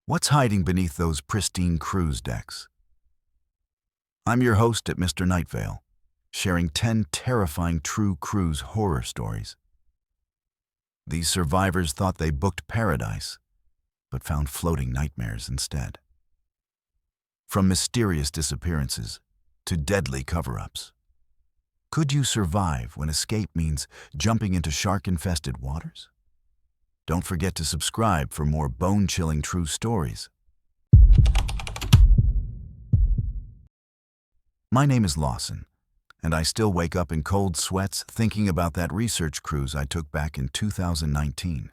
What's hiding beneath those pristine cruise decks? I'm your host at Mr. Nightveil, sharing 10 terrifying true cruise horror stories. These survivors thought they booked paradise, but found floating nightmares instead. From mysterious disappearances to deadly cover-ups. Could you survive when escape means jumping into shark-infested waters? Don't forget to subscribe for more bone-chilling true stories. My name is Lawson, and I still wake up in cold sweats thinking about that research cruise I took back in 2019.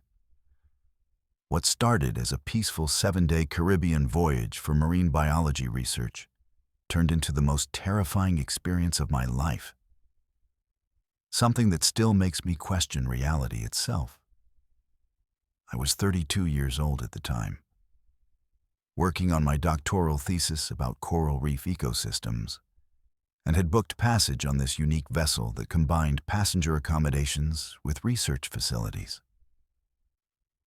What started as a peaceful 7-day Caribbean voyage for marine biology research turned into the most terrifying experience of my life. Something that still makes me question reality itself. I was 32 years old at the time, working on my doctoral thesis about coral reef ecosystems, and had booked passage on this unique vessel that combined passenger accommodations with research facilities.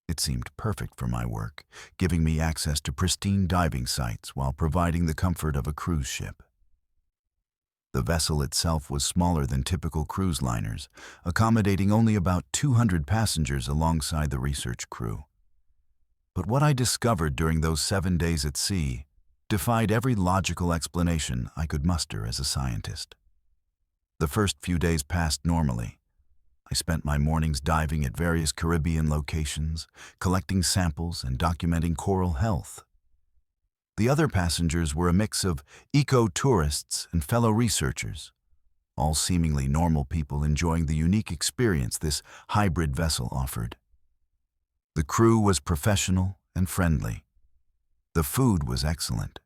It seemed perfect for my work, giving me access to pristine diving sites while providing the comfort of a cruise ship. The vessel itself was smaller than typical cruise liners, accommodating only about 200 passengers alongside the research crew. But what I discovered during those 7 days at sea defied every logical explanation I could muster as a scientist. The first few days passed normally. I spent my mornings diving at various Caribbean locations, collecting samples and documenting coral health. The other passengers were a mix of eco-tourists and fellow researchers, all seemingly normal people enjoying the unique experience this hybrid vessel offered. The crew was professional and friendly. The food was excellent,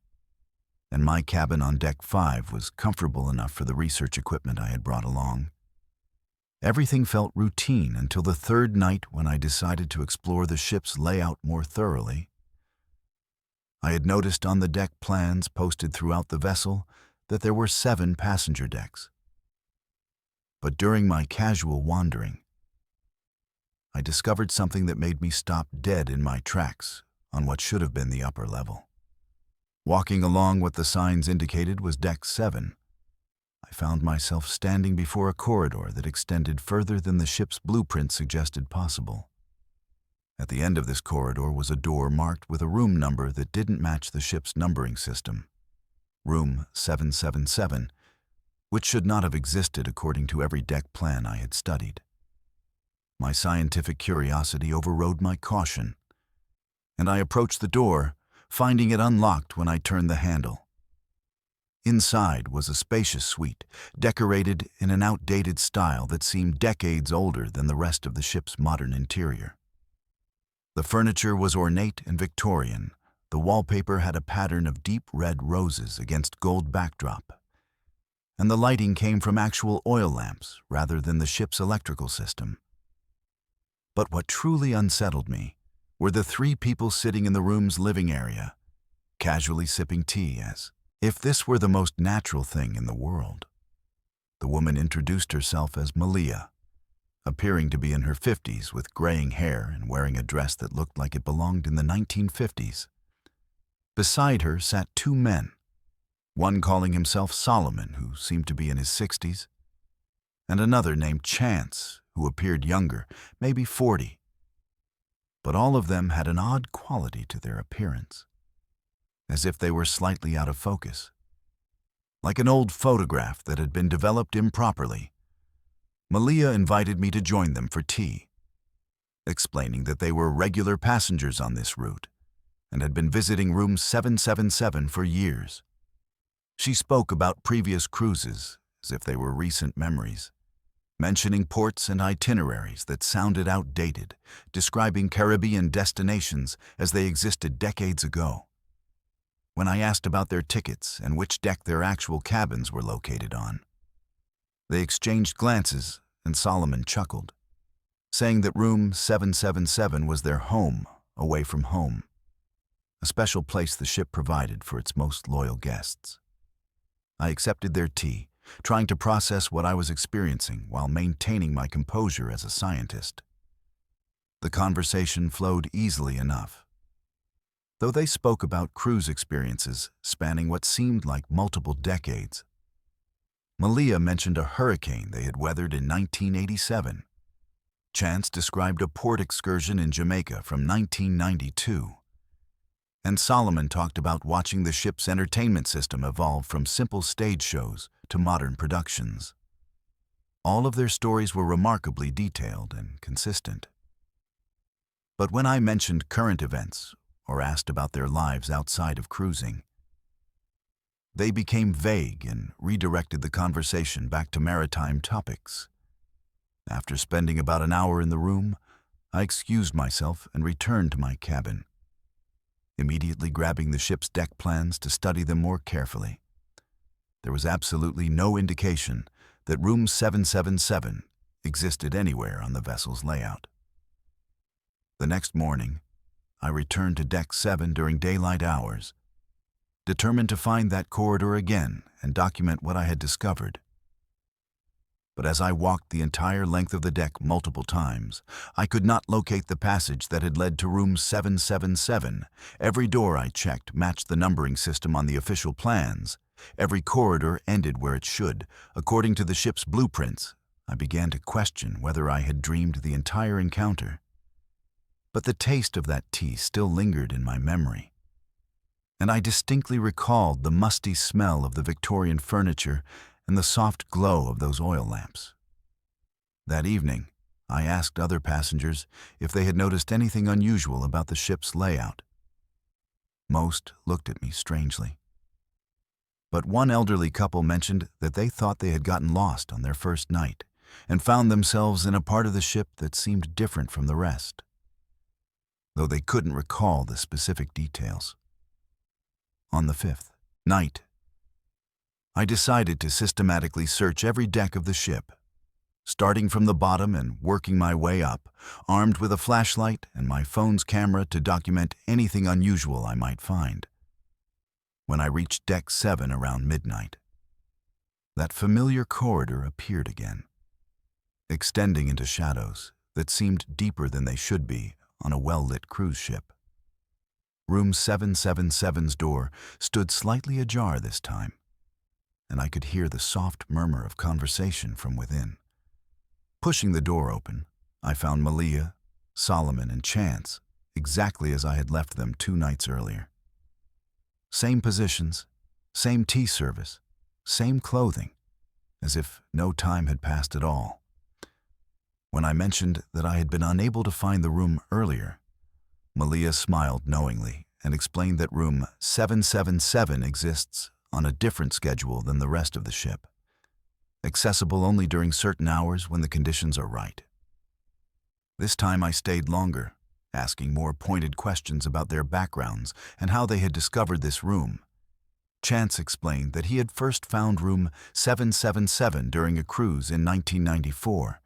and my cabin on Deck 5 was comfortable enough for the research equipment I had brought along. Everything felt routine until the third night when I decided to explore the ship's layout more thoroughly. I had noticed on the deck plans posted throughout the vessel that there were 7 passenger decks. But during my casual wandering, I discovered something that made me stop dead in my tracks on what should have been the upper level. Walking along what the signs indicated was Deck 7, I found myself standing before a corridor that extended further than the ship's blueprint suggested possible. At the end of this corridor was a door marked with a room number that didn't match the ship's numbering system. Room 777, which should not have existed according to every deck plan I had studied. My scientific curiosity overrode my caution, and I approached the door, finding it unlocked when I turned the handle. Inside was a spacious suite, decorated in an outdated style that seemed decades older than the rest of the ship's modern interior. The furniture was ornate and Victorian. The wallpaper had a pattern of deep red roses against gold backdrop, and the lighting came from actual oil lamps rather than the ship's electrical system. But what truly unsettled me were the 3 people sitting in the room's living area, casually sipping tea as if this were the most natural thing in the world. The woman introduced herself as Malia, appearing to be in her 50s with graying hair and wearing a dress that looked like it belonged in the 1950s. Beside her sat 2 men, one calling himself Solomon, who seemed to be in his 60s, and another named Chance, who appeared younger, maybe 40. But all of them had an odd quality to their appearance, as if they were slightly out of focus, like an old photograph that had been developed improperly. Malia invited me to join them for tea, explaining that they were regular passengers on this route and had been visiting room 777 for years. She spoke about previous cruises as if they were recent memories, mentioning ports and itineraries that sounded outdated, describing Caribbean destinations as they existed decades ago. When I asked about their tickets and which deck their actual cabins were located on, they exchanged glances, and Solomon chuckled, saying that room 777 was their home away from home, a special place the ship provided for its most loyal guests. I accepted their tea, trying to process what I was experiencing while maintaining my composure as a scientist. The conversation flowed easily enough. though they spoke about cruise experiences spanning what seemed like multiple decades. Malia mentioned a hurricane they had weathered in 1987. Chance described a port excursion in Jamaica from 1992. And Solomon talked about watching the ship's entertainment system evolve from simple stage shows to modern productions. All of their stories were remarkably detailed and consistent. But when I mentioned current events or asked about their lives outside of cruising, they became vague and redirected the conversation back to maritime topics. After spending about an hour in the room, I excused myself and returned to my cabin, immediately grabbing the ship's deck plans to study them more carefully. There was absolutely no indication that room 777 existed anywhere on the vessel's layout. The next morning, I returned to Deck 7 during daylight hours, determined to find that corridor again and document what I had discovered. But as I walked the entire length of the deck multiple times, I could not locate the passage that had led to room 777. Every door I checked matched the numbering system on the official plans. Every corridor ended where it should, according to the ship's blueprints. I began to question whether I had dreamed the entire encounter. But the taste of that tea still lingered in my memory, and I distinctly recalled the musty smell of the Victorian furniture and the soft glow of those oil lamps. That evening, I asked other passengers if they had noticed anything unusual about the ship's layout. Most looked at me strangely. But one elderly couple mentioned that they thought they had gotten lost on their first night and found themselves in a part of the ship that seemed different from the rest, though they couldn't recall the specific details. On the fifth night, I decided to systematically search every deck of the ship, starting from the bottom and working my way up, armed with a flashlight and my phone's camera to document anything unusual I might find. When I reached Deck 7 around midnight, that familiar corridor appeared again, extending into shadows that seemed deeper than they should be on a well-lit cruise ship. Room 777's door stood slightly ajar this time, and I could hear the soft murmur of conversation from within. Pushing the door open, I found Malia, Solomon, and Chance exactly as I had left them 2 nights earlier. Same positions, same tea service, same clothing, as if no time had passed at all. When I mentioned that I had been unable to find the room earlier, Malia smiled knowingly and explained that room 777 exists on a different schedule than the rest of the ship, accessible only during certain hours when the conditions are right. This time I stayed longer, asking more pointed questions about their backgrounds and how they had discovered this room. Chance explained that he had first found room 777 during a cruise in 1994,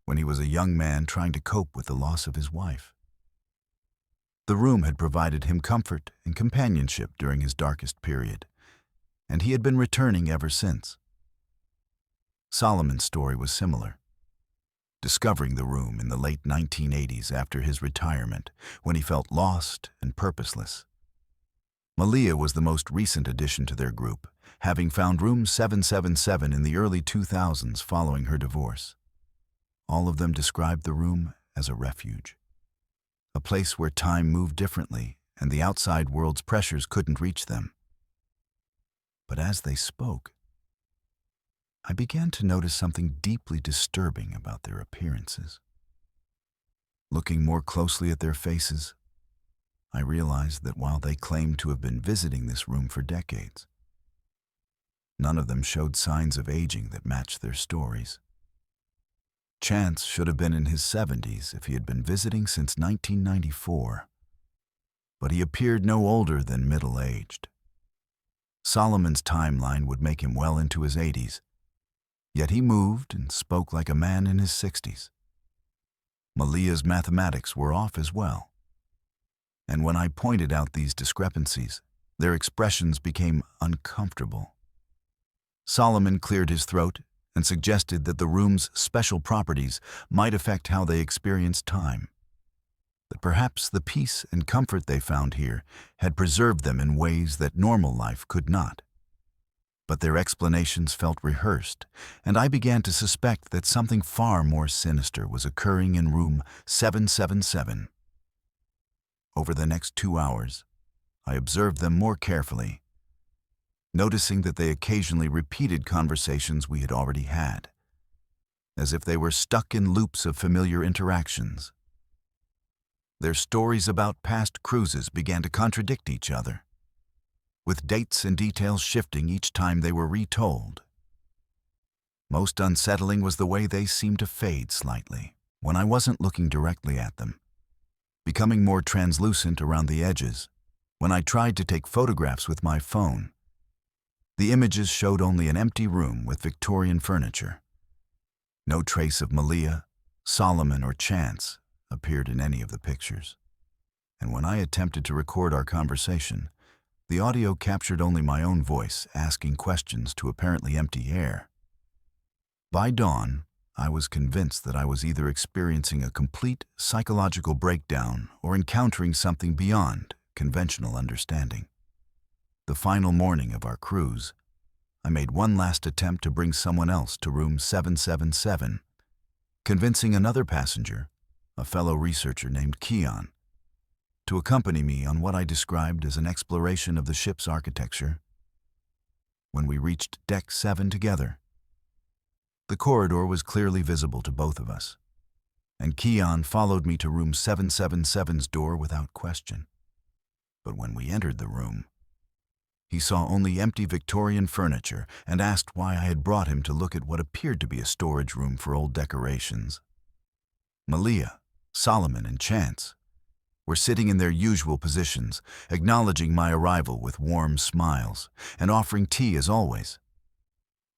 when he was a young man trying to cope with the loss of his wife. The room had provided him comfort and companionship during his darkest period, and he had been returning ever since. Solomon's story was similar, discovering the room in the late 1980s after his retirement, when he felt lost and purposeless. Malia was the most recent addition to their group, having found room 777 in the early 2000s following her divorce. All of them described the room as a refuge, a place where time moved differently and the outside world's pressures couldn't reach them. But as they spoke, I began to notice something deeply disturbing about their appearances. Looking more closely at their faces, I realized that while they claimed to have been visiting this room for decades, none of them showed signs of aging that matched their stories. Chance should have been in his 70s if he had been visiting since 1994, but he appeared no older than middle-aged. Solomon's timeline would make him well into his 80s, yet he moved and spoke like a man in his 60s. Malia's mathematics were off as well, and when I pointed out these discrepancies, their expressions became uncomfortable. Solomon cleared his throat and suggested that the room's special properties might affect how they experienced time. that perhaps the peace and comfort they found here had preserved them in ways that normal life could not. But their explanations felt rehearsed, and I began to suspect that something far more sinister was occurring in room 777. Over the next 2 hours, I observed them more carefully, noticing that they occasionally repeated conversations we had already had, as if they were stuck in loops of familiar interactions. Their stories about past cruises began to contradict each other, with dates and details shifting each time they were retold. Most unsettling was the way they seemed to fade slightly when I wasn't looking directly at them, becoming more translucent around the edges. When I tried to take photographs with my phone, the images showed only an empty room with Victorian furniture. No trace of Malia, Solomon, or Chance appeared in any of the pictures. And when I attempted to record our conversation, the audio captured only my own voice asking questions to apparently empty air. By dawn, I was convinced that I was either experiencing a complete psychological breakdown or encountering something beyond conventional understanding. The final morning of our cruise, I made one last attempt to bring someone else to room 777, convincing another passenger, a fellow researcher named Keon, to accompany me on what I described as an exploration of the ship's architecture. When we reached Deck 7 together, the corridor was clearly visible to both of us, and Keon followed me to room 777's door without question. But when we entered the room, he saw only empty Victorian furniture and asked why I had brought him to look at what appeared to be a storage room for old decorations. Malia, Solomon, and Chance were sitting in their usual positions, acknowledging my arrival with warm smiles and offering tea as always.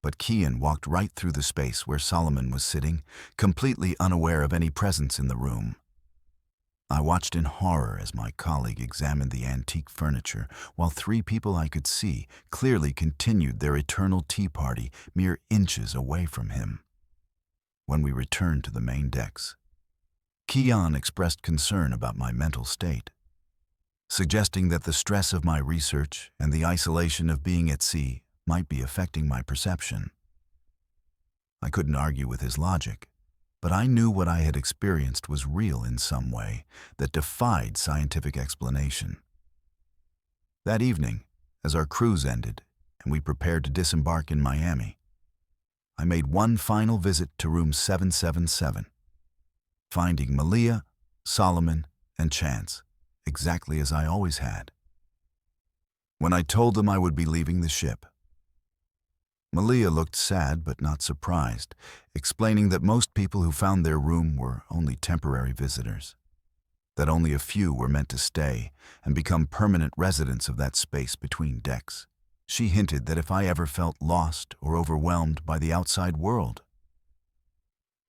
But Keon walked right through the space where Solomon was sitting, completely unaware of any presence in the room. I watched in horror as my colleague examined the antique furniture, while 3 people I could see clearly continued their eternal tea party mere inches away from him. When we returned to the main decks, Keon expressed concern about my mental state, suggesting that the stress of my research and the isolation of being at sea might be affecting my perception. I couldn't argue with his logic, but I knew what I had experienced was real in some way that defied scientific explanation. That evening, as our cruise ended and we prepared to disembark in Miami, I made one final visit to room 777, finding Malia, Solomon, and Chance exactly as I always had. When I told them I would be leaving the ship, Malia looked sad but not surprised, explaining that most people who found their room were only temporary visitors, that only a few were meant to stay and become permanent residents of that space between decks. She hinted that if I ever felt lost or overwhelmed by the outside world,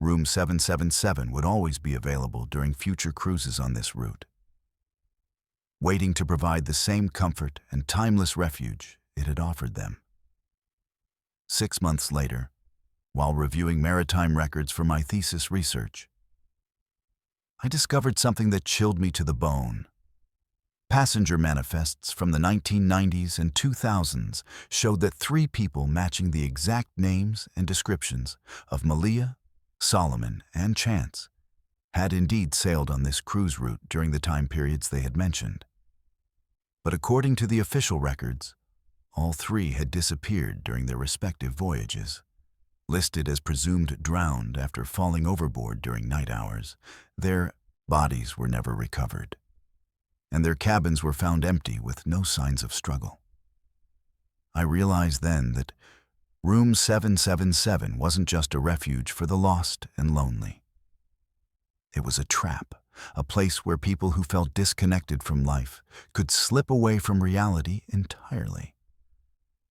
room 777 would always be available during future cruises on this route, waiting to provide the same comfort and timeless refuge it had offered them. 6 months later, while reviewing maritime records for my thesis research, I discovered something that chilled me to the bone. Passenger manifests from the 1990s and 2000s showed that 3 people matching the exact names and descriptions of Malia, Solomon, and Chance had indeed sailed on this cruise route during the time periods they had mentioned. But according to the official records, all 3 had disappeared during their respective voyages. Listed as presumed drowned after falling overboard during night hours, their bodies were never recovered, and their cabins were found empty with no signs of struggle. I realized then that room 777 wasn't just a refuge for the lost and lonely. It was a trap, a place where people who felt disconnected from life could slip away from reality entirely,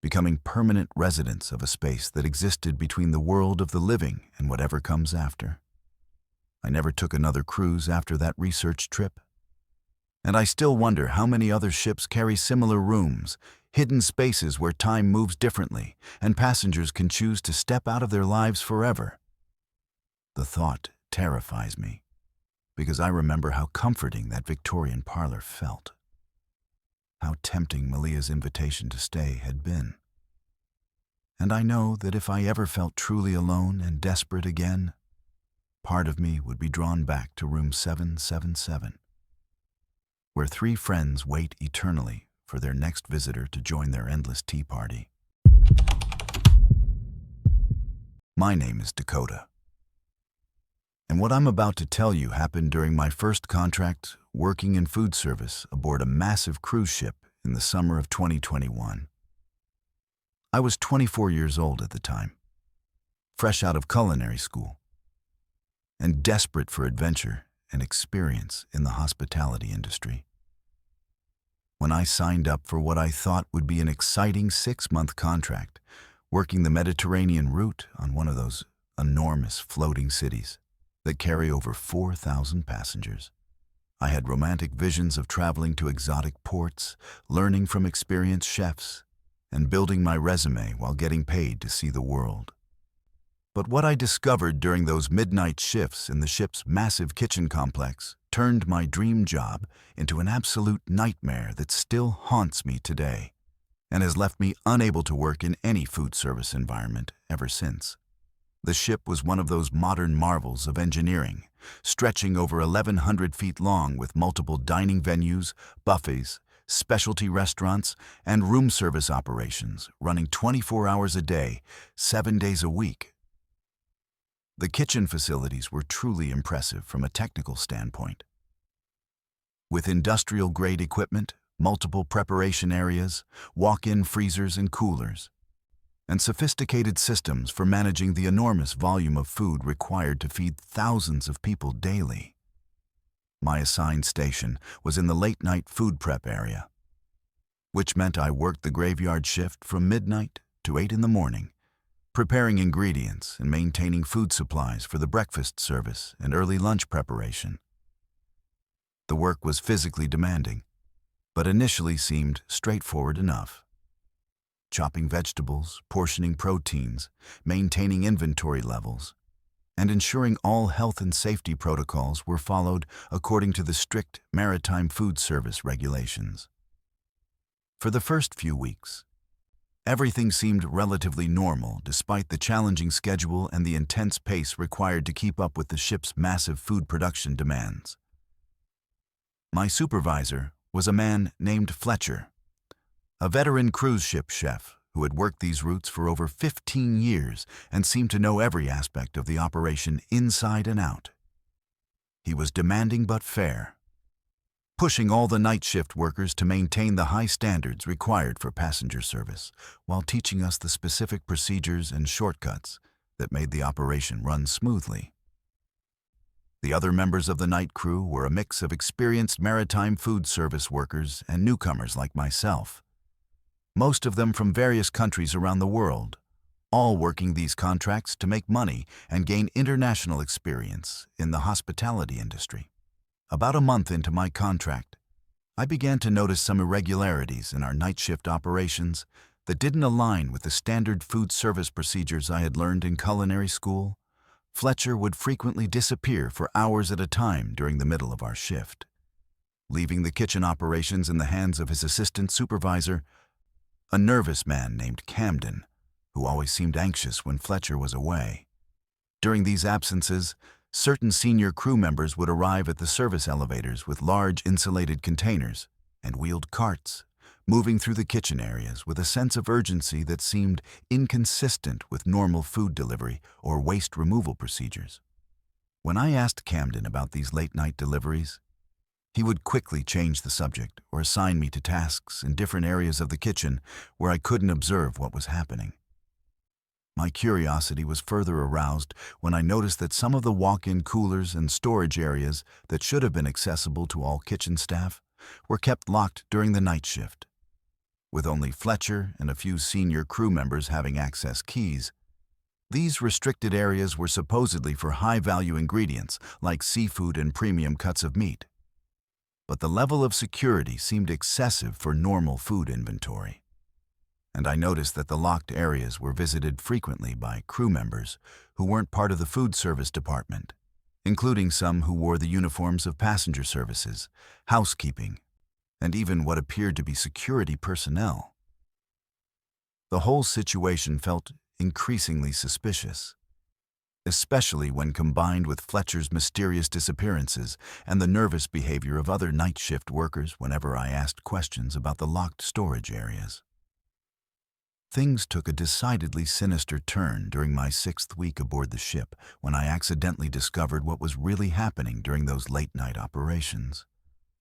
becoming permanent residents of a space that existed between the world of the living and whatever comes after. I never took another cruise after that research trip, and I still wonder how many other ships carry similar rooms, hidden spaces where time moves differently and passengers can choose to step out of their lives forever. The thought terrifies me. because I remember how comforting that Victorian parlor felt, how tempting Malia's invitation to stay had been. And I know that if I ever felt truly alone and desperate again, part of me would be drawn back to room 777, where three friends wait eternally for their next visitor to join their endless tea party. My name is Dakota, and what I'm about to tell you happened during my first contract working in food service aboard a massive cruise ship in the summer of 2021. I was 24 years old at the time, fresh out of culinary school, and desperate for adventure and experience in the hospitality industry. When I signed up for what I thought would be an exciting 6-month contract, working the Mediterranean route on one of those enormous floating cities that carry over 4,000 passengers, I had romantic visions of traveling to exotic ports, learning from experienced chefs, and building my resume while getting paid to see the world. But what I discovered during those midnight shifts in the ship's massive kitchen complex turned my dream job into an absolute nightmare that still haunts me today and has left me unable to work in any food service environment ever since. The ship was one of those modern marvels of engineering, stretching over 1,100 feet long with multiple dining venues, buffets, specialty restaurants, and room service operations running 24 hours a day, 7 days a week. The kitchen facilities were truly impressive from a technical standpoint. With industrial-grade equipment, multiple preparation areas, walk-in freezers and coolers, and sophisticated systems for managing the enormous volume of food required to feed thousands of people daily. My assigned station was in the late-night food prep area, which meant I worked the graveyard shift from midnight to 8 in the morning, preparing ingredients and maintaining food supplies for the breakfast service and early lunch preparation. The work was physically demanding, but initially seemed straightforward enough. Chopping vegetables, portioning proteins, maintaining inventory levels, and ensuring all health and safety protocols were followed according to the strict maritime food service regulations. For the first few weeks, everything seemed relatively normal despite the challenging schedule and the intense pace required to keep up with the ship's massive food production demands. My supervisor was a man named Fletcher, a veteran cruise ship chef who had worked these routes for over 15 years and seemed to know every aspect of the operation inside and out. He was demanding but fair, pushing all the night shift workers to maintain the high standards required for passenger service, while teaching us the specific procedures and shortcuts that made the operation run smoothly. The other members of the night crew were a mix of experienced maritime food service workers and newcomers like myself, most of them from various countries around the world, all working these contracts to make money and gain international experience in the hospitality industry. About a month into my contract, I began to notice some irregularities in our night shift operations that didn't align with the standard food service procedures I had learned in culinary school. Fletcher would frequently disappear for hours at a time during the middle of our shift, leaving the kitchen operations in the hands of his assistant supervisor, a nervous man named Camden, who always seemed anxious when Fletcher was away. During these absences, certain senior crew members would arrive at the service elevators with large insulated containers and wheeled carts, moving through the kitchen areas with a sense of urgency that seemed inconsistent with normal food delivery or waste removal procedures. When I asked Camden about these late-night deliveries, he would quickly change the subject or assign me to tasks in different areas of the kitchen where I couldn't observe what was happening. My curiosity was further aroused when I noticed that some of the walk-in coolers and storage areas that should have been accessible to all kitchen staff were kept locked during the night shift. With only Fletcher and a few senior crew members having access keys, these restricted areas were supposedly for high-value ingredients like seafood and premium cuts of meat. But the level of security seemed excessive for normal food inventory, and I noticed that the locked areas were visited frequently by crew members who weren't part of the food service department, including some who wore the uniforms of passenger services, housekeeping, and even what appeared to be security personnel. The whole situation felt increasingly suspicious, especially when combined with Fletcher's mysterious disappearances and the nervous behavior of other night shift workers whenever I asked questions about the locked storage areas. Things took a decidedly sinister turn during my 6th week aboard the ship when I accidentally discovered what was really happening during those late-night operations.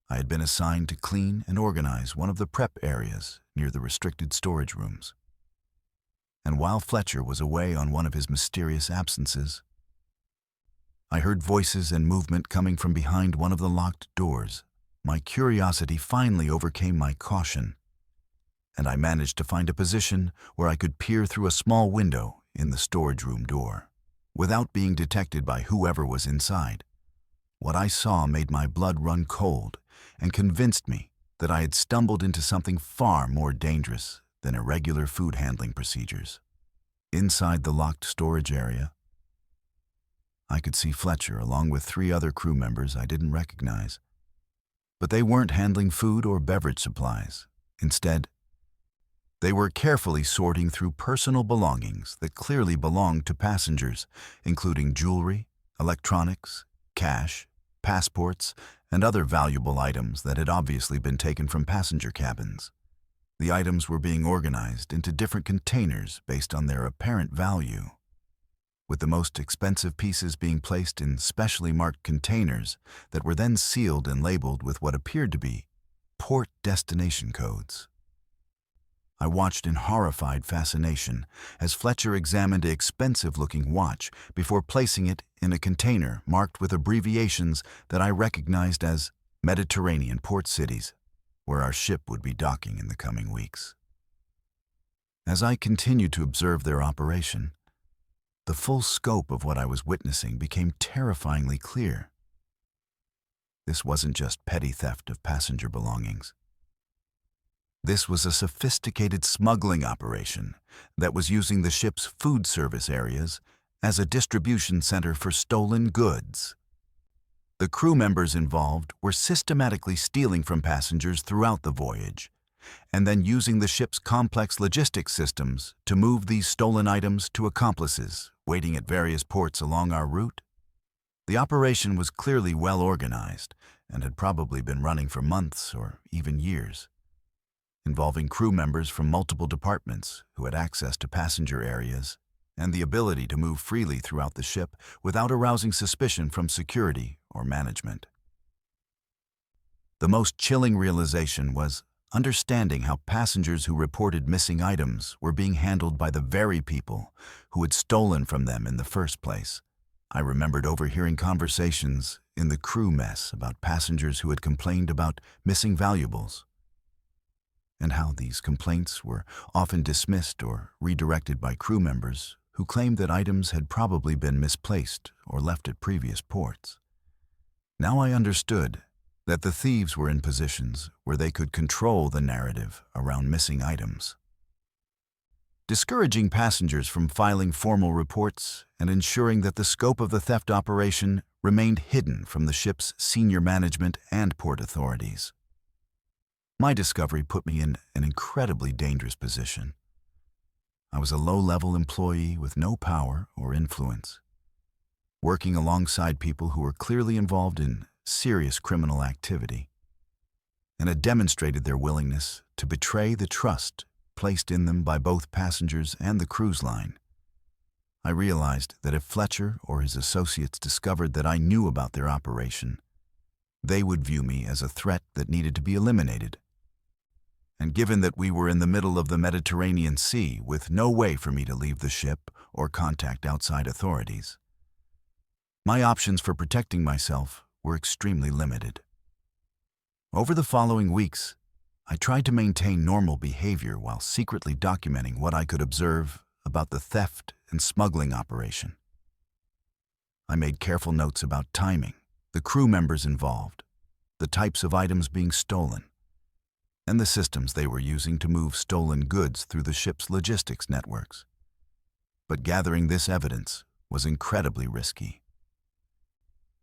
I had been assigned to clean and organize one of the prep areas near the restricted storage rooms. And while Fletcher was away on one of his mysterious absences, I heard voices and movement coming from behind one of the locked doors. My curiosity finally overcame my caution, and I managed to find a position where I could peer through a small window in the storage room door, without being detected by whoever was inside. What I saw made my blood run cold and convinced me that I had stumbled into something far more dangerous than irregular food handling procedures. Inside the locked storage area, I could see Fletcher along with 3 other crew members I didn't recognize. But they weren't handling food or beverage supplies. Instead, they were carefully sorting through personal belongings that clearly belonged to passengers, including jewelry, electronics, cash, passports, and other valuable items that had obviously been taken from passenger cabins. The items were being organized into different containers based on their apparent value, with the most expensive pieces being placed in specially marked containers that were then sealed and labeled with what appeared to be port destination codes. I watched in horrified fascination as Fletcher examined an expensive-looking watch before placing it in a container marked with abbreviations that I recognized as Mediterranean port cities, where our ship would be docking in the coming weeks. As I continued to observe their operation, the full scope of what I was witnessing became terrifyingly clear. This wasn't just petty theft of passenger belongings. This was a sophisticated smuggling operation that was using the ship's food service areas as a distribution center for stolen goods. The crew members involved were systematically stealing from passengers throughout the voyage, and then using the ship's complex logistics systems to move these stolen items to accomplices waiting at various ports along our route. The operation was clearly well organized and had probably been running for months or even years, involving crew members from multiple departments who had access to passenger areas and the ability to move freely throughout the ship without arousing suspicion from security or management. The most chilling realization was understanding how passengers who reported missing items were being handled by the very people who had stolen from them in the first place. I remembered overhearing conversations in the crew mess about passengers who had complained about missing valuables, and how these complaints were often dismissed or redirected by crew members who claimed that items had probably been misplaced or left at previous ports. Now I understood that the thieves were in positions where they could control the narrative around missing items, discouraging passengers from filing formal reports and ensuring that the scope of the theft operation remained hidden from the ship's senior management and port authorities. My discovery put me in an incredibly dangerous position. I was a low-level employee with no power or influence, working alongside people who were clearly involved in serious criminal activity, and had demonstrated their willingness to betray the trust placed in them by both passengers and the cruise line. I realized that if Fletcher or his associates discovered that I knew about their operation, they would view me as a threat that needed to be eliminated. And given that we were in the middle of the Mediterranean Sea with no way for me to leave the ship or contact outside authorities, my options for protecting myself were extremely limited. Over the following weeks, I tried to maintain normal behavior while secretly documenting what I could observe about the theft and smuggling operation. I made careful notes about timing, the crew members involved, the types of items being stolen, and the systems they were using to move stolen goods through the ship's logistics networks. But gathering this evidence was incredibly risky.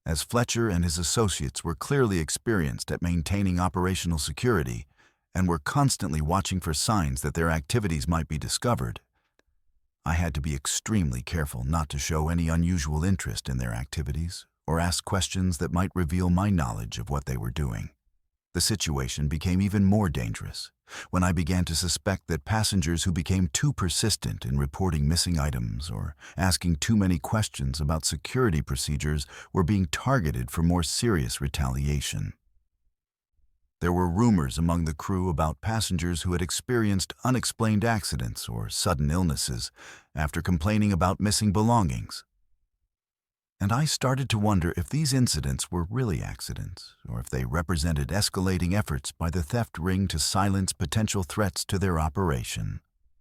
as Fletcher and his associates were clearly experienced at maintaining operational security and were constantly watching for signs that their activities might be discovered. I had to be extremely careful not to show any unusual interest in their activities or ask questions that might reveal my knowledge of what they were doing. The situation became even more dangerous when I began to suspect that passengers who became too persistent in reporting missing items or asking too many questions about security procedures were being targeted for more serious retaliation. There were rumors among the crew about passengers who had experienced unexplained accidents or sudden illnesses after complaining about missing belongings. And I started to wonder if these incidents were really accidents, or if they represented escalating efforts by the theft ring to silence potential threats to their operation.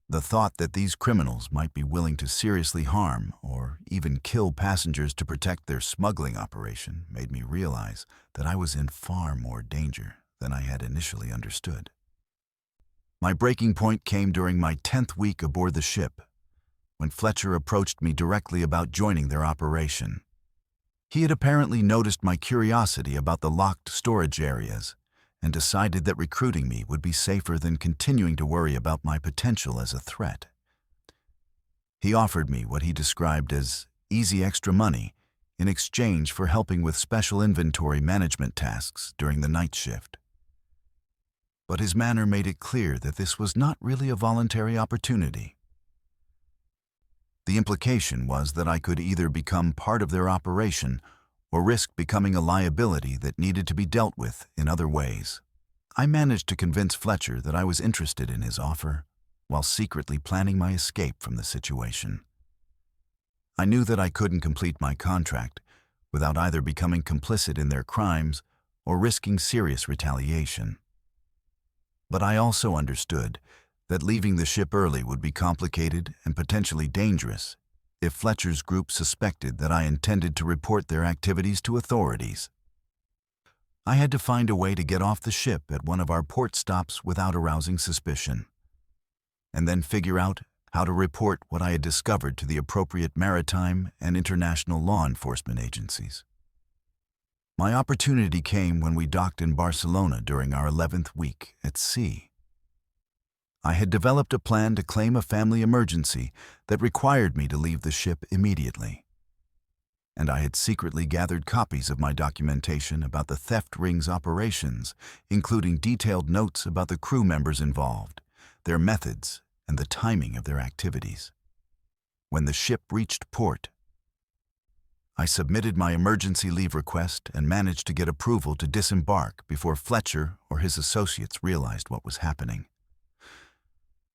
The thought that these criminals might be willing to seriously harm or even kill passengers to protect their smuggling operation made me realize that I was in far more danger than I had initially understood. My breaking point came during my 10th week aboard the ship, when Fletcher approached me directly about joining their operation. He had apparently noticed my curiosity about the locked storage areas and decided that recruiting me would be safer than continuing to worry about my potential as a threat. He offered me what he described as easy extra money in exchange for helping with special inventory management tasks during the night shift. But his manner made it clear that this was not really a voluntary opportunity. The implication was that I could either become part of their operation or risk becoming a liability that needed to be dealt with in other ways. I managed to convince Fletcher that I was interested in his offer, while secretly planning my escape from the situation. I knew that I couldn't complete my contract without either becoming complicit in their crimes or risking serious retaliation. But I also understood that leaving the ship early would be complicated and potentially dangerous if Fletcher's group suspected that I intended to report their activities to authorities. I had to find a way to get off the ship at one of our port stops without arousing suspicion, and then figure out how to report what I had discovered to the appropriate maritime and international law enforcement agencies. My opportunity came when we docked in Barcelona during our 11th week at sea. I had developed a plan to claim a family emergency that required me to leave the ship immediately. And I had secretly gathered copies of my documentation about the theft ring's operations, including detailed notes about the crew members involved, their methods, and the timing of their activities. When the ship reached port, I submitted my emergency leave request and managed to get approval to disembark before Fletcher or his associates realized what was happening.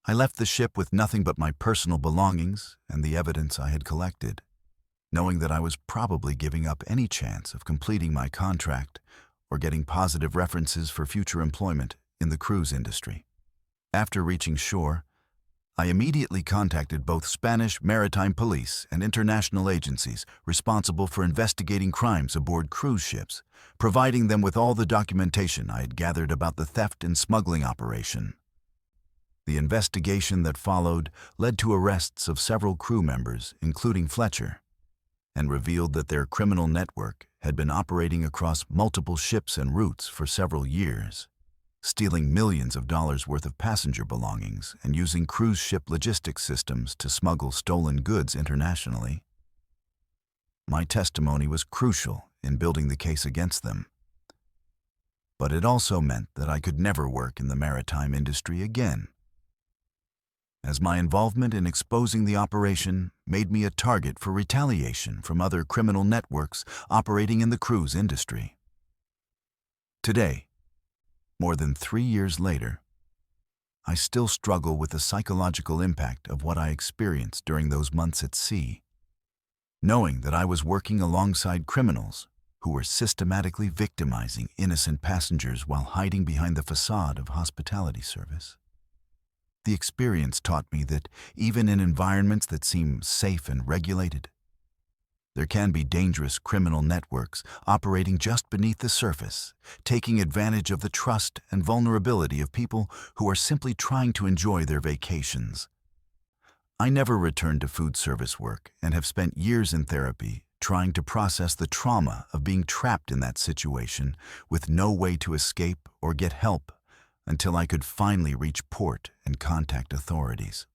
I left the ship with nothing but my personal belongings and the evidence I had collected, knowing that I was probably giving up any chance of completing my contract or getting positive references for future employment in the cruise industry. After reaching shore, I immediately contacted both Spanish maritime police and international agencies responsible for investigating crimes aboard cruise ships, providing them with all the documentation I had gathered about the theft and smuggling operation. The investigation that followed led to arrests of several crew members, including Fletcher, and revealed that their criminal network had been operating across multiple ships and routes for several years, stealing millions of dollars worth of passenger belongings and using cruise ship logistics systems to smuggle stolen goods internationally. My testimony was crucial in building the case against them. But it also meant that I could never work in the maritime industry again, as my involvement in exposing the operation made me a target for retaliation from other criminal networks operating in the cruise industry. Today, more than 3 years later, I still struggle with the psychological impact of what I experienced during those months at sea, knowing that I was working alongside criminals who were systematically victimizing innocent passengers while hiding behind the facade of hospitality service. The experience taught me that even in environments that seem safe and regulated, there can be dangerous criminal networks operating just beneath the surface, taking advantage of the trust and vulnerability of people who are simply trying to enjoy their vacations. I never returned to food service work and have spent years in therapy trying to process the trauma of being trapped in that situation with no way to escape or get help until I could finally reach port and contact authorities.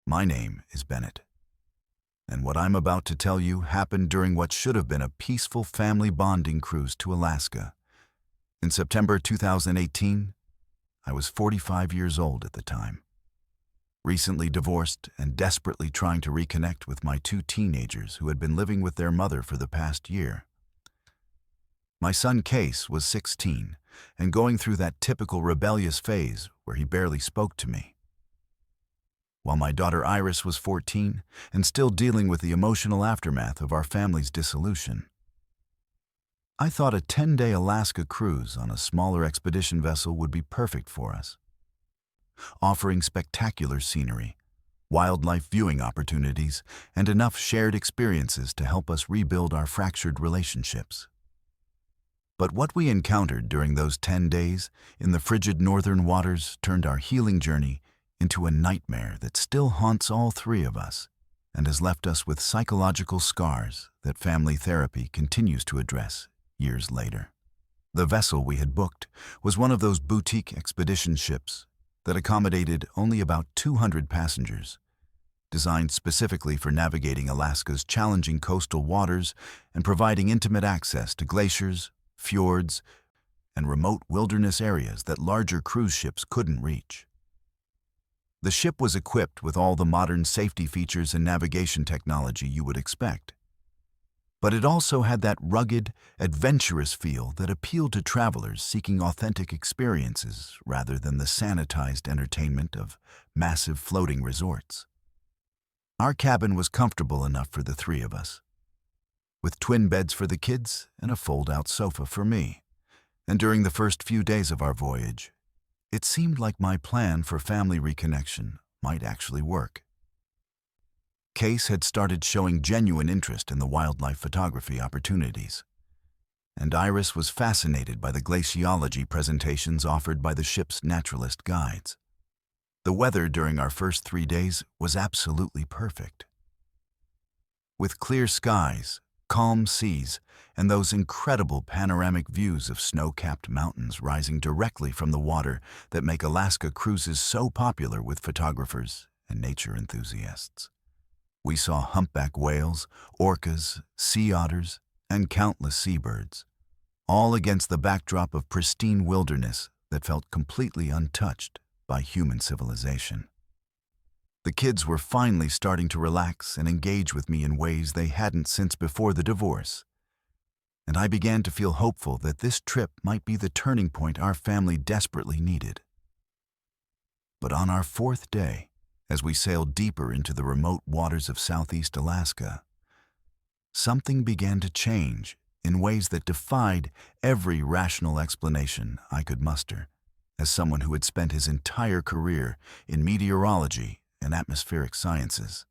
My name is Bennett, and what I'm about to tell you happened during what should have been a peaceful family bonding cruise to Alaska. In September 2018, I was 45 years old at the time, recently divorced and desperately trying to reconnect with my two teenagers who had been living with their mother for the past year. My son Case was 16 and going through that typical rebellious phase where he barely spoke to me, while my daughter Iris was 14 and still dealing with the emotional aftermath of our family's dissolution. I thought a 10-day Alaska cruise on a smaller expedition vessel would be perfect for us, offering spectacular scenery, wildlife viewing opportunities, and enough shared experiences to help us rebuild our fractured relationships. But what we encountered during those 10 days in the frigid northern waters turned our healing journey into a nightmare that still haunts all three of us and has left us with psychological scars that family therapy continues to address years later. The vessel we had booked was one of those boutique expedition ships that accommodated only about 200 passengers, designed specifically for navigating Alaska's challenging coastal waters and providing intimate access to glaciers, fjords, and remote wilderness areas that larger cruise ships couldn't reach. The ship was equipped with all the modern safety features and navigation technology you would expect, but it also had that rugged, adventurous feel that appealed to travelers seeking authentic experiences rather than the sanitized entertainment of massive floating resorts. Our cabin was comfortable enough for the three of us, with twin beds for the kids and a fold-out sofa for me. And during the first few days of our voyage, it seemed like my plan for family reconnection might actually work. Case had started showing genuine interest in the wildlife photography opportunities, and Iris was fascinated by the glaciology presentations offered by the ship's naturalist guides. The weather during our first 3 days was absolutely perfect. With clear skies, calm seas, and those incredible panoramic views of snow-capped mountains rising directly from the water that make Alaska cruises so popular with photographers and nature enthusiasts. We saw humpback whales, orcas, sea otters, and countless seabirds, all against the backdrop of pristine wilderness that felt completely untouched by human civilization. The kids were finally starting to relax and engage with me in ways they hadn't since before the divorce, and I began to feel hopeful that this trip might be the turning point our family desperately needed. But on our 4th day, as we sailed deeper into the remote waters of Southeast Alaska, something began to change in ways that defied every rational explanation I could muster as someone who had spent his entire career in meteorology and atmospheric sciences.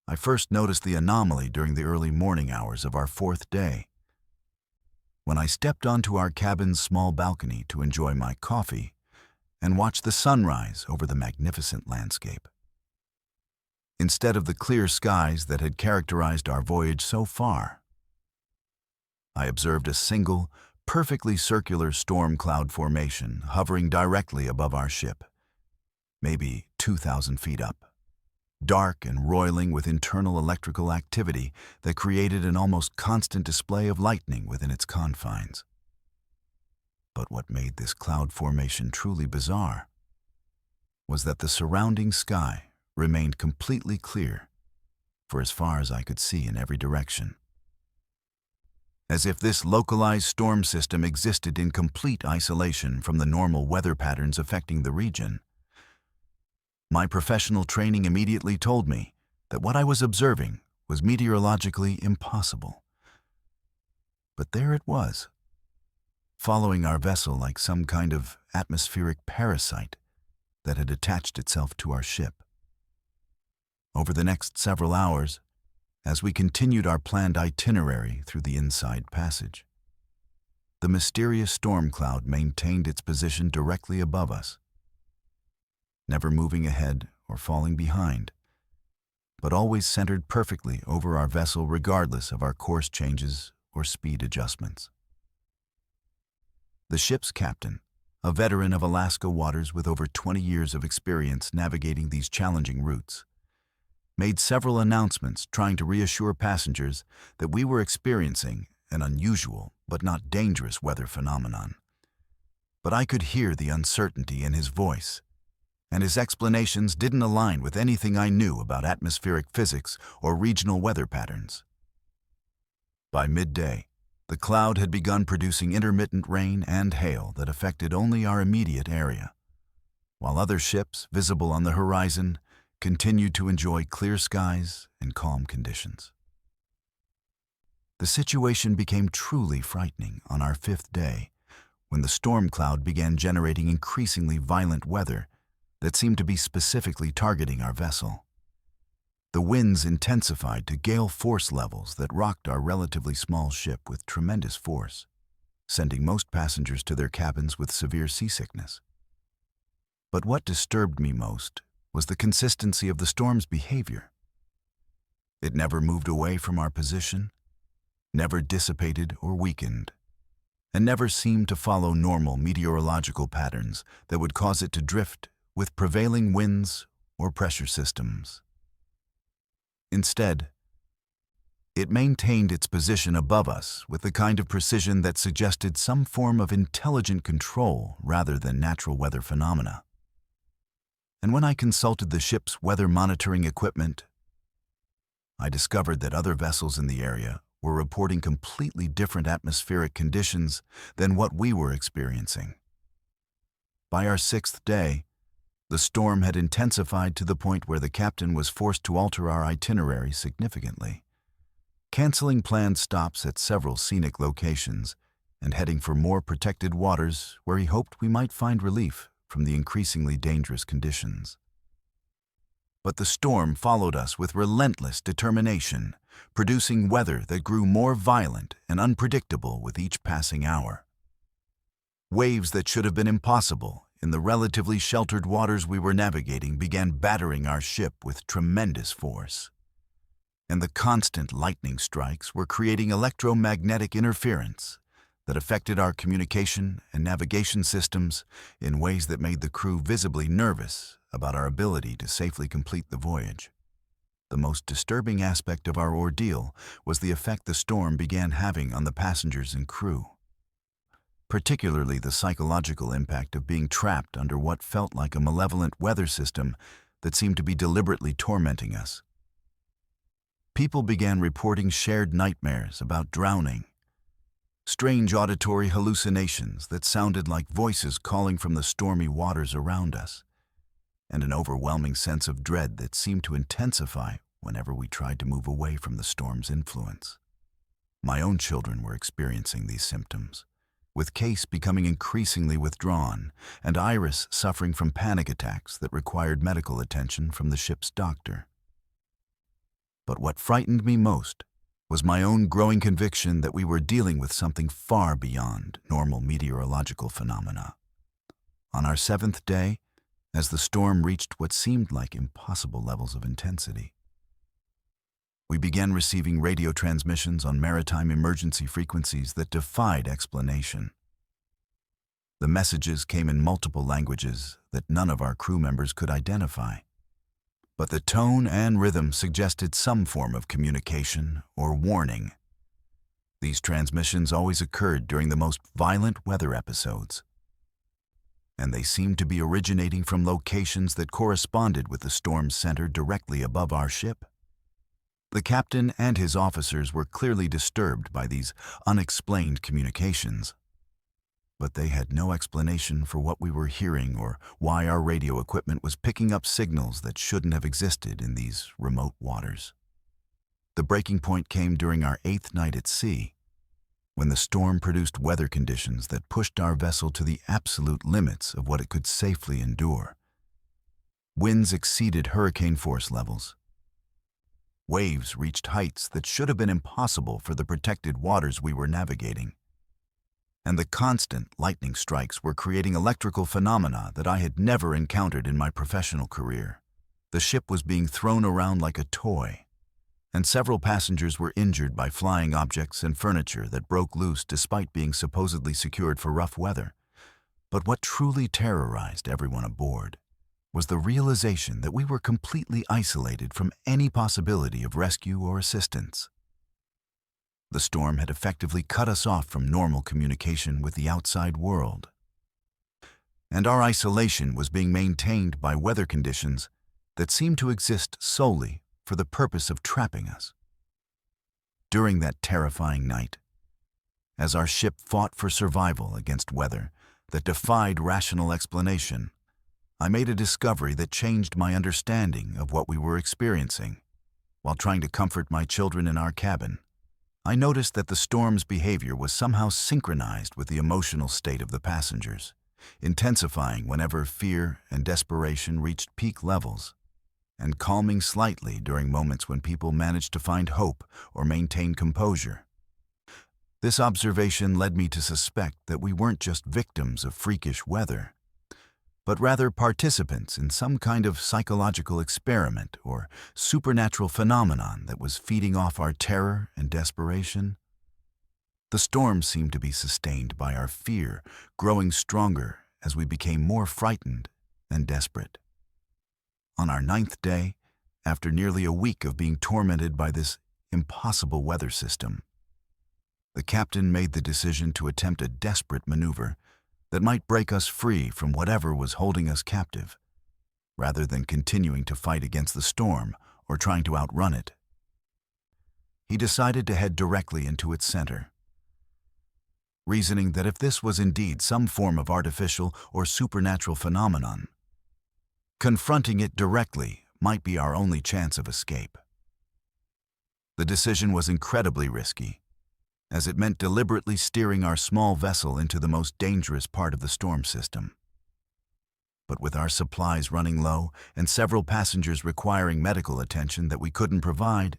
I first noticed the anomaly during the early morning hours of our 4th day, when I stepped onto our cabin's small balcony to enjoy my coffee and watch the sunrise over the magnificent landscape. Instead of the clear skies that had characterized our voyage so far, I observed a single, perfectly circular storm cloud formation hovering directly above our ship, maybe 2,000 feet up, dark and roiling with internal electrical activity that created an almost constant display of lightning within its confines. But what made this cloud formation truly bizarre was that the surrounding sky remained completely clear for as far as I could see in every direction, as if this localized storm system existed in complete isolation from the normal weather patterns affecting the region. My professional training immediately told me that what I was observing was meteorologically impossible. But there it was, following our vessel like some kind of atmospheric parasite that had attached itself to our ship. Over the next several hours, as we continued our planned itinerary through the Inside Passage, the mysterious storm cloud maintained its position directly above us, never moving ahead or falling behind, but always centered perfectly over our vessel regardless of our course changes or speed adjustments. The ship's captain, a veteran of Alaska waters with over 20 years of experience navigating these challenging routes, made several announcements trying to reassure passengers that we were experiencing an unusual but not dangerous weather phenomenon. But I could hear the uncertainty in his voice, and his explanations didn't align with anything I knew about atmospheric physics or regional weather patterns. By midday, the cloud had begun producing intermittent rain and hail that affected only our immediate area, while other ships visible on the horizon continued to enjoy clear skies and calm conditions. The situation became truly frightening on our fifth day, when the storm cloud began generating increasingly violent weather that seemed to be specifically targeting our vessel. The winds intensified to gale force levels that rocked our relatively small ship with tremendous force, sending most passengers to their cabins with severe seasickness. But what disturbed me most was the consistency of the storm's behavior. It never moved away from our position, never dissipated or weakened, and never seemed to follow normal meteorological patterns that would cause it to drift with prevailing winds or pressure systems. Instead, it maintained its position above us with the kind of precision that suggested some form of intelligent control rather than natural weather phenomena. And when I consulted the ship's weather monitoring equipment, I discovered that other vessels in the area were reporting completely different atmospheric conditions than what we were experiencing. By our sixth day, the storm had intensified to the point where the captain was forced to alter our itinerary significantly, canceling planned stops at several scenic locations and heading for more protected waters where he hoped we might find relief from the increasingly dangerous conditions. But the storm followed us with relentless determination, producing weather that grew more violent and unpredictable with each passing hour. Waves that should have been impossible in the relatively sheltered waters we were navigating began battering our ship with tremendous force. And the constant lightning strikes were creating electromagnetic interference that affected our communication and navigation systems in ways that made the crew visibly nervous about our ability to safely complete the voyage. The most disturbing aspect of our ordeal was the effect the storm began having on the passengers and crew, particularly the psychological impact of being trapped under what felt like a malevolent weather system that seemed to be deliberately tormenting us. People began reporting shared nightmares about drowning, strange auditory hallucinations that sounded like voices calling from the stormy waters around us, and an overwhelming sense of dread that seemed to intensify whenever we tried to move away from the storm's influence. My own children were experiencing these symptoms, with Case becoming increasingly withdrawn and Iris suffering from panic attacks that required medical attention from the ship's doctor. But what frightened me most was my own growing conviction that we were dealing with something far beyond normal meteorological phenomena. On our seventh day, as the storm reached what seemed like impossible levels of intensity, we began receiving radio transmissions on maritime emergency frequencies that defied explanation. The messages came in multiple languages that none of our crew members could identify, but the tone and rhythm suggested some form of communication or warning. These transmissions always occurred during the most violent weather episodes, and they seemed to be originating from locations that corresponded with the storm's center directly above our ship. The captain and his officers were clearly disturbed by these unexplained communications, but they had no explanation for what we were hearing or why our radio equipment was picking up signals that shouldn't have existed in these remote waters. The breaking point came during our 8th night at sea, when the storm produced weather conditions that pushed our vessel to the absolute limits of what it could safely endure. Winds exceeded hurricane force levels. Waves reached heights that should have been impossible for the protected waters we were navigating. And the constant lightning strikes were creating electrical phenomena that I had never encountered in my professional career. The ship was being thrown around like a toy, and several passengers were injured by flying objects and furniture that broke loose despite being supposedly secured for rough weather. But what truly terrorized everyone aboard was the realization that we were completely isolated from any possibility of rescue or assistance. The storm had effectively cut us off from normal communication with the outside world. And our isolation was being maintained by weather conditions that seemed to exist solely for the purpose of trapping us. During that terrifying night, as our ship fought for survival against weather that defied rational explanation, I made a discovery that changed my understanding of what we were experiencing. While trying to comfort my children in our cabin, I noticed that the storm's behavior was somehow synchronized with the emotional state of the passengers, intensifying whenever fear and desperation reached peak levels, and calming slightly during moments when people managed to find hope or maintain composure. This observation led me to suspect that we weren't just victims of freakish weather, but rather participants in some kind of psychological experiment or supernatural phenomenon that was feeding off our terror and desperation. The storm seemed to be sustained by our fear, growing stronger as we became more frightened and desperate. On our 9th day, after nearly a week of being tormented by this impossible weather system, the captain made the decision to attempt a desperate maneuver that might break us free from whatever was holding us captive, rather than continuing to fight against the storm or trying to outrun it. He decided to head directly into its center, reasoning that if this was indeed some form of artificial or supernatural phenomenon, confronting it directly might be our only chance of escape. The decision was incredibly risky, as it meant deliberately steering our small vessel into the most dangerous part of the storm system. But with our supplies running low and several passengers requiring medical attention that we couldn't provide,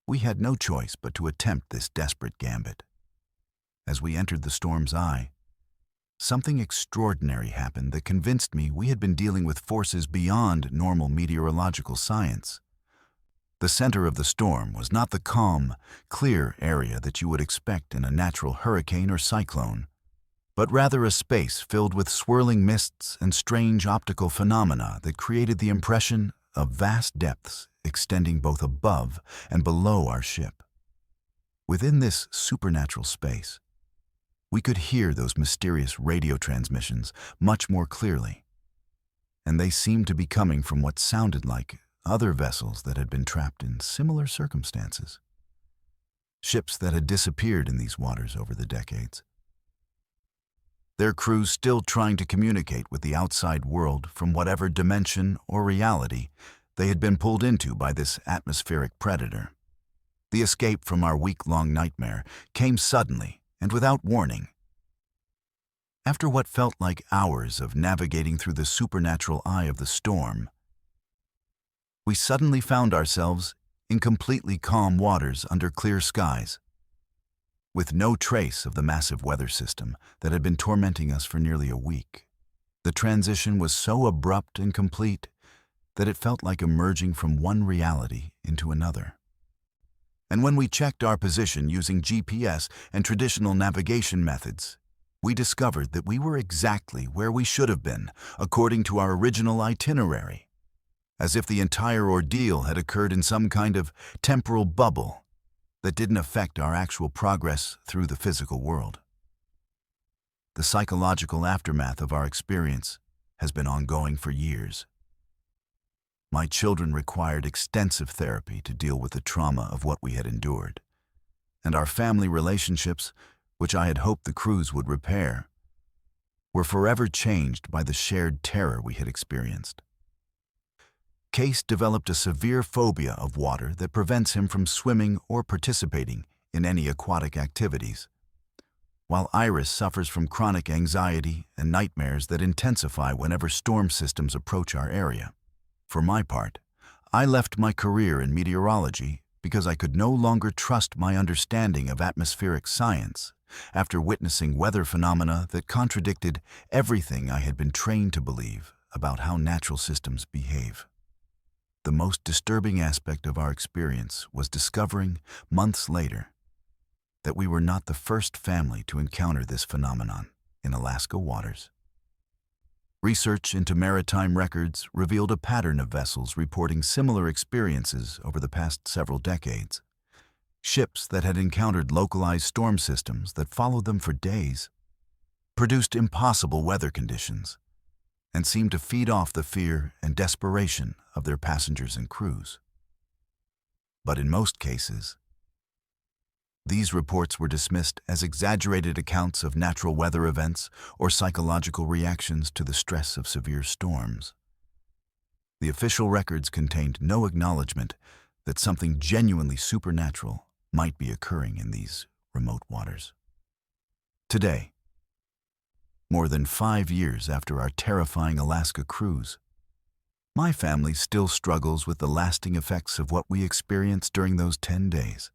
we had no choice but to attempt this desperate gambit. As we entered the storm's eye, something extraordinary happened that convinced me we had been dealing with forces beyond normal meteorological science. The center of the storm was not the calm, clear area that you would expect in a natural hurricane or cyclone, but rather a space filled with swirling mists and strange optical phenomena that created the impression of vast depths extending both above and below our ship. Within this supernatural space, we could hear those mysterious radio transmissions much more clearly, and they seemed to be coming from what sounded like other vessels that had been trapped in similar circumstances, ships that had disappeared in these waters over the decades, their crews still trying to communicate with the outside world from whatever dimension or reality they had been pulled into by this atmospheric predator. The escape from our week-long nightmare came suddenly and without warning. After what felt like hours of navigating through the supernatural eye of the storm, we suddenly found ourselves in completely calm waters under clear skies, with no trace of the massive weather system that had been tormenting us for nearly a week. The transition was so abrupt and complete that it felt like emerging from one reality into another. And when we checked our position using GPS and traditional navigation methods, we discovered that we were exactly where we should have been, according to our original itinerary, as if the entire ordeal had occurred in some kind of temporal bubble that didn't affect our actual progress through the physical world. The psychological aftermath of our experience has been ongoing for years. My children required extensive therapy to deal with the trauma of what we had endured, and our family relationships, which I had hoped the cruise would repair, were forever changed by the shared terror we had experienced. Case developed a severe phobia of water that prevents him from swimming or participating in any aquatic activities, while Iris suffers from chronic anxiety and nightmares that intensify whenever storm systems approach our area. For my part, I left my career in meteorology because I could no longer trust my understanding of atmospheric science after witnessing weather phenomena that contradicted everything I had been trained to believe about how natural systems behave. The most disturbing aspect of our experience was discovering, months later, that we were not the first family to encounter this phenomenon in Alaska waters. Research into maritime records revealed a pattern of vessels reporting similar experiences over the past several decades. Ships that had encountered localized storm systems that followed them for days, produced impossible weather conditions, and seemed to feed off the fear and desperation of their passengers and crews. But in most cases, these reports were dismissed as exaggerated accounts of natural weather events or psychological reactions to the stress of severe storms. The official records contained no acknowledgement that something genuinely supernatural might be occurring in these remote waters. Today, more than 5 years after our terrifying Alaska cruise, my family still struggles with the lasting effects of what we experienced during those 10 days.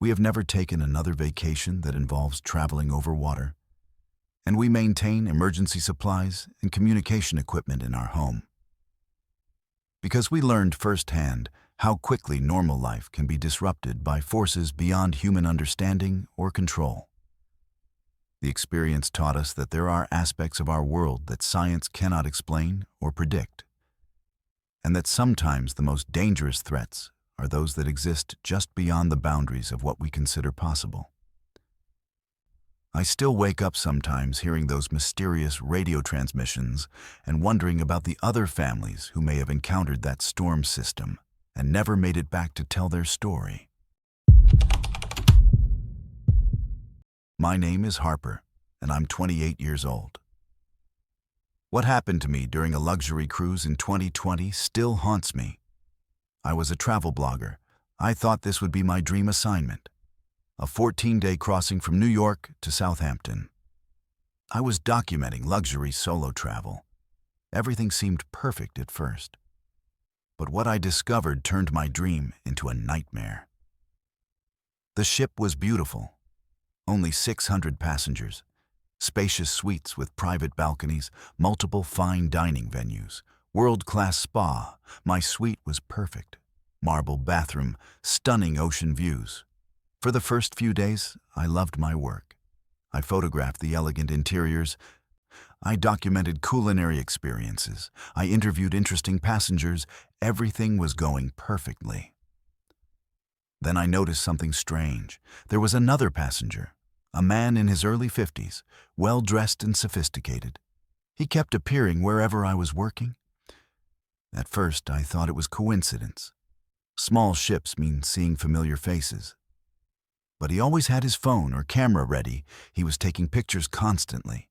We have never taken another vacation that involves traveling over water, and we maintain emergency supplies and communication equipment in our home. Because we learned firsthand how quickly normal life can be disrupted by forces beyond human understanding or control. The experience taught us that there are aspects of our world that science cannot explain or predict, and that sometimes the most dangerous threats are those that exist just beyond the boundaries of what we consider possible. I still wake up sometimes hearing those mysterious radio transmissions and wondering about the other families who may have encountered that storm system and never made it back to tell their story. My name is Harper, and I'm 28 years old. What happened to me during a luxury cruise in 2020 still haunts me. I was a travel blogger. I thought this would be my dream assignment. A 14-day crossing from New York to Southampton. I was documenting luxury solo travel. Everything seemed perfect at first. But what I discovered turned my dream into a nightmare. The ship was beautiful. Only 600 passengers. Spacious suites with private balconies, multiple fine dining venues, world-class spa. My suite was perfect. Marble bathroom, stunning ocean views. For the first few days, I loved my work. I photographed the elegant interiors. I documented culinary experiences. I interviewed interesting passengers. Everything was going perfectly. Then I noticed something strange. There was another passenger, a man in his early 50s, well-dressed and sophisticated. He kept appearing wherever I was working. At first, I thought it was coincidence. Small ships mean seeing familiar faces. But he always had his phone or camera ready. He was taking pictures constantly.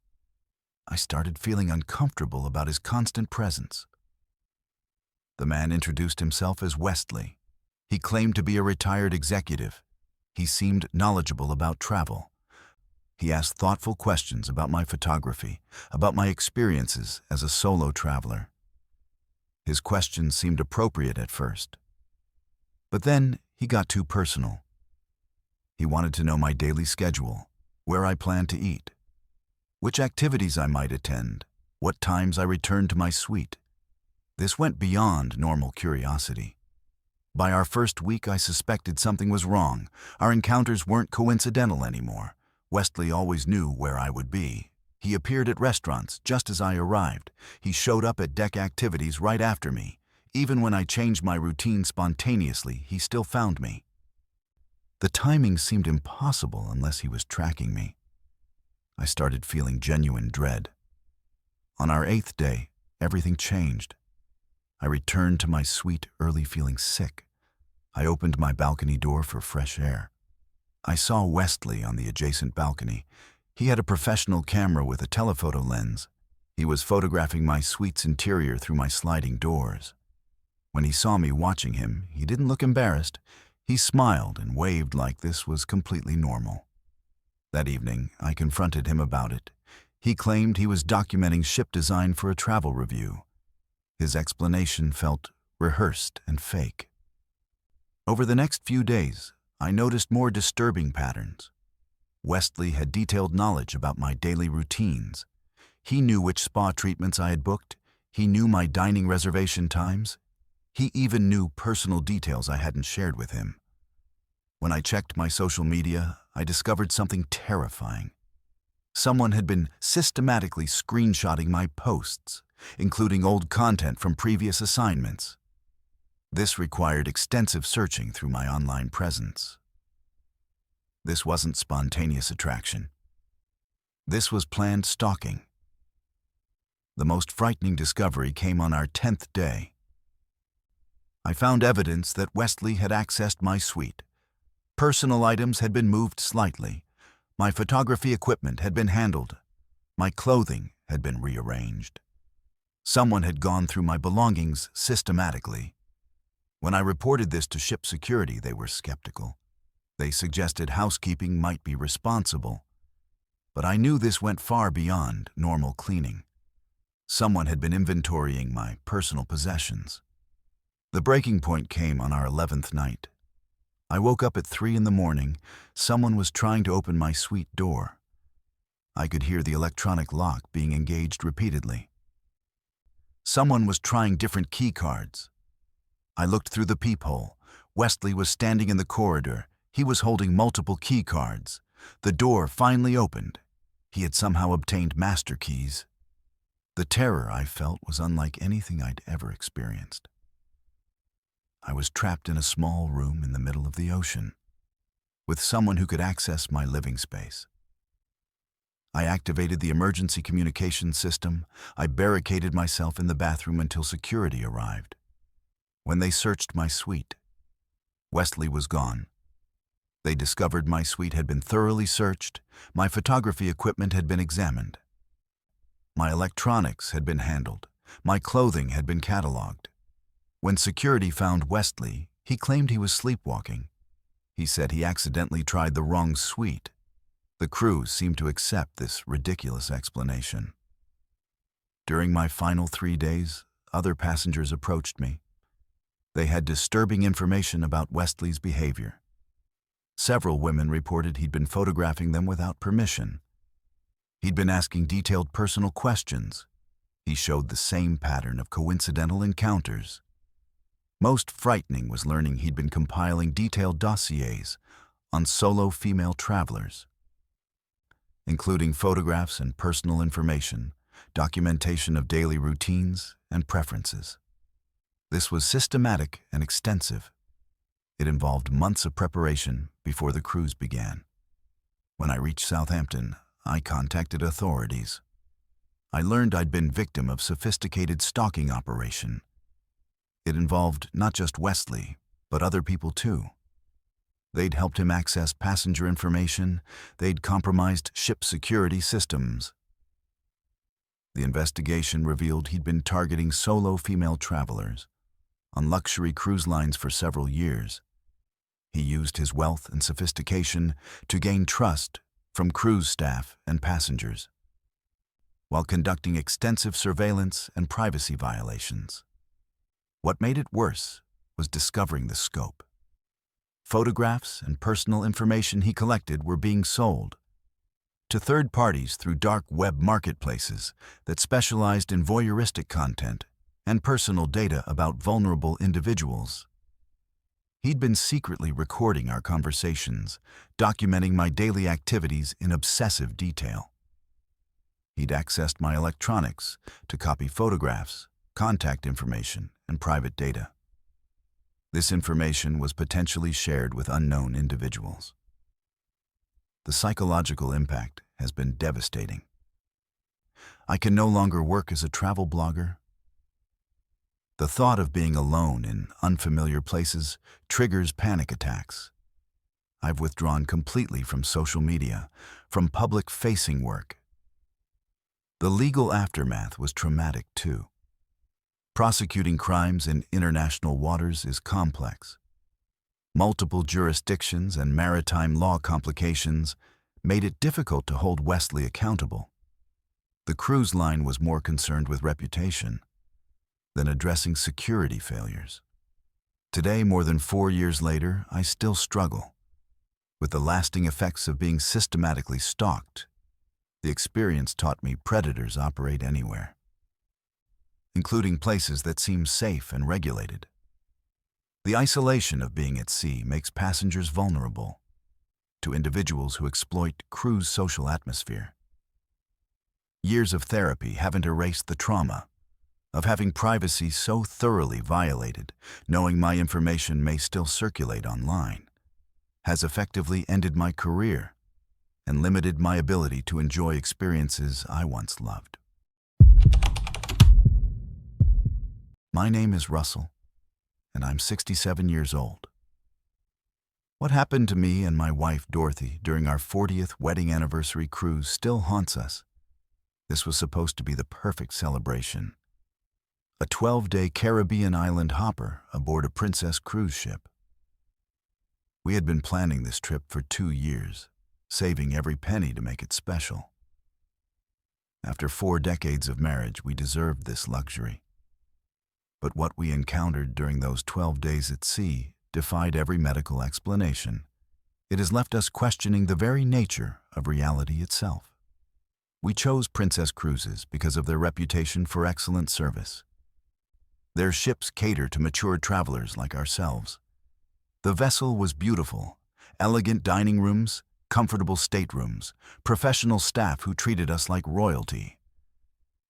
I started feeling uncomfortable about his constant presence. The man introduced himself as Wesley. He claimed to be a retired executive. He seemed knowledgeable about travel. He asked thoughtful questions about my photography, about my experiences as a solo traveler. His questions seemed appropriate at first. But then he got too personal. He wanted to know my daily schedule, where I planned to eat, which activities I might attend, what times I returned to my suite. This went beyond normal curiosity. By our first week, I suspected something was wrong. Our encounters weren't coincidental anymore. Wesley always knew where I would be. He appeared at restaurants just as I arrived. He showed up at deck activities right after me. Even when I changed my routine spontaneously, he still found me. The timing seemed impossible unless he was tracking me. I started feeling genuine dread. On our 8th day, everything changed. I returned to my suite early feeling sick. I opened my balcony door for fresh air. I saw Wesley on the adjacent balcony. He had a professional camera with a telephoto lens. He was photographing my suite's interior through my sliding doors. When he saw me watching him, he didn't look embarrassed. He smiled and waved like this was completely normal. That evening, I confronted him about it. He claimed he was documenting ship design for a travel review. His explanation felt rehearsed and fake. Over the next few days, I noticed more disturbing patterns. Wesley had detailed knowledge about my daily routines. He knew which spa treatments I had booked. He knew my dining reservation times. He even knew personal details I hadn't shared with him. When I checked my social media, I discovered something terrifying. Someone had been systematically screenshotting my posts, including old content from previous assignments. This required extensive searching through my online presence. This wasn't spontaneous attraction. This was planned stalking. The most frightening discovery came on our 10th day. I found evidence that Wesley had accessed my suite. Personal items had been moved slightly. My photography equipment had been handled. My clothing had been rearranged. Someone had gone through my belongings systematically. When I reported this to ship security, they were skeptical. They suggested housekeeping might be responsible. But I knew this went far beyond normal cleaning. Someone had been inventorying my personal possessions. The breaking point came on our 11th night. I woke up at 3 in the morning. Someone was trying to open my suite door. I could hear the electronic lock being engaged repeatedly. Someone was trying different key cards. I looked through the peephole. Wesley was standing in the corridor. He was holding multiple key cards. The door finally opened. He had somehow obtained master keys. The terror I felt was unlike anything I'd ever experienced. I was trapped in a small room in the middle of the ocean, with someone who could access my living space. I activated the emergency communication system. I barricaded myself in the bathroom until security arrived. When they searched my suite, Wesley was gone. They discovered my suite had been thoroughly searched. My photography equipment had been examined. My electronics had been handled. My clothing had been cataloged. When security found Wesley, he claimed he was sleepwalking. He said he accidentally tried the wrong suite. The crew seemed to accept this ridiculous explanation. During my final 3 days, other passengers approached me. They had disturbing information about Wesley's behavior. Several women reported he'd been photographing them without permission. He'd been asking detailed personal questions. He showed the same pattern of coincidental encounters. Most frightening was learning he'd been compiling detailed dossiers on solo female travelers, including photographs and personal information, documentation of daily routines and preferences. This was systematic and extensive. It involved months of preparation before the cruise began. When I reached Southampton, I contacted authorities. I learned I'd been victim of sophisticated stalking operation. It involved not just Wesley, but other people too. They'd helped him access passenger information. They'd compromised ship security systems. The investigation revealed he'd been targeting solo female travelers on luxury cruise lines for several years. He used his wealth and sophistication to gain trust from cruise staff and passengers, while conducting extensive surveillance and privacy violations. What made it worse was discovering the scope. Photographs and personal information he collected were being sold to third parties through dark web marketplaces that specialized in voyeuristic content and personal data about vulnerable individuals. He'd been secretly recording our conversations, documenting my daily activities in obsessive detail. He'd accessed my electronics to copy photographs, contact information, and private data. This information was potentially shared with unknown individuals. The psychological impact has been devastating. I can no longer work as a travel blogger. The thought of being alone in unfamiliar places triggers panic attacks. I've withdrawn completely from social media, from public-facing work. The legal aftermath was traumatic too. Prosecuting crimes in international waters is complex. Multiple jurisdictions and maritime law complications made it difficult to hold Wesley accountable. The cruise line was more concerned with reputation than addressing security failures. Today, more than 4 years later, I still struggle with the lasting effects of being systematically stalked. The experience taught me predators operate anywhere, including places that seem safe and regulated. The isolation of being at sea makes passengers vulnerable to individuals who exploit crew's social atmosphere. Years of therapy haven't erased the trauma of having privacy so thoroughly violated, knowing my information may still circulate online, has effectively ended my career and limited my ability to enjoy experiences I once loved. My name is Russell, and I'm 67 years old. What happened to me and my wife Dorothy during our 40th wedding anniversary cruise still haunts us. This was supposed to be the perfect celebration. A 12-day Caribbean island hopper aboard a Princess cruise ship. We had been planning this trip for 2 years, saving every penny to make it special. After 4 decades of marriage, we deserved this luxury. But what we encountered during those 12 days at sea defied every medical explanation. It has left us questioning the very nature of reality itself. We chose Princess Cruises because of their reputation for excellent service. Their ships cater to mature travelers like ourselves. The vessel was beautiful, elegant dining rooms, comfortable staterooms, professional staff who treated us like royalty.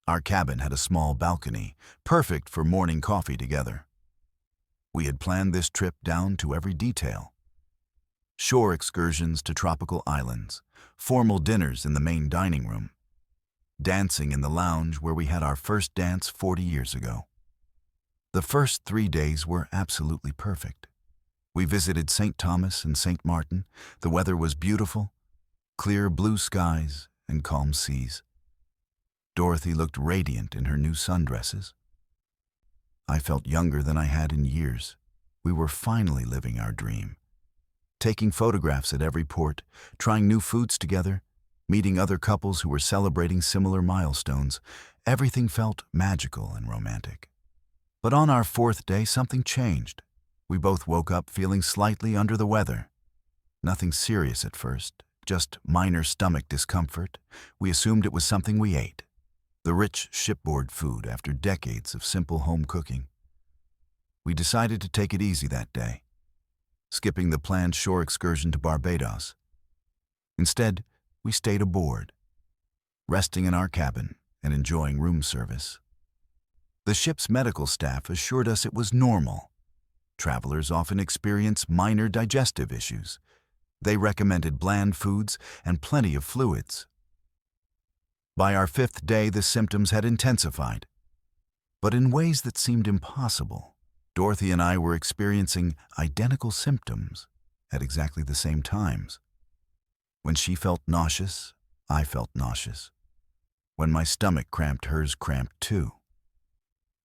Our cabin had a small balcony, perfect for morning coffee together. We had planned this trip down to every detail. Shore excursions to tropical islands, formal dinners in the main dining room, dancing in the lounge where we had our first dance 40 years ago. The first 3 days were absolutely perfect. We visited St. Thomas and St. Martin. The weather was beautiful, clear blue skies and calm seas. Dorothy looked radiant in her new sundresses. I felt younger than I had in years. We were finally living our dream. Taking photographs at every port, trying new foods together, meeting other couples who were celebrating similar milestones, everything felt magical and romantic. But on our 4th day, something changed. We both woke up feeling slightly under the weather. Nothing serious at first, just minor stomach discomfort. We assumed it was something we ate. The rich shipboard food after decades of simple home cooking. We decided to take it easy that day, skipping the planned shore excursion to Barbados. Instead, we stayed aboard, resting in our cabin and enjoying room service. The ship's medical staff assured us it was normal. Travelers often experience minor digestive issues. They recommended bland foods and plenty of fluids. By our 5th day, the symptoms had intensified, but in ways that seemed impossible. Dorothy and I were experiencing identical symptoms at exactly the same times. When she felt nauseous, I felt nauseous. When my stomach cramped, hers cramped too.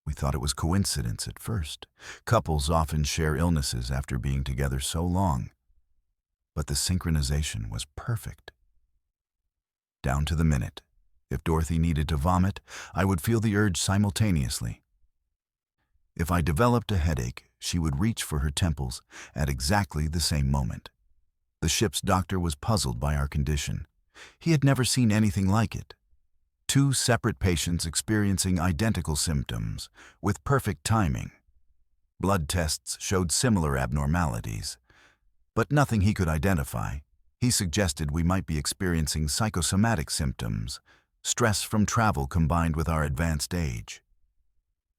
We thought it was coincidence at first. Couples often share illnesses after being together so long. But the synchronization was perfect. Down to the minute. If Dorothy needed to vomit, I would feel the urge simultaneously. If I developed a headache, she would reach for her temples at exactly the same moment. The ship's doctor was puzzled by our condition. He had never seen anything like it. 2 separate patients experiencing identical symptoms, with perfect timing. Blood tests showed similar abnormalities, but nothing he could identify. He suggested we might be experiencing psychosomatic symptoms, stress from travel combined with our advanced age.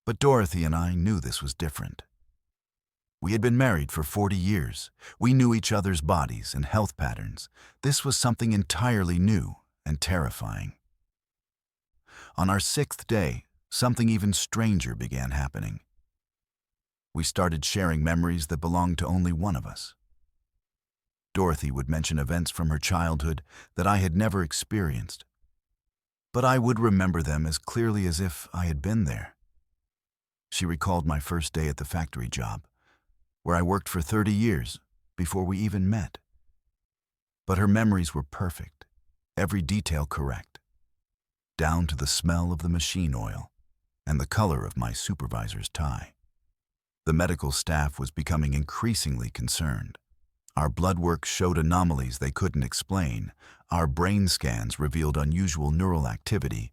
But Dorothy and I knew this was different. We had been married for 40 years. We knew each other's bodies and health patterns. This was something entirely new and terrifying. On our 6th day, something even stranger began happening. We started sharing memories that belonged to only one of us. Dorothy would mention events from her childhood that I had never experienced, but I would remember them as clearly as if I had been there. She recalled my first day at the factory job, where I worked for 30 years before we even met. But her memories were perfect, every detail correct, down to the smell of the machine oil and the color of my supervisor's tie. The medical staff was becoming increasingly concerned. Our blood work showed anomalies they couldn't explain. Our brain scans revealed unusual neural activity,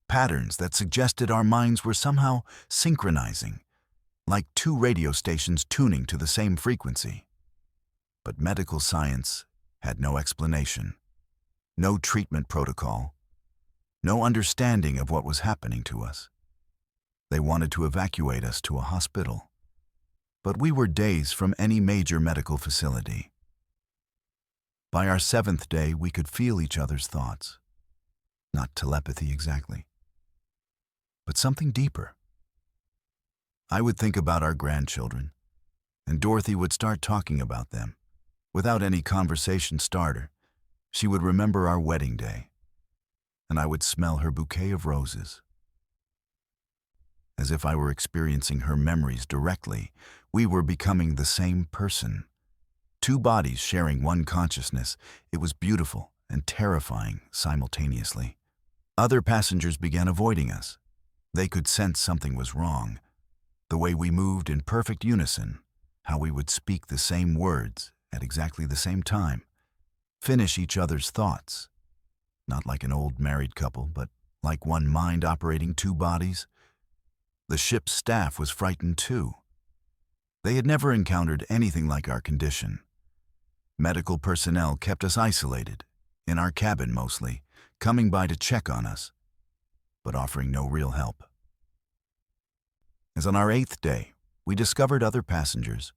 patterns that suggested our minds were somehow synchronizing. like two radio stations tuning to the same frequency. But medical science had no explanation, no treatment protocol, no understanding of what was happening to us. They wanted to evacuate us to a hospital, but we were days from any major medical facility. By our 7th day, we could feel each other's thoughts. Not telepathy exactly, but something deeper. I would think about our grandchildren, and Dorothy would start talking about them. Without any conversation starter, she would remember our wedding day, and I would smell her bouquet of roses. As if I were experiencing her memories directly, we were becoming the same person. Two bodies sharing one consciousness. It was beautiful and terrifying simultaneously. Other passengers began avoiding us. They could sense something was wrong. The way we moved in perfect unison, how we would speak the same words at exactly the same time, finish each other's thoughts. Not like an old married couple, but like one mind operating two bodies. The ship's staff was frightened too. They had never encountered anything like our condition. Medical personnel kept us isolated, in our cabin mostly, coming by to check on us, but offering no real help. As on our 8th day, we discovered other passengers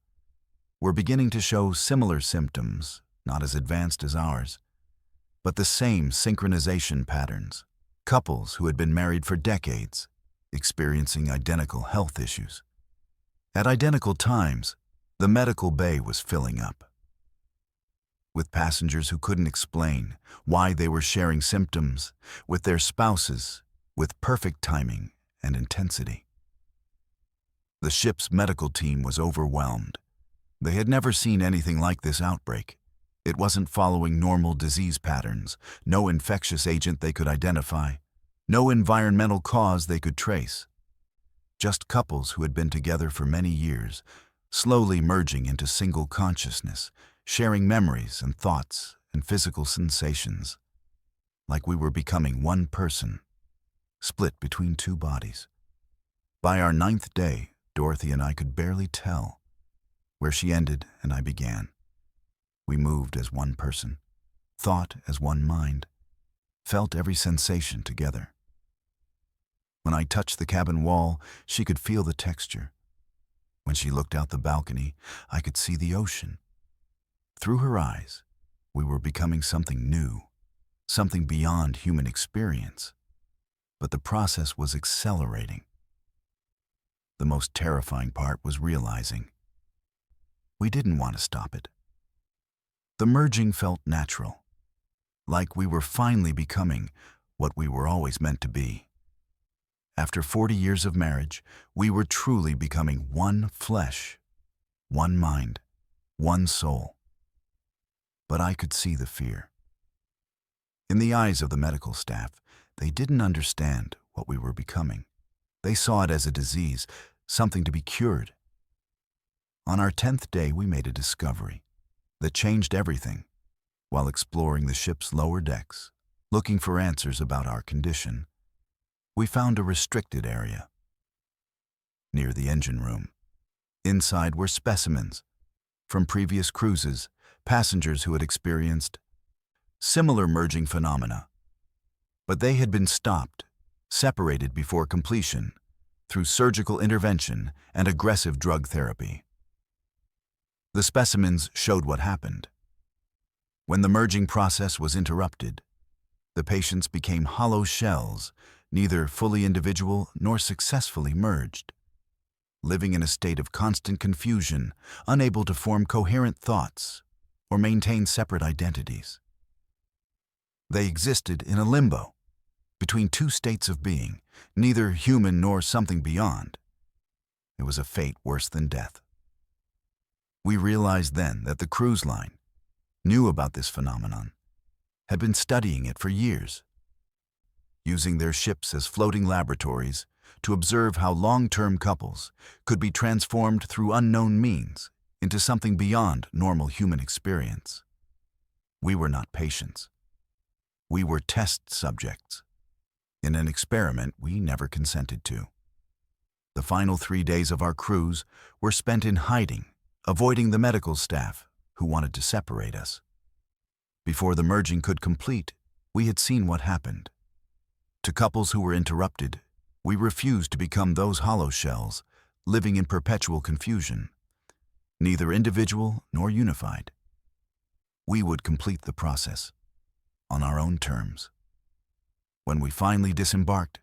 were beginning to show similar symptoms, not as advanced as ours, but the same synchronization patterns. Couples who had been married for decades, experiencing identical health issues. At identical times, the medical bay was filling up, with passengers who couldn't explain why they were sharing symptoms with their spouses with perfect timing and intensity. The ship's medical team was overwhelmed. They had never seen anything like this outbreak. It wasn't following normal disease patterns, no infectious agent they could identify, no environmental cause they could trace. Just couples who had been together for many years, slowly merging into single consciousness, sharing memories and thoughts and physical sensations, like we were becoming one person, split between two bodies. By our 9th day, Dorothy and I could barely tell where she ended and I began. We moved as one person, thought as one mind, felt every sensation together. When I touched the cabin wall, she could feel the texture. When she looked out the balcony, I could see the ocean. Through her eyes, we were becoming something new, something beyond human experience. But the process was accelerating. The most terrifying part was realizing we didn't want to stop it. The merging felt natural, like we were finally becoming what we were always meant to be. After 40 years of marriage, we were truly becoming one flesh, one mind, one soul. But I could see the fear. In the eyes of the medical staff, they didn't understand what we were becoming. They saw it as a disease, something to be cured. On our 10th day, we made a discovery that changed everything. While exploring the ship's lower decks, looking for answers about our condition, we found a restricted area near the engine room. Inside were specimens from previous cruises, passengers who had experienced similar merging phenomena. But they had been stopped, separated before completion, through surgical intervention and aggressive drug therapy. The specimens showed what happened. When the merging process was interrupted, the patients became hollow shells, neither fully individual nor successfully merged, living in a state of constant confusion, unable to form coherent thoughts or maintain separate identities. They existed in a limbo, between two states of being, neither human nor something beyond. It was a fate worse than death. We realized then that the cruise line knew about this phenomenon, had been studying it for years, using their ships as floating laboratories to observe how long-term couples could be transformed through unknown means into something beyond normal human experience. We were not patients. We were test subjects in an experiment we never consented to. The final 3 days of our cruise were spent in hiding, avoiding the medical staff who wanted to separate us. Before the merging could complete, we had seen what happened. To couples who were interrupted, we refused to become those hollow shells, living in perpetual confusion, neither individual nor unified. We would complete the process on our own terms. When we finally disembarked,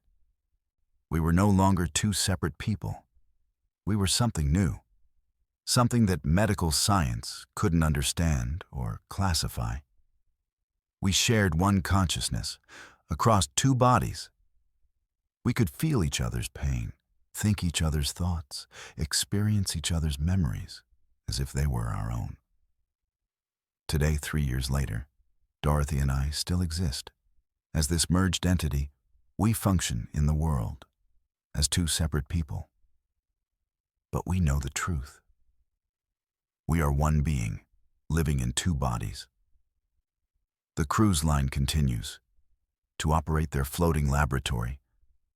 we were no longer two separate people. We were something new, something that medical science couldn't understand or classify. We shared one consciousness across two bodies. We could feel each other's pain, think each other's thoughts, experience each other's memories as if they were our own. Today, 3 years later, Dorothy and I still exist. As this merged entity, we function in the world as two separate people. But we know the truth. We are one being, living in two bodies. The cruise line continues to operate their floating laboratory,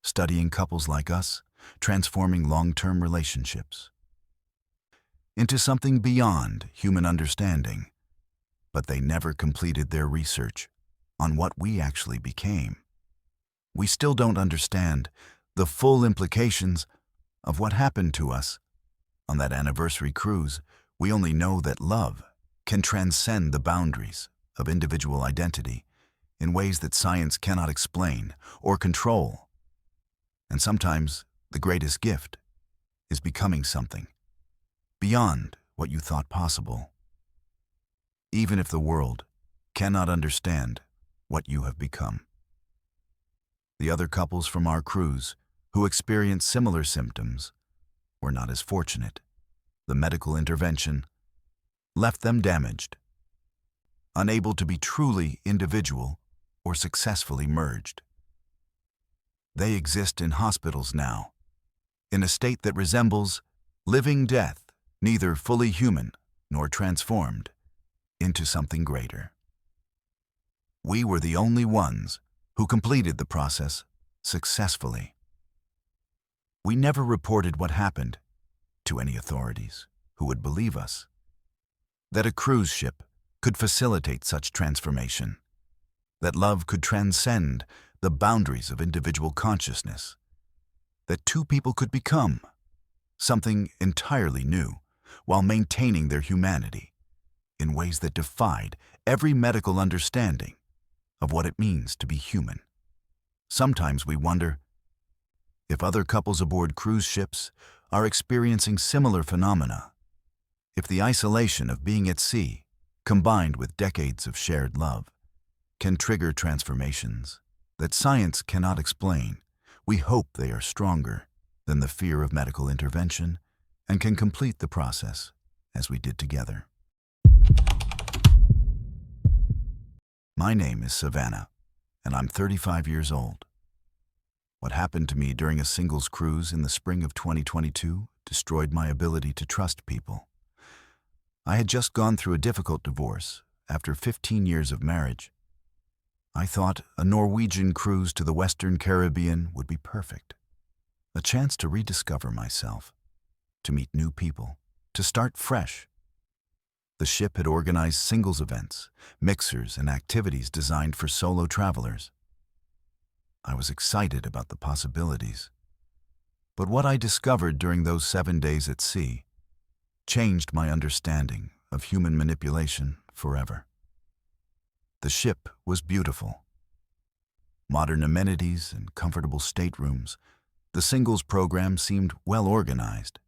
studying couples like us, transforming long-term relationships into something beyond human understanding. But they never completed their research on what we actually became. We still don't understand the full implications of what happened to us on that anniversary cruise. We only know that love can transcend the boundaries of individual identity in ways that science cannot explain or control. And sometimes the greatest gift is becoming something beyond what you thought possible, even if the world cannot understand what you have become. The other couples from our cruise who experienced similar symptoms were not as fortunate. The medical intervention left them damaged, unable to be truly individual or successfully merged. They exist in hospitals now, in a state that resembles living death, neither fully human nor transformed into something greater. We were the only ones who completed the process successfully. We never reported what happened to any authorities who would believe us. That a cruise ship could facilitate such transformation, that love could transcend the boundaries of individual consciousness, that two people could become something entirely new while maintaining their humanity in ways that defied every medical understanding of what it means to be human. Sometimes we wonder if other couples aboard cruise ships are experiencing similar phenomena, if the isolation of being at sea, combined with decades of shared love, can trigger transformations that science cannot explain. We hope they are stronger than the fear of medical intervention and can complete the process as we did together. My name is Savannah, and I'm 35 years old. What happened to me during a singles cruise in the spring of 2022 destroyed my ability to trust people. I had just gone through a difficult divorce after 15 years of marriage. I thought a Norwegian cruise to the Western Caribbean would be perfect. A chance to rediscover myself, to meet new people, to start fresh. The ship had organized singles events, mixers, and activities designed for solo travelers. I was excited about the possibilities. But what I discovered during those 7 days at sea changed my understanding of human manipulation forever. The ship was beautiful. Modern amenities and comfortable staterooms. The singles program seemed well organized.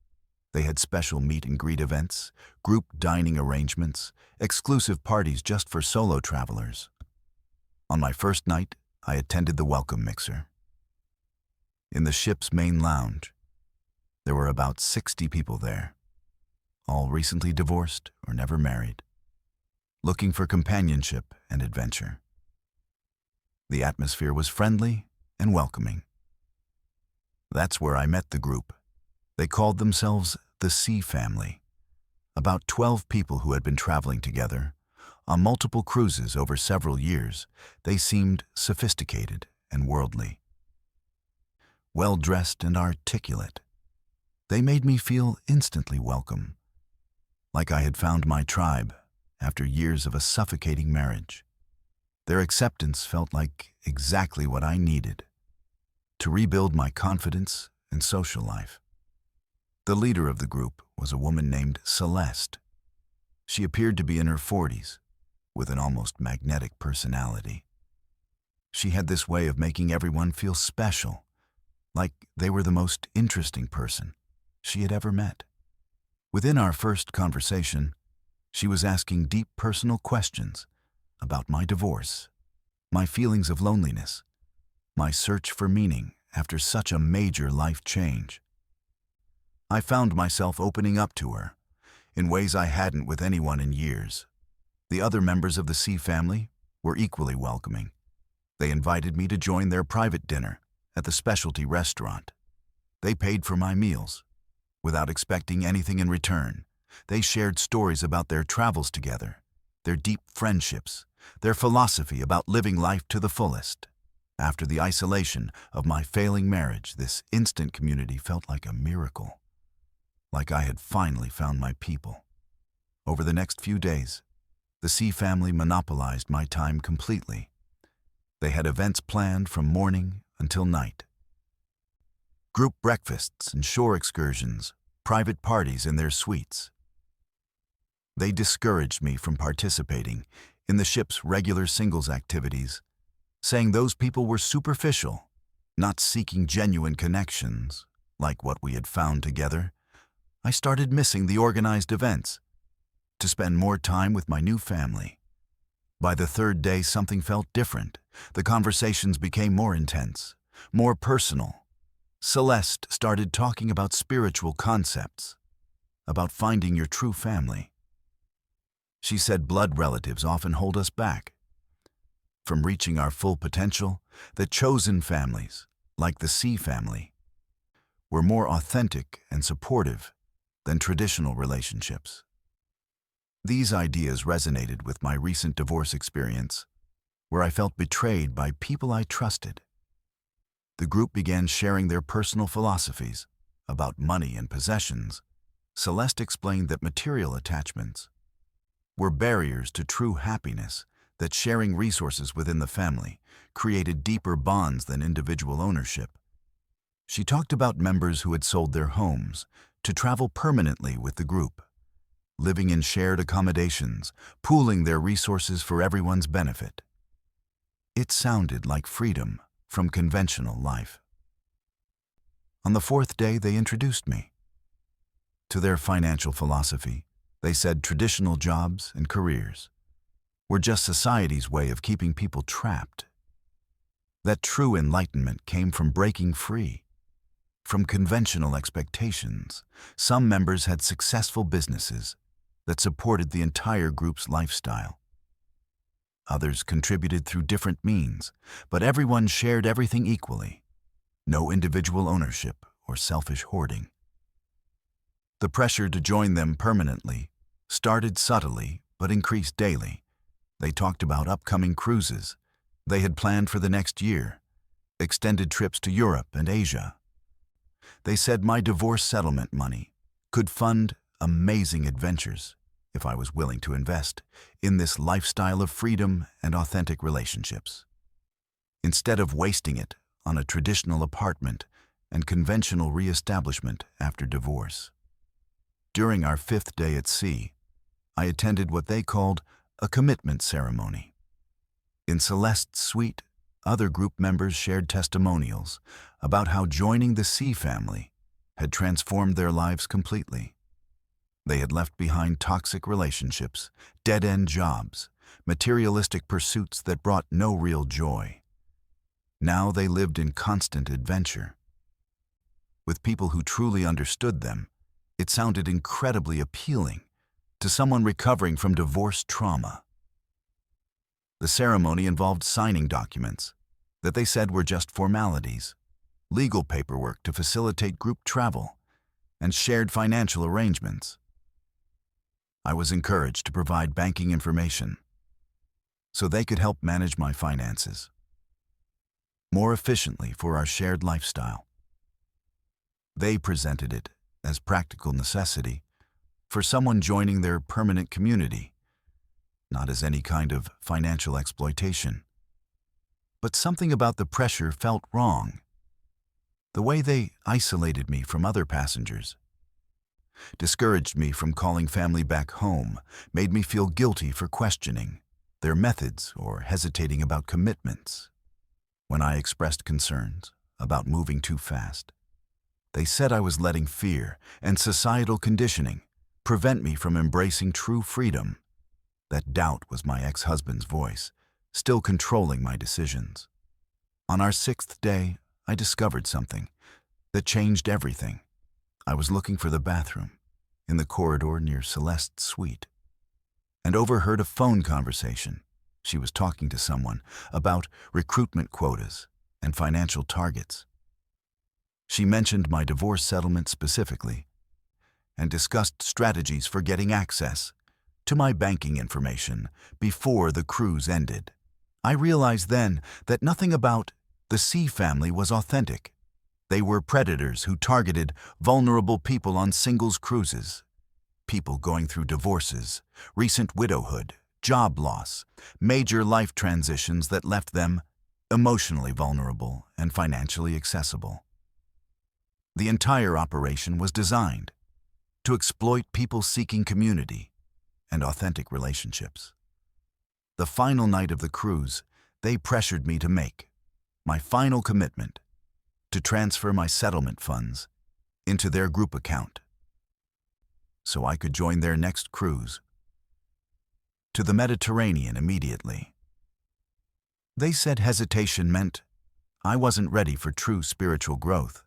They had special meet and greet events, group dining arrangements, exclusive parties just for solo travelers. On my first night, I attended the welcome mixer. In the ship's main lounge, there were about 60 people there, all recently divorced or never married, looking for companionship and adventure. The atmosphere was friendly and welcoming. That's where I met the group. They called themselves the Sea Family, about 12 people who had been traveling together. On multiple cruises over several years, they seemed sophisticated and worldly, well-dressed and articulate. They made me feel instantly welcome, like I had found my tribe after years of a suffocating marriage. Their acceptance felt like exactly what I needed to rebuild my confidence and social life. The leader of the group was a woman named Celeste. She appeared to be in her 40s, with an almost magnetic personality. She had this way of making everyone feel special, like they were the most interesting person she had ever met. Within our first conversation, she was asking deep personal questions about my divorce, my feelings of loneliness, my search for meaning after such a major life change. I found myself opening up to her in ways I hadn't with anyone in years. The other members of the C family were equally welcoming. They invited me to join their private dinner at the specialty restaurant. They paid for my meals without expecting anything in return. They shared stories about their travels together, their deep friendships, their philosophy about living life to the fullest. After the isolation of my failing marriage, this instant community felt like a miracle, like I had finally found my people. Over the next few days, the C family monopolized my time completely. They had events planned from morning until night. Group breakfasts and shore excursions, private parties in their suites. They discouraged me from participating in the ship's regular singles activities, saying those people were superficial, not seeking genuine connections like what we had found together. I started missing the organized events to spend more time with my new family. By the third day, something felt different. The conversations became more intense, more personal. Celeste started talking about spiritual concepts, about finding your true family. She said blood relatives often hold us back from reaching our full potential, that chosen families, like the C family, were more authentic and supportive than traditional relationships. These ideas resonated with my recent divorce experience, where I felt betrayed by people I trusted. The group began sharing their personal philosophies about money and possessions. Celeste explained that material attachments were barriers to true happiness, that sharing resources within the family created deeper bonds than individual ownership. She talked about members who had sold their homes to travel permanently with the group, living in shared accommodations, pooling their resources for everyone's benefit. It sounded like freedom from conventional life. On the fourth day, they introduced me to their financial philosophy. They said traditional jobs and careers were just society's way of keeping people trapped. That true enlightenment came from breaking free from conventional expectations. Some members had successful businesses that supported the entire group's lifestyle. Others contributed through different means, but everyone shared everything equally. No individual ownership or selfish hoarding. The pressure to join them permanently started subtly but increased daily. They talked about upcoming cruises they had planned for the next year, extended trips to Europe and Asia. They said my divorce settlement money could fund amazing adventures if I was willing to invest in this lifestyle of freedom and authentic relationships, instead of wasting it on a traditional apartment and conventional reestablishment after divorce. During our fifth day at sea, I attended what they called a commitment ceremony. In Celeste's suite, other group members shared testimonials about how joining the C family had transformed their lives completely. They had left behind toxic relationships, dead-end jobs, materialistic pursuits that brought no real joy. Now they lived in constant adventure. With people who truly understood them, it sounded incredibly appealing to someone recovering from divorce trauma. The ceremony involved signing documents that they said were just formalities, legal paperwork to facilitate group travel, and shared financial arrangements. I was encouraged to provide banking information so they could help manage my finances more efficiently for our shared lifestyle. They presented it as practical necessity for someone joining their permanent community, not as any kind of financial exploitation. But something about the pressure felt wrong. The way they isolated me from other passengers, discouraged me from calling family back home, made me feel guilty for questioning their methods or hesitating about commitments. When I expressed concerns about moving too fast, they said I was letting fear and societal conditioning prevent me from embracing true freedom. That doubt was my ex-husband's voice, still controlling my decisions. On our 6th day, I discovered something that changed everything. I was looking for the bathroom in the corridor near Celeste's suite and overheard a phone conversation. She was talking to someone about recruitment quotas and financial targets. She mentioned my divorce settlement specifically and discussed strategies for getting access to my banking information before the cruise ended. I realized then that nothing about the C family was authentic. They were predators who targeted vulnerable people on singles cruises, people going through divorces, recent widowhood, job loss, major life transitions that left them emotionally vulnerable and financially accessible. The entire operation was designed to exploit people seeking community and authentic relationships. The final night of the cruise, they pressured me to make my final commitment to transfer my settlement funds into their group account so I could join their next cruise to the Mediterranean immediately. They said hesitation meant I wasn't ready for true spiritual growth,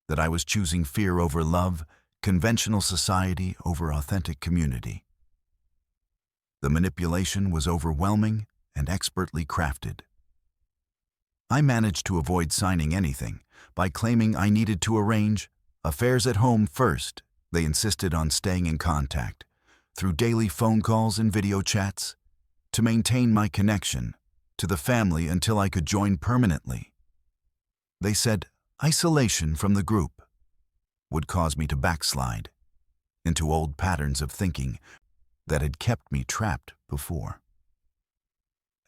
that I was choosing fear over love, conventional society over authentic community. The manipulation was overwhelming and expertly crafted. I managed to avoid signing anything by claiming I needed to arrange affairs at home first. They insisted on staying in contact through daily phone calls and video chats to maintain my connection to the family until I could join permanently. They said isolation from the group would cause me to backslide into old patterns of thinking that had kept me trapped before.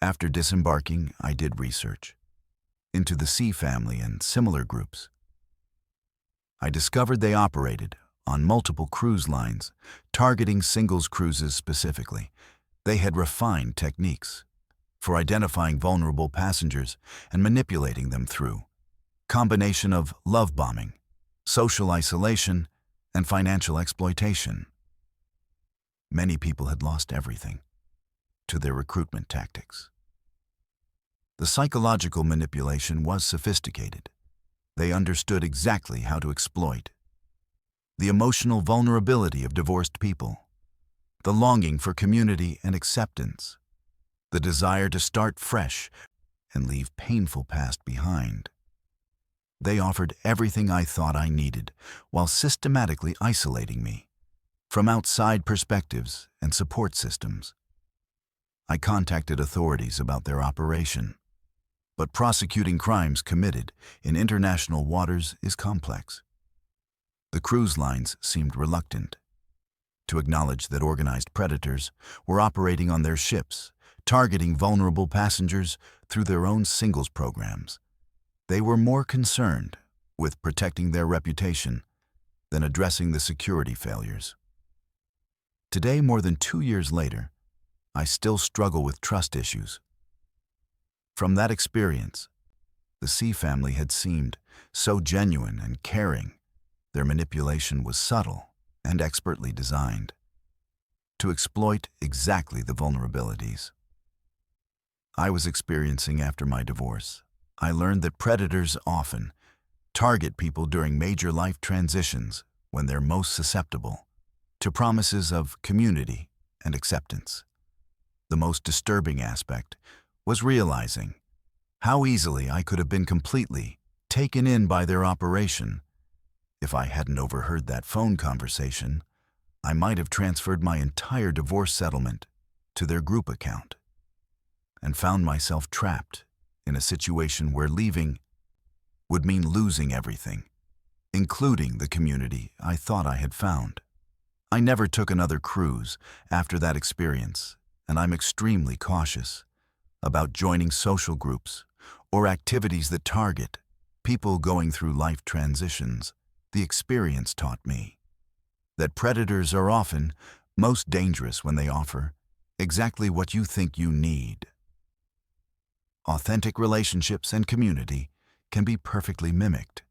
After disembarking, I did research into the C family and similar groups. I discovered they operated on multiple cruise lines, targeting singles cruises specifically. They had refined techniques for identifying vulnerable passengers and manipulating them through combination of love bombing, social isolation, and financial exploitation. Many people had lost everything to their recruitment tactics. The psychological manipulation was sophisticated. They understood exactly how to exploit the emotional vulnerability of divorced people, the longing for community and acceptance, the desire to start fresh and leave painful past behind. They offered everything I thought I needed while systematically isolating me from outside perspectives and support systems. I contacted authorities about their operation, but prosecuting crimes committed in international waters is complex. The cruise lines seemed reluctant to acknowledge that organized predators were operating on their ships, targeting vulnerable passengers through their own singles programs. They were more concerned with protecting their reputation than addressing the security failures. Today, more than 2 years later, I still struggle with trust issues. From that experience, the C family had seemed so genuine and caring. Their manipulation was subtle and expertly designed to exploit exactly the vulnerabilities I was experiencing after my divorce. I learned that predators often target people during major life transitions when they're most susceptible to promises of community and acceptance. The most disturbing aspect was realizing how easily I could have been completely taken in by their operation. If I hadn't overheard that phone conversation, I might have transferred my entire divorce settlement to their group account and found myself trapped in a situation where leaving would mean losing everything. including the community I thought I had found. I never took another cruise after that experience, and I'm extremely cautious about joining social groups or activities that target people going through life transitions. The experience taught me that predators are often most dangerous when they offer exactly what you think you need. Authentic relationships and community can be perfectly mimicked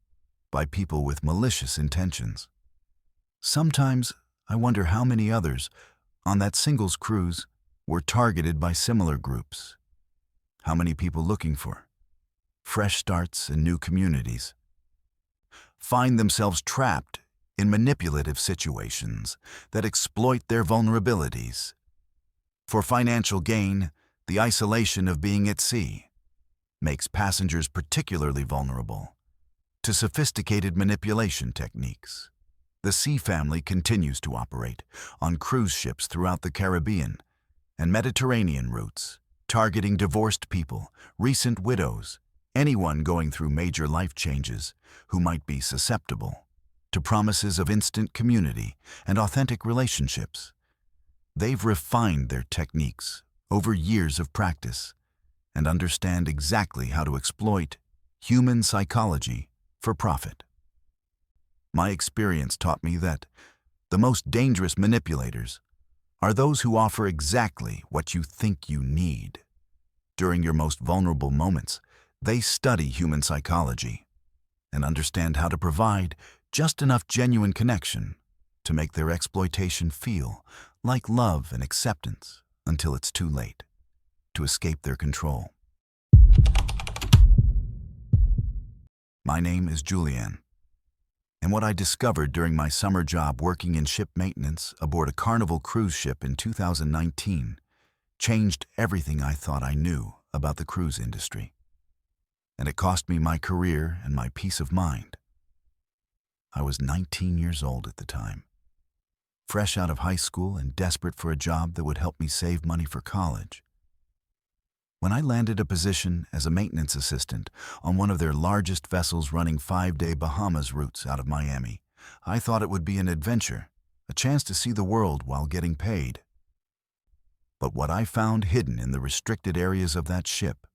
by people with malicious intentions. Sometimes I wonder how many others on that singles cruise were targeted by similar groups. How many people looking for fresh starts and new communities find themselves trapped in manipulative situations that exploit their vulnerabilities. For financial gain, the isolation of being at sea makes passengers particularly vulnerable to sophisticated manipulation techniques. The Sea family continues to operate on cruise ships throughout the Caribbean and Mediterranean routes, targeting divorced people, recent widows, anyone going through major life changes who might be susceptible to promises of instant community and authentic relationships. They've refined their techniques over years of practice and understand exactly how to exploit human psychology for profit. My experience taught me that the most dangerous manipulators are those who offer exactly what you think you need. During your most vulnerable moments, they study human psychology and understand how to provide just enough genuine connection to make their exploitation feel like love and acceptance until it's too late to escape their control. My name is Julianne, and what I discovered during my summer job working in ship maintenance aboard a Carnival cruise ship in 2019 changed everything I thought I knew about the cruise industry. And it cost me my career and my peace of mind. I was 19 years old at the time, fresh out of high school and desperate for a job that would help me save money for college. When I landed a position as a maintenance assistant on one of their largest vessels running 5-day Bahamas routes out of Miami, I thought it would be an adventure, a chance to see the world while getting paid. But what I found hidden in the restricted areas of that ship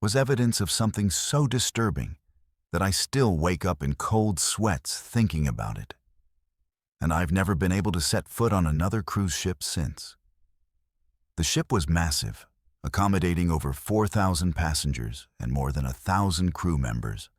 was evidence of something so disturbing that I still wake up in cold sweats thinking about it. And I've never been able to set foot on another cruise ship since. The ship was massive, accommodating over 4,000 passengers and more than 1,000 crew members,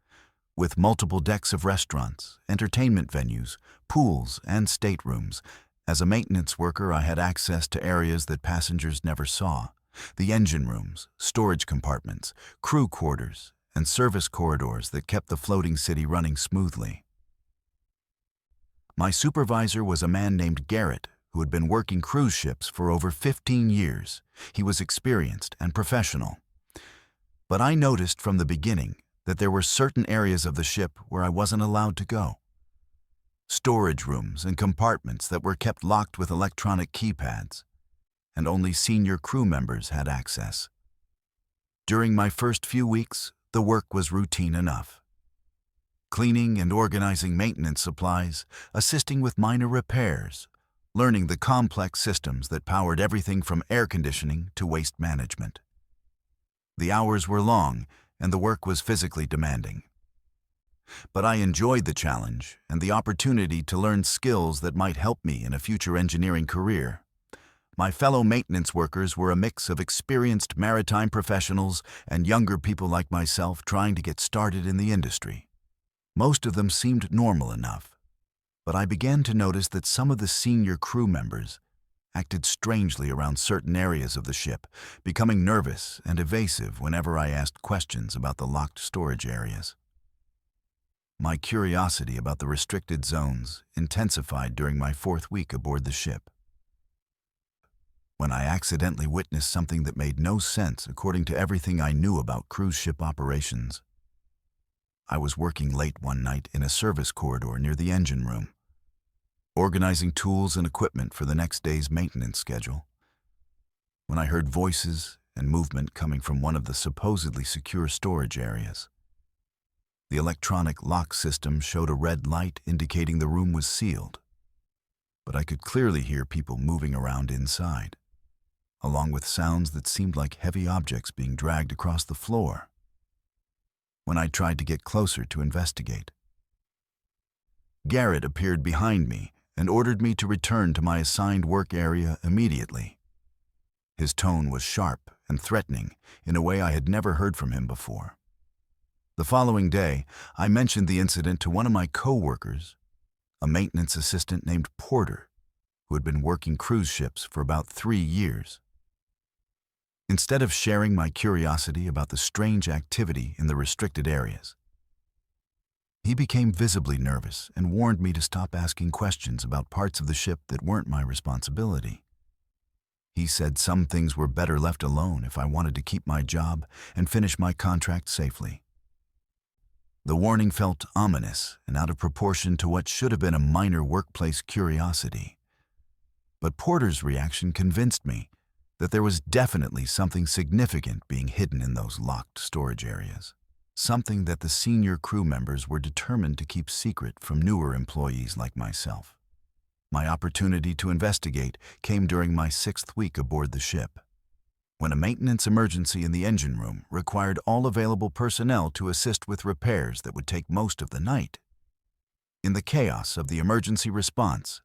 with multiple decks of restaurants, entertainment venues, pools, and staterooms. As a maintenance worker, I had access to areas that passengers never saw: the engine rooms, storage compartments, crew quarters, and service corridors that kept the floating city running smoothly. My supervisor was a man named Garrett, who had been working cruise ships for over 15 years. He was experienced and professional. But I noticed from the beginning that there were certain areas of the ship where I wasn't allowed to go. Storage rooms and compartments that were kept locked with electronic keypads, and only senior crew members had access. During my first few weeks, the work was routine enough: cleaning and organizing maintenance supplies, assisting with minor repairs, learning the complex systems that powered everything from air conditioning to waste management. The hours were long, and the work was physically demanding. But I enjoyed the challenge and the opportunity to learn skills that might help me in a future engineering career. My fellow maintenance workers were a mix of experienced maritime professionals and younger people like myself trying to get started in the industry. Most of them seemed normal enough, but I began to notice that some of the senior crew members acted strangely around certain areas of the ship, becoming nervous and evasive whenever I asked questions about the locked storage areas. My curiosity about the restricted zones intensified during my 4th week aboard the ship, when I accidentally witnessed something that made no sense according to everything I knew about cruise ship operations. I was working late one night in a service corridor near the engine room, organizing tools and equipment for the next day's maintenance schedule, when I heard voices and movement coming from one of the supposedly secure storage areas. The electronic lock system showed a red light indicating the room was sealed, but I could clearly hear people moving around inside, along with sounds that seemed like heavy objects being dragged across the floor. When I tried to get closer to investigate, Garrett appeared behind me and ordered me to return to my assigned work area immediately. His tone was sharp and threatening in a way I had never heard from him before. The following day, I mentioned the incident to one of my co-workers, a maintenance assistant named Porter, who had been working cruise ships for about 3 years. Instead of sharing my curiosity about the strange activity in the restricted areas, he became visibly nervous and warned me to stop asking questions about parts of the ship that weren't my responsibility. He said some things were better left alone if I wanted to keep my job and finish my contract safely. The warning felt ominous and out of proportion to what should have been a minor workplace curiosity. But Porter's reaction convinced me that there was definitely something significant being hidden in those locked storage areas, something that the senior crew members were determined to keep secret from newer employees like myself. My opportunity to investigate came during my 6th week aboard the ship, when a maintenance emergency in the engine room required all available personnel to assist with repairs that would take most of the night. In the chaos of the emergency response,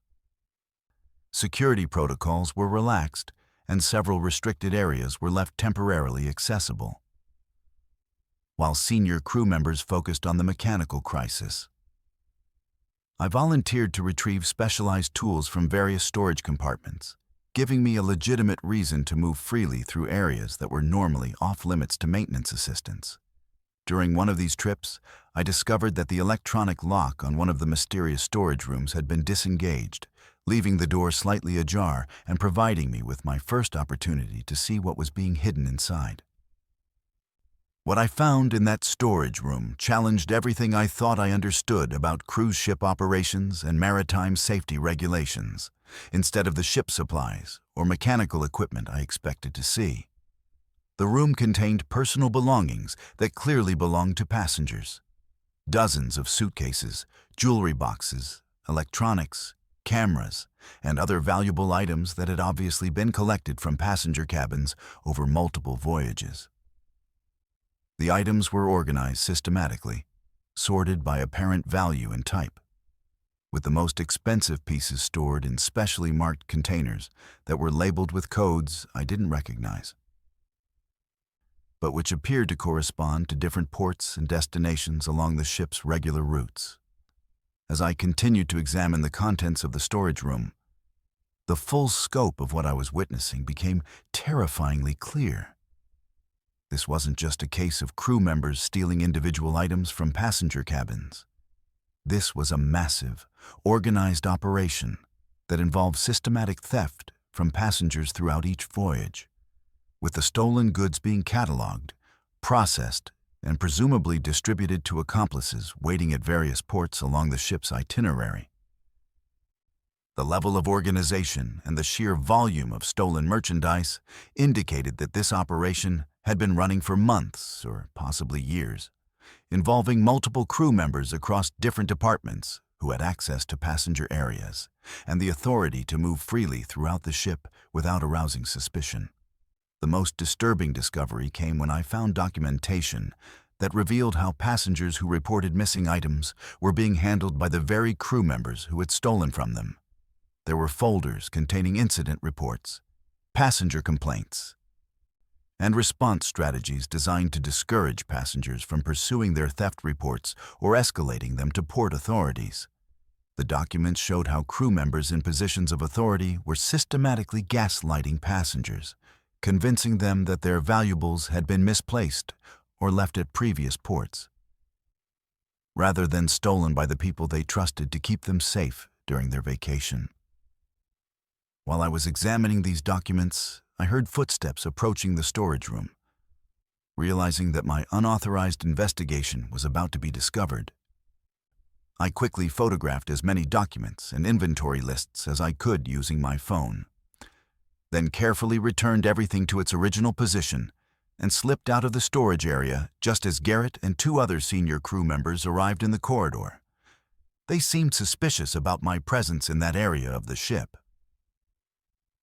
security protocols were relaxed and several restricted areas were left temporarily accessible, while senior crew members focused on the mechanical crisis. I volunteered to retrieve specialized tools from various storage compartments, giving me a legitimate reason to move freely through areas that were normally off-limits to maintenance assistants. During one of these trips, I discovered that the electronic lock on one of the mysterious storage rooms had been disengaged, leaving the door slightly ajar and providing me with my first opportunity to see what was being hidden inside. What I found in that storage room challenged everything I thought I understood about cruise ship operations and maritime safety regulations. Instead of the ship supplies or mechanical equipment I expected to see, the room contained personal belongings that clearly belonged to passengers. Dozens of suitcases, jewelry boxes, electronics, cameras, and other valuable items that had obviously been collected from passenger cabins over multiple voyages. The items were organized systematically, sorted by apparent value and type, with the most expensive pieces stored in specially marked containers that were labeled with codes I didn't recognize, but which appeared to correspond to different ports and destinations along the ship's regular routes. As I continued to examine the contents of the storage room, the full scope of what I was witnessing became terrifyingly clear. This wasn't just a case of crew members stealing individual items from passenger cabins. This was a massive, organized operation that involved systematic theft from passengers throughout each voyage, with the stolen goods being cataloged, processed, and presumably distributed to accomplices waiting at various ports along the ship's itinerary. The level of organization and the sheer volume of stolen merchandise indicated that this operation had been running for months or possibly years, involving multiple crew members across different departments who had access to passenger areas and the authority to move freely throughout the ship without arousing suspicion. The most disturbing discovery came when I found documentation that revealed how passengers who reported missing items were being handled by the very crew members who had stolen from them. There were folders containing incident reports, passenger complaints, and response strategies designed to discourage passengers from pursuing their theft reports or escalating them to port authorities. The documents showed how crew members in positions of authority were systematically gaslighting passengers, convincing them that their valuables had been misplaced or left at previous ports, rather than stolen by the people they trusted to keep them safe during their vacation. While I was examining these documents, I heard footsteps approaching the storage room. Realizing that my unauthorized investigation was about to be discovered, I quickly photographed as many documents and inventory lists as I could using my phone, then carefully returned everything to its original position and slipped out of the storage area just as Garrett and two other senior crew members arrived in the corridor. They seemed suspicious about my presence in that area of the ship.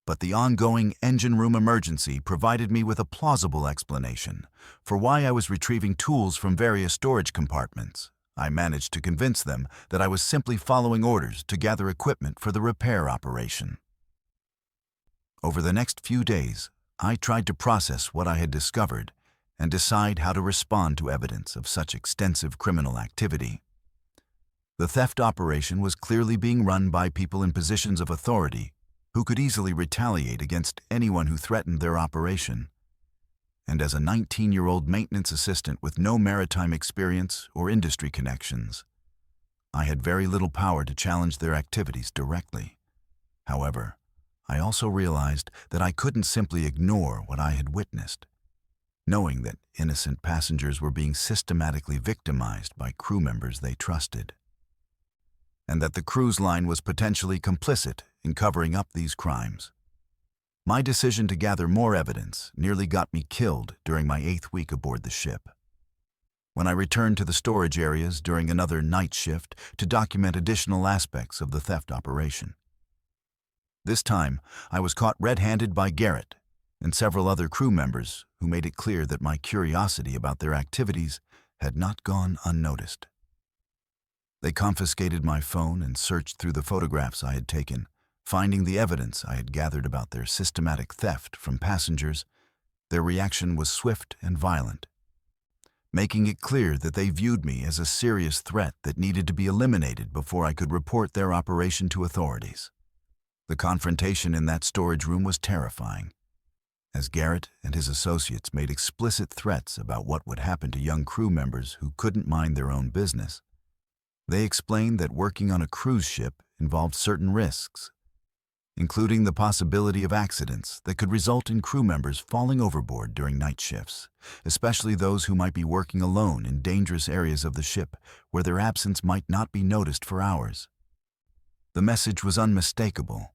But the ongoing engine room emergency provided me with a plausible explanation for why I was retrieving tools from various storage compartments. I managed to convince them that I was simply following orders to gather equipment for the repair operation. Over the next few days, I tried to process what I had discovered and decide how to respond to evidence of such extensive criminal activity. The theft operation was clearly being run by people in positions of authority who could easily retaliate against anyone who threatened their operation. And as a 19-year-old maintenance assistant with no maritime experience or industry connections, I had very little power to challenge their activities directly. However, I also realized that I couldn't simply ignore what I had witnessed, knowing that innocent passengers were being systematically victimized by crew members they trusted, and that the cruise line was potentially complicit in covering up these crimes. My decision to gather more evidence nearly got me killed during my 8th week aboard the ship. When I returned to the storage areas during another night shift to document additional aspects of the theft operation. This time, I was caught red-handed by Garrett and several other crew members who made it clear that my curiosity about their activities had not gone unnoticed. They confiscated my phone and searched through the photographs I had taken, finding the evidence I had gathered about their systematic theft from passengers. Their reaction was swift and violent, making it clear that they viewed me as a serious threat that needed to be eliminated before I could report their operation to authorities. The confrontation in that storage room was terrifying, as Garrett and his associates made explicit threats about what would happen to young crew members who couldn't mind their own business. They explained that working on a cruise ship involved certain risks, including the possibility of accidents that could result in crew members falling overboard during night shifts, especially those who might be working alone in dangerous areas of the ship where their absence might not be noticed for hours. The message was unmistakable.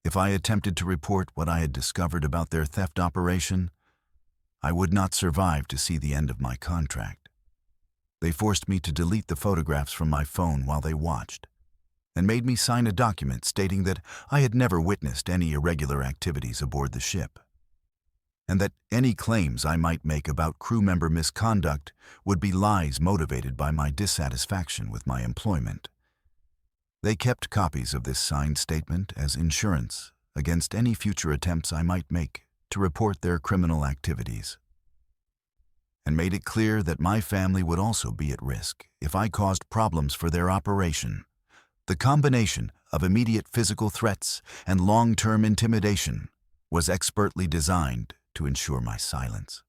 If I attempted to report what I had discovered about their theft operation, I would not survive to see the end of my contract. They forced me to delete the photographs from my phone while they watched, and made me sign a document stating that I had never witnessed any irregular activities aboard the ship, and that any claims I might make about crew member misconduct would be lies motivated by my dissatisfaction with my employment. They kept copies of this signed statement as insurance against any future attempts I might make to report their criminal activities, and made it clear that my family would also be at risk if I caused problems for their operation. The combination of immediate physical threats and long-term intimidation was expertly designed to ensure my silence.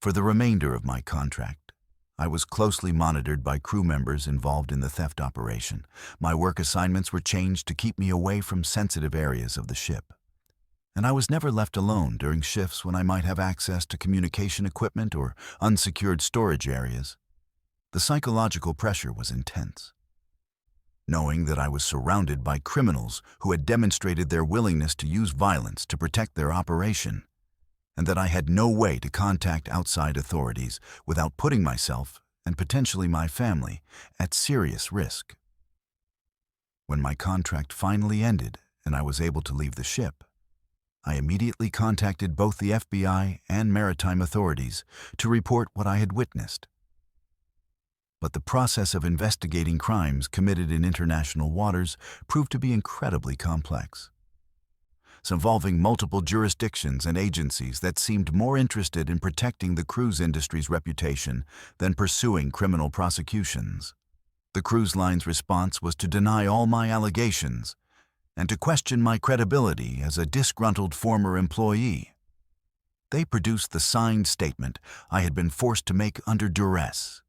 For the remainder of my contract, I was closely monitored by crew members involved in the theft operation. My work assignments were changed to keep me away from sensitive areas of the ship, and I was never left alone during shifts when I might have access to communication equipment or unsecured storage areas. The psychological pressure was intense, knowing that I was surrounded by criminals who had demonstrated their willingness to use violence to protect their operation, and that I had no way to contact outside authorities without putting myself, and potentially my family, at serious risk. When my contract finally ended and I was able to leave the ship, I immediately contacted both the FBI and maritime authorities to report what I had witnessed. But the process of investigating crimes committed in international waters proved to be incredibly complex, involving multiple jurisdictions and agencies that seemed more interested in protecting the cruise industry's reputation than pursuing criminal prosecutions. The cruise line's response was to deny all my allegations and to question my credibility as a disgruntled former employee. They produced the signed statement I had been forced to make under duress,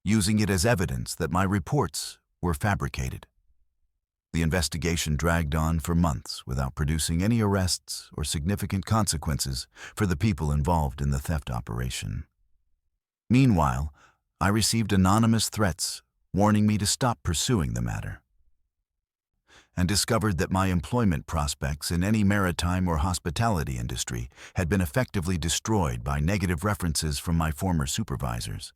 using it as evidence that my reports were fabricated. The investigation dragged on for months without producing any arrests or significant consequences for the people involved in the theft operation. Meanwhile, I received anonymous threats warning me to stop pursuing the matter. and discovered that my employment prospects in any maritime or hospitality industry had been effectively destroyed by negative references from my former supervisors.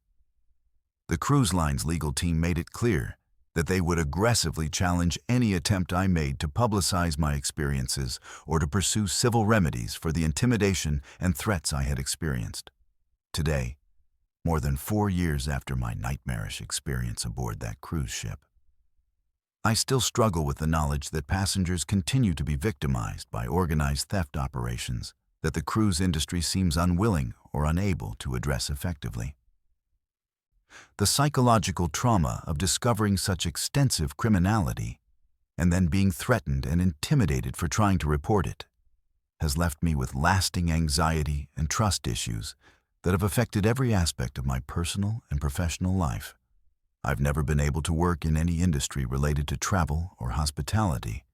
The cruise line's legal team made it clear that they would aggressively challenge any attempt I made to publicize my experiences or to pursue civil remedies for the intimidation and threats I had experienced. Today, more than 4 years after my nightmarish experience aboard that cruise ship, I still struggle with the knowledge that passengers continue to be victimized by organized theft operations that the cruise industry seems unwilling or unable to address effectively. The psychological trauma of discovering such extensive criminality and then being threatened and intimidated for trying to report it has left me with lasting anxiety and trust issues that have affected every aspect of my personal and professional life. I've never been able to work in any industry related to travel or hospitality,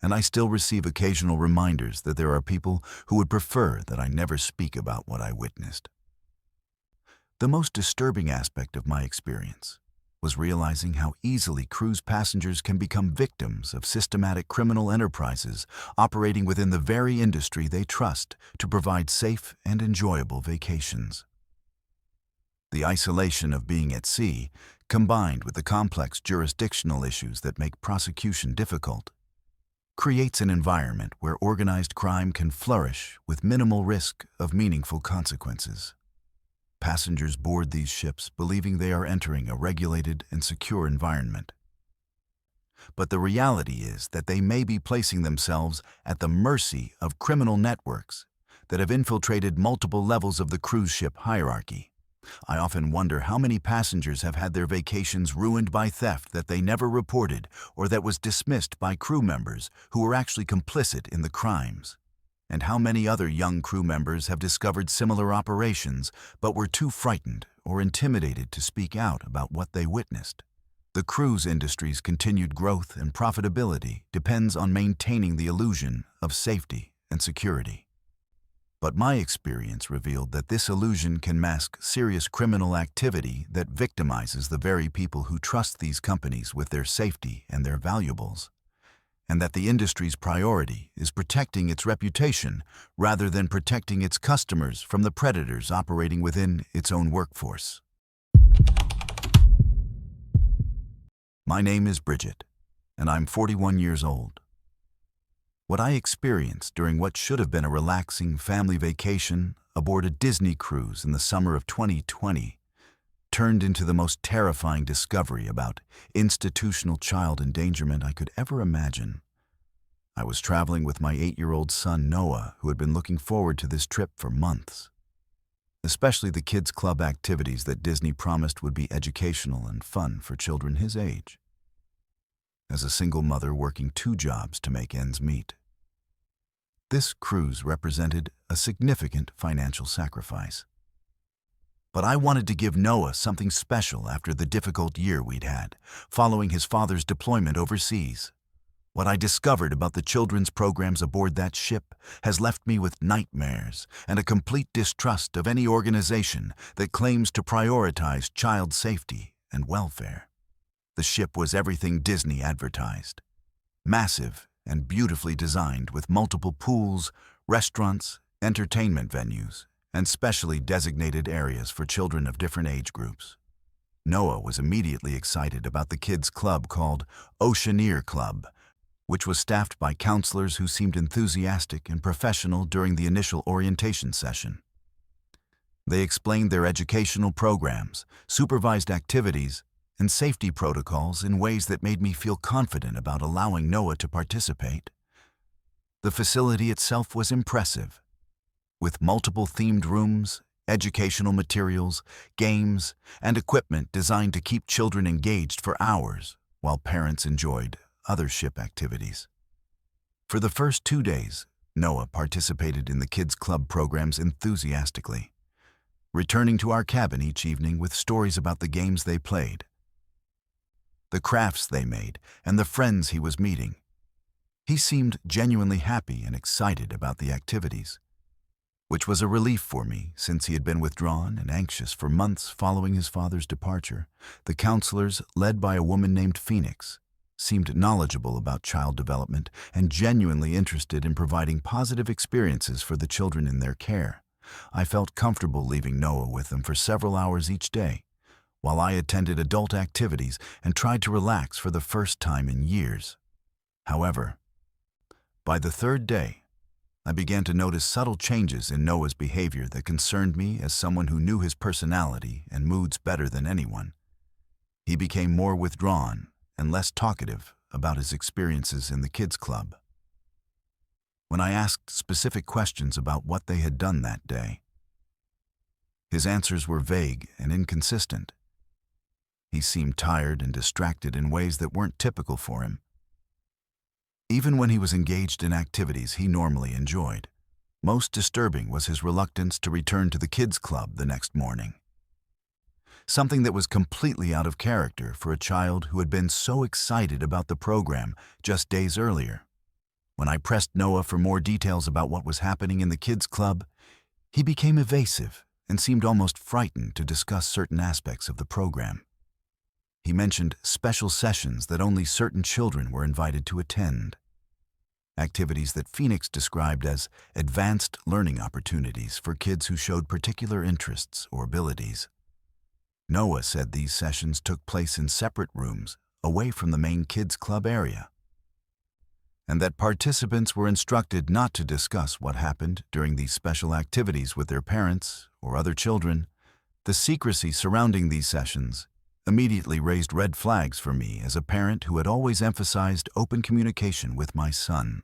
and I still receive occasional reminders that there are people who would prefer that I never speak about what I witnessed. The most disturbing aspect of my experience was realizing how easily cruise passengers can become victims of systematic criminal enterprises operating within the very industry they trust to provide safe and enjoyable vacations. The isolation of being at sea, combined with the complex jurisdictional issues that make prosecution difficult, creates an environment where organized crime can flourish with minimal risk of meaningful consequences. Passengers board these ships believing they are entering a regulated and secure environment. But the reality is that they may be placing themselves at the mercy of criminal networks that have infiltrated multiple levels of the cruise ship hierarchy. I often wonder how many passengers have had their vacations ruined by theft that they never reported or that was dismissed by crew members who were actually complicit in the crimes, and how many other young crew members have discovered similar operations but were too frightened or intimidated to speak out about what they witnessed. The cruise industry's continued growth and profitability depends on maintaining the illusion of safety and security. But my experience revealed that this illusion can mask serious criminal activity that victimizes the very people who trust these companies with their safety and their valuables, and that the industry's priority is protecting its reputation rather than protecting its customers from the predators operating within its own workforce. My name is Bridget, and I'm 41 years old. What I experienced during what should have been a relaxing family vacation aboard a Disney cruise in the summer of 2020 turned into the most terrifying discovery about institutional child endangerment I could ever imagine. I was traveling with my 8-year-old son Noah, who had been looking forward to this trip for months, especially the kids' club activities that Disney promised would be educational and fun for children his age. As a single mother working 2 jobs to make ends meet, this cruise represented a significant financial sacrifice. But I wanted to give Noah something special after the difficult year we'd had, following his father's deployment overseas. What I discovered about the children's programs aboard that ship has left me with nightmares and a complete distrust of any organization that claims to prioritize child safety and welfare. The ship was everything Disney advertised. Massive and beautifully designed with multiple pools, restaurants, entertainment venues, and specially designated areas for children of different age groups. Noah was immediately excited about the kids' club called Oceaneer Club, which was staffed by counselors who seemed enthusiastic and professional during the initial orientation session. They explained their educational programs, supervised activities, and safety protocols in ways that made me feel confident about allowing Noah to participate. The facility itself was impressive, with multiple themed rooms, educational materials, games, and equipment designed to keep children engaged for hours while parents enjoyed other ship activities. For the first 2 days, Noah participated in the kids' club programs enthusiastically, returning to our cabin each evening with stories about the games they played, the crafts they made, and the friends he was meeting. He seemed genuinely happy and excited about the activities, which was a relief for me since he had been withdrawn and anxious for months following his father's departure. The counselors, led by a woman named Phoenix, seemed knowledgeable about child development and genuinely interested in providing positive experiences for the children in their care. I felt comfortable leaving Noah with them for several hours each day, while I attended adult activities and tried to relax for the first time in years. However, by the third day, I began to notice subtle changes in Noah's behavior that concerned me as someone who knew his personality and moods better than anyone. He became more withdrawn and less talkative about his experiences in the kids' club. When I asked specific questions about what they had done that day, his answers were vague and inconsistent. He seemed tired and distracted in ways that weren't typical for him. Even when he was engaged in activities he normally enjoyed, most disturbing was his reluctance to return to the kids' club the next morning. Something that was completely out of character for a child who had been so excited about the program just days earlier. When I pressed Noah for more details about what was happening in the kids' club, he became evasive and seemed almost frightened to discuss certain aspects of the program. He mentioned special sessions that only certain children were invited to attend, activities that Phoenix described as advanced learning opportunities for kids who showed particular interests or abilities. Noah said these sessions took place in separate rooms away from the main kids' club area, and that participants were instructed not to discuss what happened during these special activities with their parents or other children. The secrecy surrounding these sessions immediately raised red flags for me as a parent who had always emphasized open communication with my son.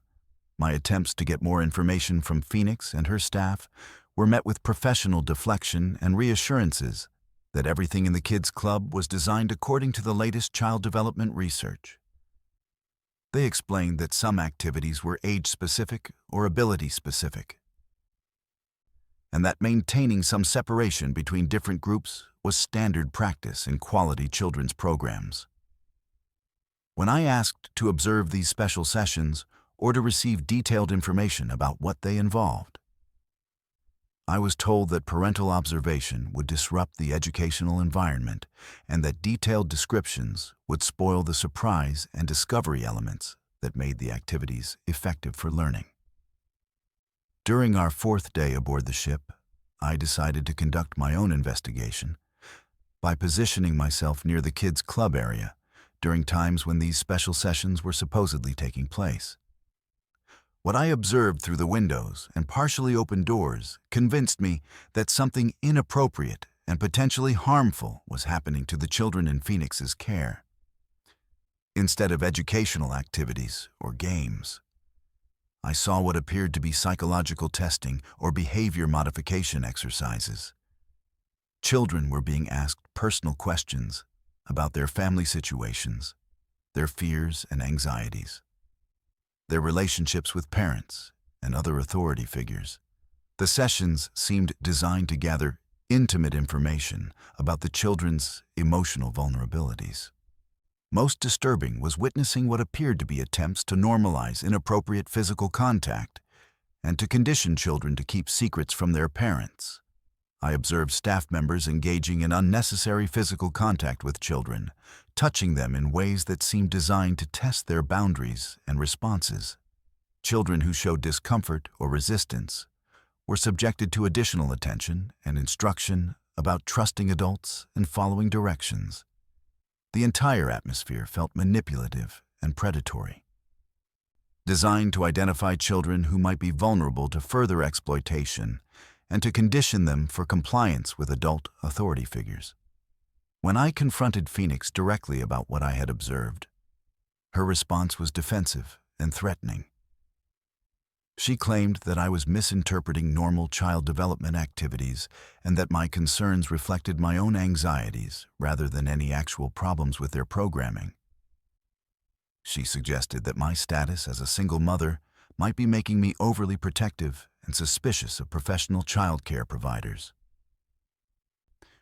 My attempts to get more information from Phoenix and her staff were met with professional deflection and reassurances that everything in the kids' club was designed according to the latest child development research. They explained that some activities were age-specific or ability-specific, and that maintaining some separation between different groups was standard practice in quality children's programs. When I asked to observe these special sessions or to receive detailed information about what they involved, I was told that parental observation would disrupt the educational environment and that detailed descriptions would spoil the surprise and discovery elements that made the activities effective for learning. During our fourth day aboard the ship, I decided to conduct my own investigation by positioning myself near the kids' club area during times when these special sessions were supposedly taking place. What I observed through the windows and partially open doors convinced me that something inappropriate and potentially harmful was happening to the children in Phoenix's care. Instead of educational activities or games, I saw what appeared to be psychological testing or behavior modification exercises. Children were being asked personal questions about their family situations, their fears and anxieties, their relationships with parents and other authority figures. The sessions seemed designed to gather intimate information about the children's emotional vulnerabilities. Most disturbing was witnessing what appeared to be attempts to normalize inappropriate physical contact and to condition children to keep secrets from their parents. I observed staff members engaging in unnecessary physical contact with children, touching them in ways that seemed designed to test their boundaries and responses. Children who showed discomfort or resistance were subjected to additional attention and instruction about trusting adults and following directions. The entire atmosphere felt manipulative and predatory, designed to identify children who might be vulnerable to further exploitation and to condition them for compliance with adult authority figures. When I confronted Phoenix directly about what I had observed, her response was defensive and threatening. She claimed that I was misinterpreting normal child development activities and that my concerns reflected my own anxieties rather than any actual problems with their programming. She suggested that my status as a single mother might be making me overly protective and suspicious of professional child care providers.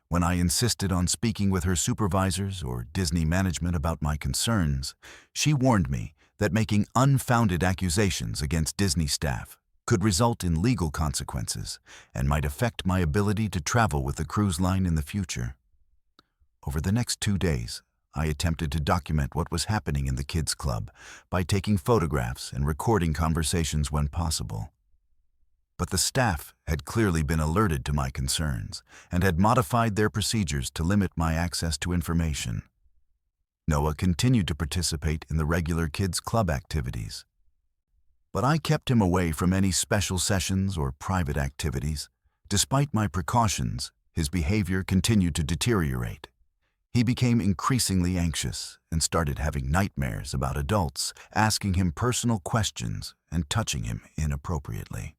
When I insisted on speaking with her supervisors or Disney management about my concerns, she warned me that making unfounded accusations against Disney staff could result in legal consequences and might affect my ability to travel with the cruise line in the future. Over the next 2 days, I attempted to document what was happening in the kids' club by taking photographs and recording conversations when possible. But the staff had clearly been alerted to my concerns and had modified their procedures to limit my access to information. Noah continued to participate in the regular kids' club activities, but I kept him away from any special sessions or private activities. Despite my precautions, his behavior continued to deteriorate. He became increasingly anxious and started having nightmares about adults asking him personal questions and touching him inappropriately.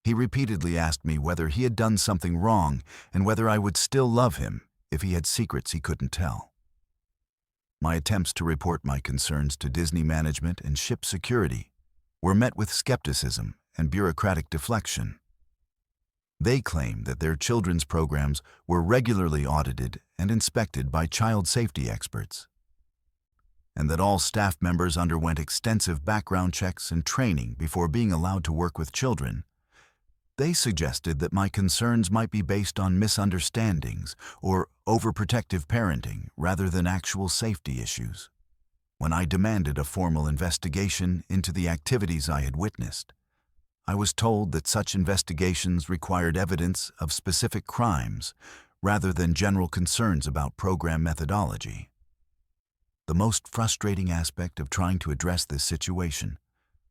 He repeatedly asked me whether he had done something wrong and whether I would still love him if he had secrets he couldn't tell. My attempts to report my concerns to Disney management and ship security were met with skepticism and bureaucratic deflection. They claimed that their children's programs were regularly audited and inspected by child safety experts, and that all staff members underwent extensive background checks and training before being allowed to work with children. They suggested that my concerns might be based on misunderstandings or overprotective parenting rather than actual safety issues. When I demanded a formal investigation into the activities I had witnessed, I was told that such investigations required evidence of specific crimes rather than general concerns about program methodology. The most frustrating aspect of trying to address this situation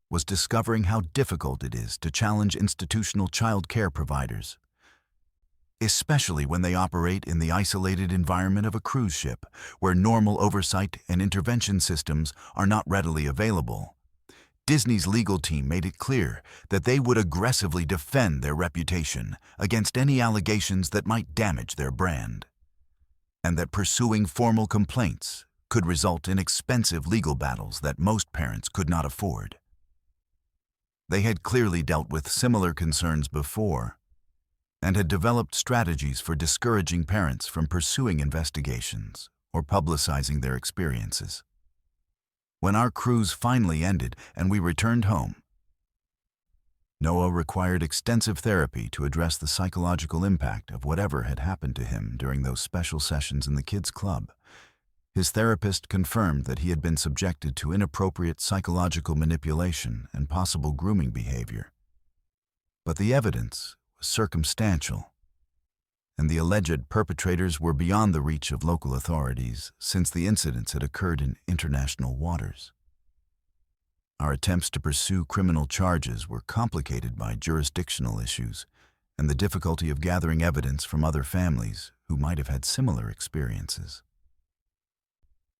was discovering how difficult it is to challenge institutional child care providers, especially when they operate in the isolated environment of a cruise ship, where normal oversight and intervention systems are not readily available. Disney's legal team made it clear that they would aggressively defend their reputation against any allegations that might damage their brand, and that pursuing formal complaints could result in expensive legal battles that most parents could not afford. They had clearly dealt with similar concerns before and had developed strategies for discouraging parents from pursuing investigations or publicizing their experiences. When our cruise finally ended and we returned home, Noah required extensive therapy to address the psychological impact of whatever had happened to him during those special sessions in the kids' club. His therapist confirmed that he had been subjected to inappropriate psychological manipulation and possible grooming behavior. But the evidence was circumstantial, and the alleged perpetrators were beyond the reach of local authorities since the incidents had occurred in international waters. Our attempts to pursue criminal charges were complicated by jurisdictional issues and the difficulty of gathering evidence from other families who might have had similar experiences.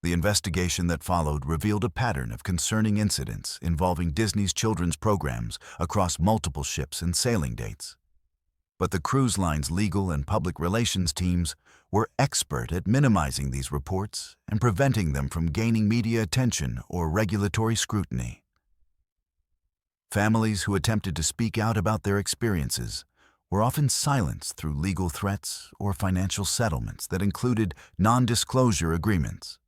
The investigation that followed revealed a pattern of concerning incidents involving Disney's children's programs across multiple ships and sailing dates. But the cruise line's legal and public relations teams were expert at minimizing these reports and preventing them from gaining media attention or regulatory scrutiny. Families who attempted to speak out about their experiences were often silenced through legal threats or financial settlements that included non-disclosure agreements.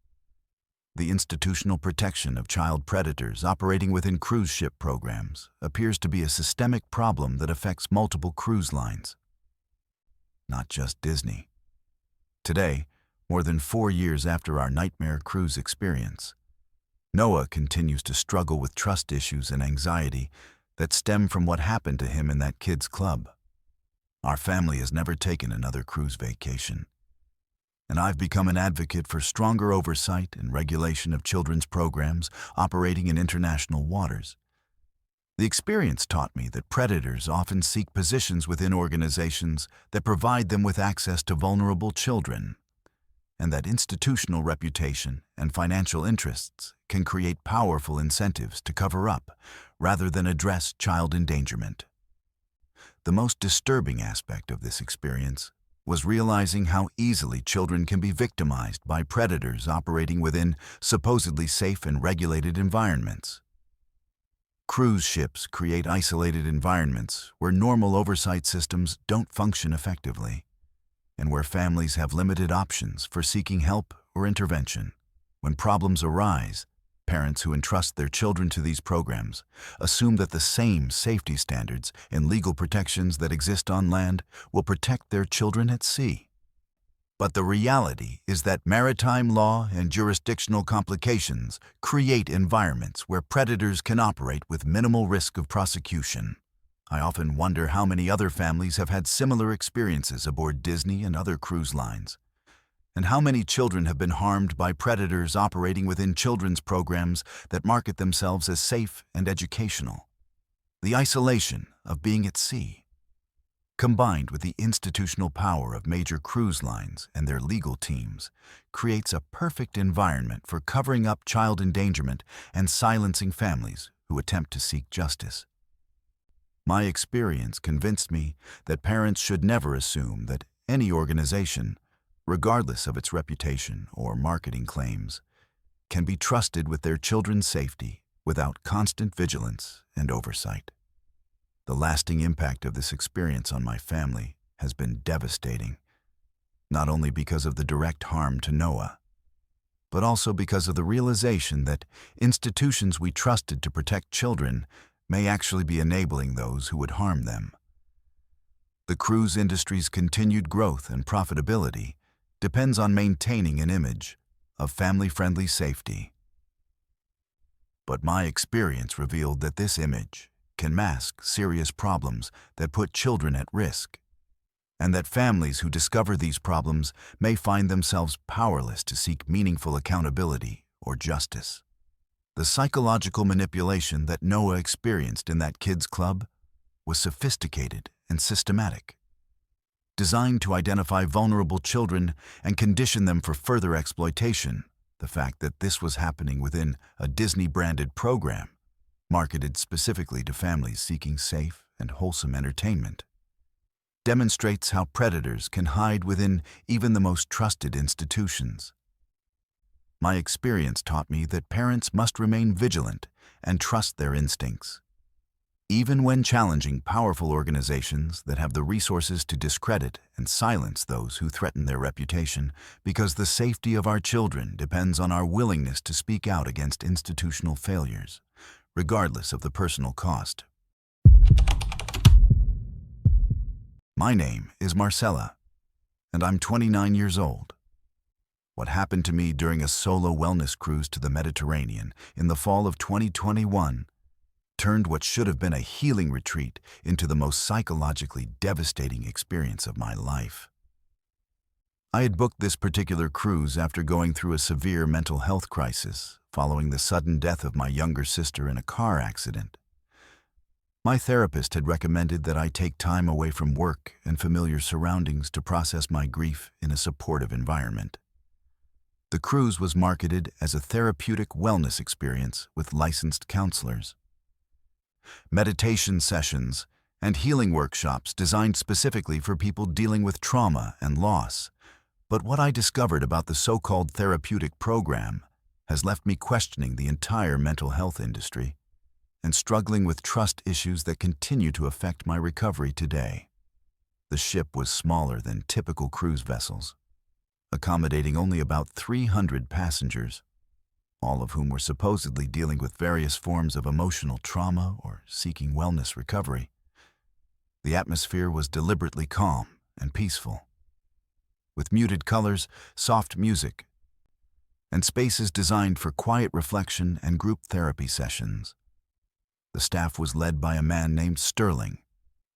The institutional protection of child predators operating within cruise ship programs appears to be a systemic problem that affects multiple cruise lines, not just Disney. Today, more than 4 years after our nightmare cruise experience, Noah continues to struggle with trust issues and anxiety that stem from what happened to him in that kids' club. Our family has never taken another cruise vacation, and I've become an advocate for stronger oversight and regulation of children's programs operating in international waters. The experience taught me that predators often seek positions within organizations that provide them with access to vulnerable children, and that institutional reputation and financial interests can create powerful incentives to cover up rather than address child endangerment. The most disturbing aspect of this experience was realizing how easily children can be victimized by predators operating within supposedly safe and regulated environments. Cruise ships create isolated environments where normal oversight systems don't function effectively, and where families have limited options for seeking help or intervention. When problems arise, parents who entrust their children to these programs assume that the same safety standards and legal protections that exist on land will protect their children at sea. But the reality is that maritime law and jurisdictional complications create environments where predators can operate with minimal risk of prosecution. I often wonder how many other families have had similar experiences aboard Disney and other cruise lines, and how many children have been harmed by predators operating within children's programs that market themselves as safe and educational. The isolation of being at sea, combined with the institutional power of major cruise lines and their legal teams, creates a perfect environment for covering up child endangerment and silencing families who attempt to seek justice. My experience convinced me that parents should never assume that any organization, regardless of its reputation or marketing claims, can be trusted with their children's safety without constant vigilance and oversight. The lasting impact of this experience on my family has been devastating, not only because of the direct harm to Noah, but also because of the realization that institutions we trusted to protect children may actually be enabling those who would harm them. The cruise industry's continued growth and profitability depends on maintaining an image of family-friendly safety. But my experience revealed that this image can mask serious problems that put children at risk, and that families who discover these problems may find themselves powerless to seek meaningful accountability or justice. The psychological manipulation that Noah experienced in that kids' club was sophisticated and systematic, designed to identify vulnerable children and condition them for further exploitation. The fact that this was happening within a Disney-branded program, marketed specifically to families seeking safe and wholesome entertainment, demonstrates how predators can hide within even the most trusted institutions. My experience taught me that parents must remain vigilant and trust their instincts, even when challenging powerful organizations that have the resources to discredit and silence those who threaten their reputation, because the safety of our children depends on our willingness to speak out against institutional failures, regardless of the personal cost. My name is Marcella, and I'm 29 years old. What happened to me during a solo wellness cruise to the Mediterranean in the fall of 2021 turned what should have been a healing retreat into the most psychologically devastating experience of my life. I had booked this particular cruise after going through a severe mental health crisis following the sudden death of my younger sister in a car accident. My therapist had recommended that I take time away from work and familiar surroundings to process my grief in a supportive environment. The cruise was marketed as a therapeutic wellness experience with licensed counselors. Meditation sessions and healing workshops designed specifically for people dealing with trauma and loss. But what I discovered about the so-called therapeutic program has left me questioning the entire mental health industry and struggling with trust issues that continue to affect my recovery today. The ship was smaller than typical cruise vessels, accommodating only about 300 passengers, all of whom were supposedly dealing with various forms of emotional trauma or seeking wellness recovery. The atmosphere was deliberately calm and peaceful, with muted colors, soft music, and spaces designed for quiet reflection and group therapy sessions. The staff was led by a man named Sterling,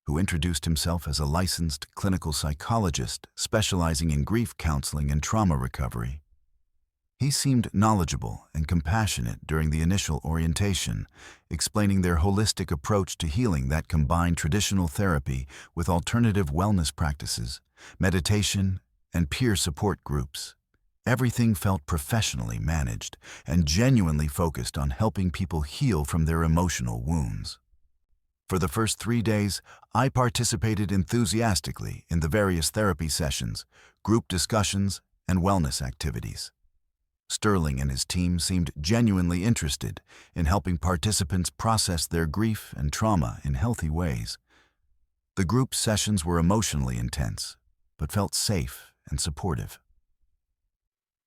who introduced himself as a licensed clinical psychologist specializing in grief counseling and trauma recovery. He seemed knowledgeable and compassionate during the initial orientation, explaining their holistic approach to healing that combined traditional therapy with alternative wellness practices, meditation, and peer support groups. Everything felt professionally managed and genuinely focused on helping people heal from their emotional wounds. For the first 3 days, I participated enthusiastically in the various therapy sessions, group discussions, and wellness activities. Sterling and his team seemed genuinely interested in helping participants process their grief and trauma in healthy ways. The group sessions were emotionally intense, but felt safe and supportive,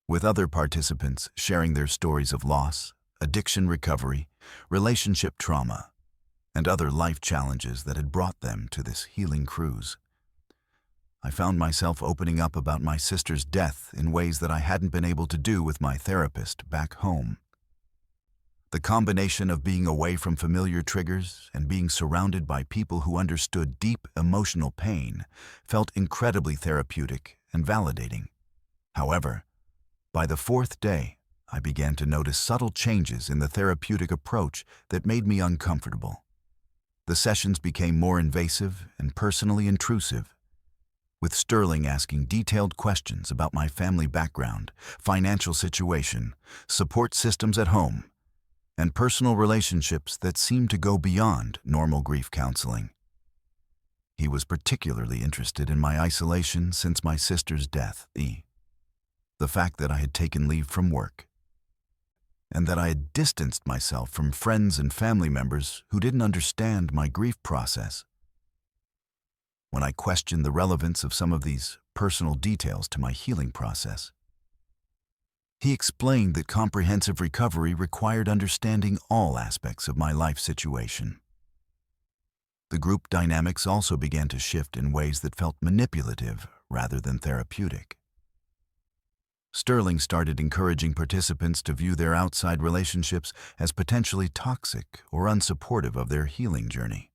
with other participants sharing their stories of loss, addiction recovery, relationship trauma, and other life challenges that had brought them to this healing cruise. I found myself opening up about my sister's death in ways that I hadn't been able to do with my therapist back home. The combination of being away from familiar triggers and being surrounded by people who understood deep emotional pain felt incredibly therapeutic and validating. However, by the fourth day, I began to notice subtle changes in the therapeutic approach that made me uncomfortable. The sessions became more invasive and personally intrusive, with Sterling asking detailed questions about my family background, financial situation, support systems at home, and personal relationships that seemed to go beyond normal grief counseling. He was particularly interested in my isolation since my sister's death, the fact that I had taken leave from work, and that I had distanced myself from friends and family members who didn't understand my grief process. When I questioned the relevance of some of these personal details to my healing process, he explained that comprehensive recovery required understanding all aspects of my life situation. The group dynamics also began to shift in ways that felt manipulative rather than therapeutic. Sterling started encouraging participants to view their outside relationships as potentially toxic or unsupportive of their healing journey.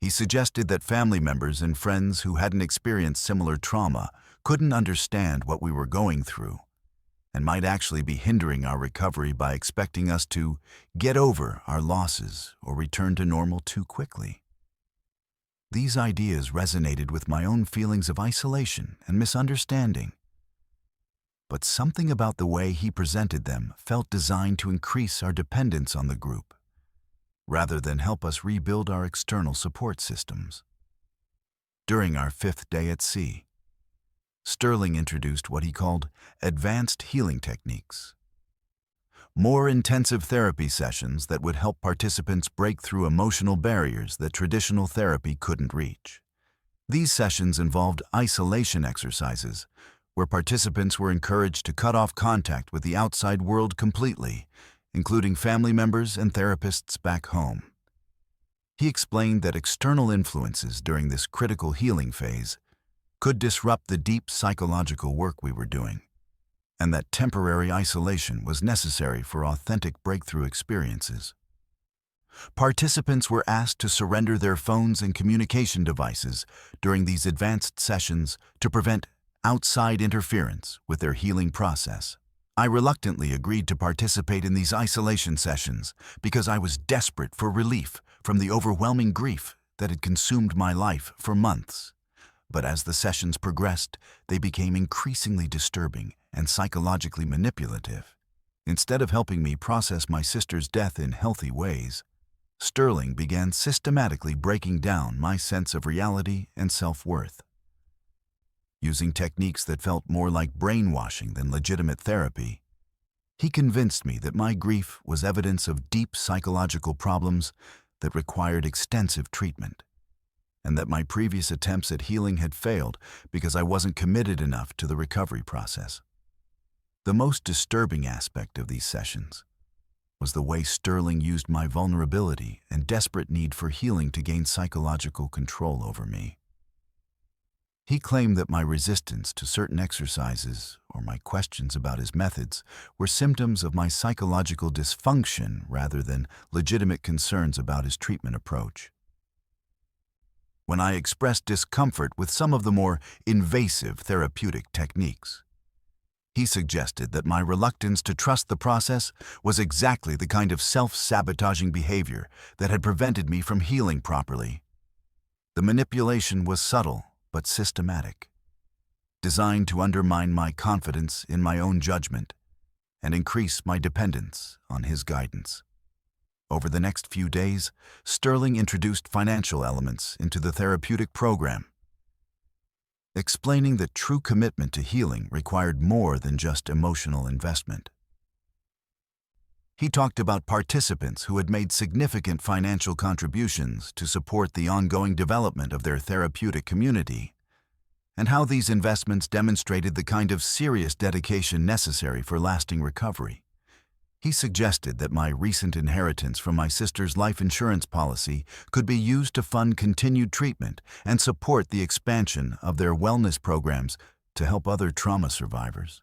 He suggested that family members and friends who hadn't experienced similar trauma couldn't understand what we were going through, and might actually be hindering our recovery by expecting us to get over our losses or return to normal too quickly. These ideas resonated with my own feelings of isolation and misunderstanding, but something about the way he presented them felt designed to increase our dependence on the group, rather than help us rebuild our external support systems. During our fifth day at sea, Sterling introduced what he called advanced healing techniques, more intensive therapy sessions that would help participants break through emotional barriers that traditional therapy couldn't reach. These sessions involved isolation exercises, where participants were encouraged to cut off contact with the outside world completely, including family members and therapists back home. He explained that external influences during this critical healing phase could disrupt the deep psychological work we were doing, and that temporary isolation was necessary for authentic breakthrough experiences. Participants were asked to surrender their phones and communication devices during these advanced sessions to prevent outside interference with their healing process. I reluctantly agreed to participate in these isolation sessions because I was desperate for relief from the overwhelming grief that had consumed my life for months. But as the sessions progressed, they became increasingly disturbing and psychologically manipulative. Instead of helping me process my sister's death in healthy ways, Sterling began systematically breaking down my sense of reality and self-worth. Using techniques that felt more like brainwashing than legitimate therapy, he convinced me that my grief was evidence of deep psychological problems that required extensive treatment, and that my previous attempts at healing had failed because I wasn't committed enough to the recovery process. The most disturbing aspect of these sessions was the way Sterling used my vulnerability and desperate need for healing to gain psychological control over me. He claimed that my resistance to certain exercises or my questions about his methods were symptoms of my psychological dysfunction rather than legitimate concerns about his treatment approach. When I expressed discomfort with some of the more invasive therapeutic techniques, he suggested that my reluctance to trust the process was exactly the kind of self-sabotaging behavior that had prevented me from healing properly. The manipulation was subtle but systematic, designed to undermine my confidence in my own judgment and increase my dependence on his guidance. Over the next few days, Sterling introduced financial elements into the therapeutic program, explaining that true commitment to healing required more than just emotional investment. He talked about participants who had made significant financial contributions to support the ongoing development of their therapeutic community, and how these investments demonstrated the kind of serious dedication necessary for lasting recovery. He suggested that my recent inheritance from my sister's life insurance policy could be used to fund continued treatment and support the expansion of their wellness programs to help other trauma survivors.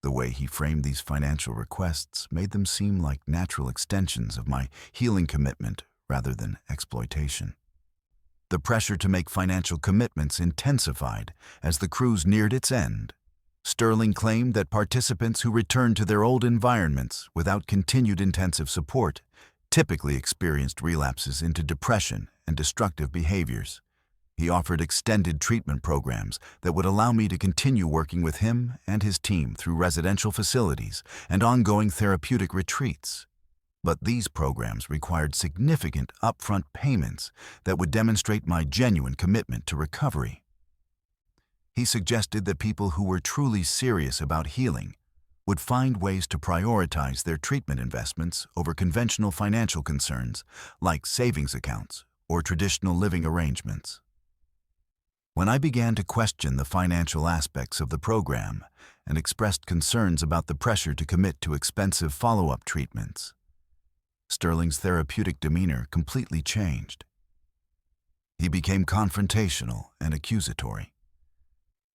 The way he framed these financial requests made them seem like natural extensions of my healing commitment rather than exploitation. The pressure to make financial commitments intensified as the cruise neared its end. Sterling claimed that participants who returned to their old environments without continued intensive support typically experienced relapses into depression and destructive behaviors. He offered extended treatment programs that would allow me to continue working with him and his team through residential facilities and ongoing therapeutic retreats. But these programs required significant upfront payments that would demonstrate my genuine commitment to recovery. He suggested that people who were truly serious about healing would find ways to prioritize their treatment investments over conventional financial concerns like savings accounts or traditional living arrangements. When I began to question the financial aspects of the program and expressed concerns about the pressure to commit to expensive follow-up treatments, Sterling's therapeutic demeanor completely changed. He became confrontational and accusatory,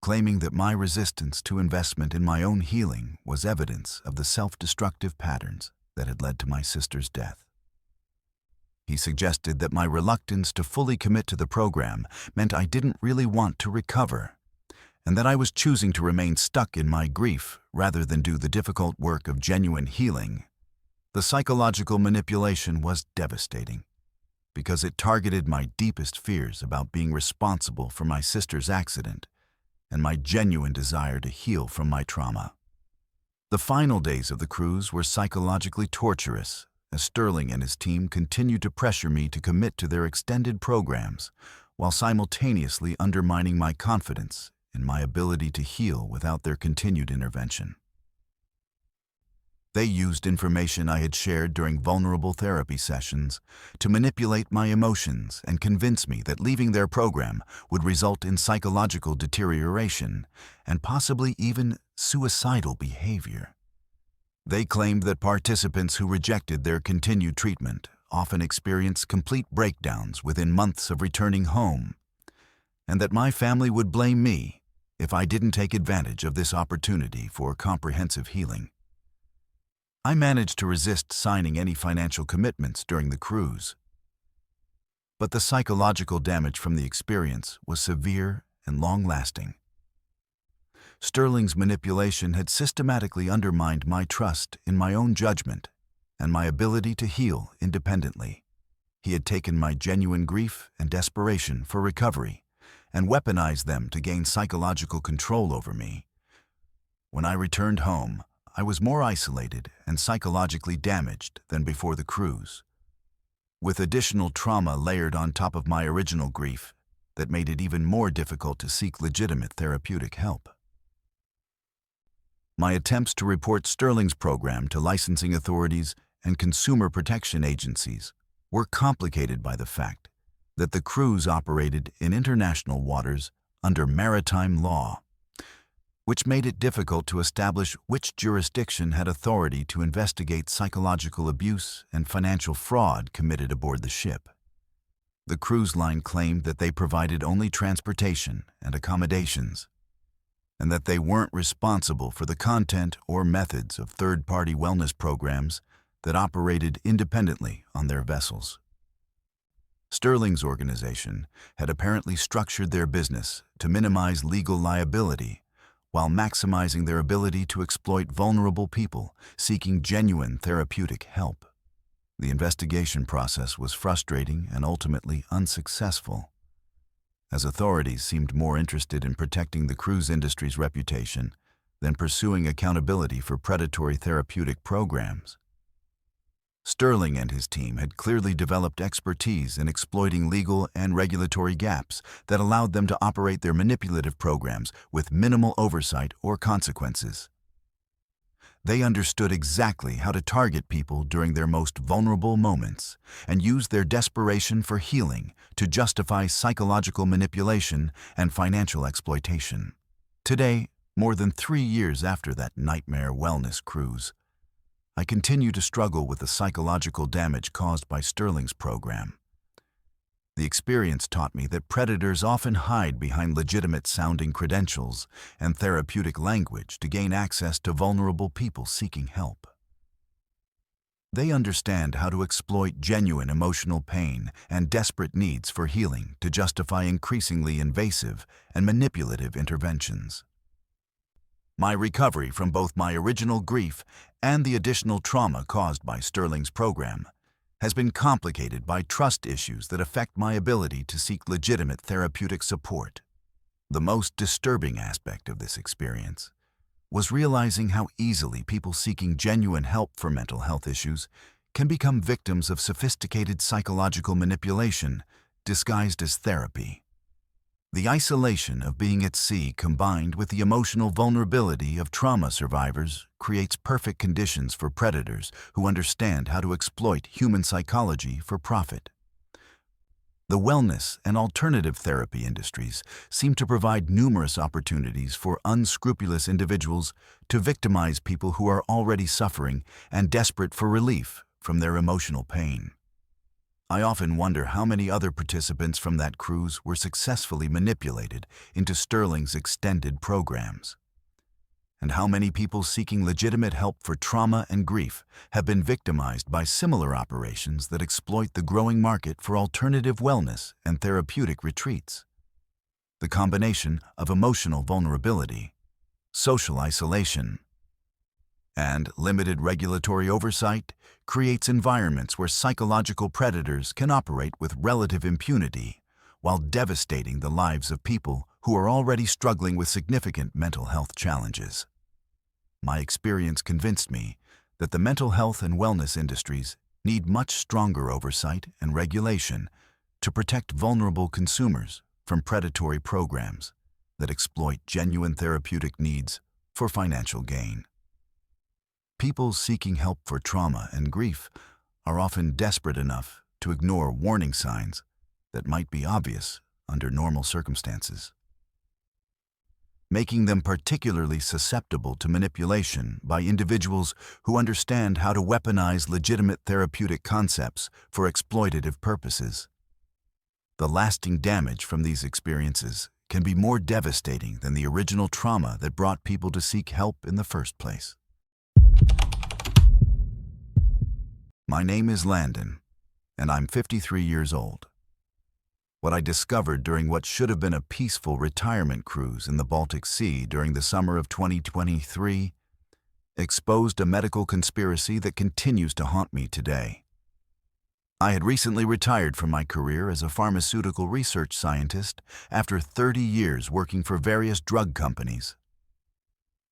claiming that my resistance to investment in my own healing was evidence of the self-destructive patterns that had led to my sister's death. He suggested that my reluctance to fully commit to the program meant I didn't really want to recover, and that I was choosing to remain stuck in my grief rather than do the difficult work of genuine healing. The psychological manipulation was devastating, because it targeted my deepest fears about being responsible for my sister's accident and my genuine desire to heal from my trauma. The final days of the cruise were psychologically torturous, as Sterling and his team continued to pressure me to commit to their extended programs, while simultaneously undermining my confidence in my ability to heal without their continued intervention. They used information I had shared during vulnerable therapy sessions to manipulate my emotions and convince me that leaving their program would result in psychological deterioration and possibly even suicidal behavior. They claimed that participants who rejected their continued treatment often experienced complete breakdowns within months of returning home, and that my family would blame me if I didn't take advantage of this opportunity for comprehensive healing. I managed to resist signing any financial commitments during the cruise, but the psychological damage from the experience was severe and long-lasting. Sterling's manipulation had systematically undermined my trust in my own judgment and my ability to heal independently. He had taken my genuine grief and desperation for recovery and weaponized them to gain psychological control over me. When I returned home, I was more isolated and psychologically damaged than before the cruise, with additional trauma layered on top of my original grief that made it even more difficult to seek legitimate therapeutic help. My attempts to report Sterling's program to licensing authorities and consumer protection agencies were complicated by the fact that the cruise operated in international waters under maritime law, which made it difficult to establish which jurisdiction had authority to investigate psychological abuse and financial fraud committed aboard the ship. The cruise line claimed that they provided only transportation and accommodations, and that they weren't responsible for the content or methods of third-party wellness programs that operated independently on their vessels. Sterling's organization had apparently structured their business to minimize legal liability while maximizing their ability to exploit vulnerable people seeking genuine therapeutic help. The investigation process was frustrating and ultimately unsuccessful, as authorities seemed more interested in protecting the cruise industry's reputation than pursuing accountability for predatory therapeutic programs. Sterling and his team had clearly developed expertise in exploiting legal and regulatory gaps that allowed them to operate their manipulative programs with minimal oversight or consequences. They understood exactly how to target people during their most vulnerable moments and used their desperation for healing to justify psychological manipulation and financial exploitation. Today, more than 3 years after that nightmare wellness cruise, I continue to struggle with the psychological damage caused by Sterling's program. The experience taught me that predators often hide behind legitimate-sounding credentials and therapeutic language to gain access to vulnerable people seeking help. They understand how to exploit genuine emotional pain and desperate needs for healing to justify increasingly invasive and manipulative interventions. My recovery from both my original grief and the additional trauma caused by Sterling's program has been complicated by trust issues that affect my ability to seek legitimate therapeutic support. The most disturbing aspect of this experience was realizing how easily people seeking genuine help for mental health issues can become victims of sophisticated psychological manipulation disguised as therapy. The isolation of being at sea combined with the emotional vulnerability of trauma survivors creates perfect conditions for predators who understand how to exploit human psychology for profit. The wellness and alternative therapy industries seem to provide numerous opportunities for unscrupulous individuals to victimize people who are already suffering and desperate for relief from their emotional pain. I often wonder how many other participants from that cruise were successfully manipulated into Sterling's extended programs, and how many people seeking legitimate help for trauma and grief have been victimized by similar operations that exploit the growing market for alternative wellness and therapeutic retreats. The combination of emotional vulnerability, social isolation, and limited regulatory oversight creates environments where psychological predators can operate with relative impunity while devastating the lives of people who are already struggling with significant mental health challenges. My experience convinced me that the mental health and wellness industries need much stronger oversight and regulation to protect vulnerable consumers from predatory programs that exploit genuine therapeutic needs for financial gain. People seeking help for trauma and grief are often desperate enough to ignore warning signs that might be obvious under normal circumstances, making them particularly susceptible to manipulation by individuals who understand how to weaponize legitimate therapeutic concepts for exploitative purposes. The lasting damage from these experiences can be more devastating than the original trauma that brought people to seek help in the first place. My name is Landon, and I'm 53 years old. What I discovered during what should have been a peaceful retirement cruise in the Baltic Sea during the summer of 2023 exposed a medical conspiracy that continues to haunt me today. I had recently retired from my career as a pharmaceutical research scientist after 30 years working for various drug companies,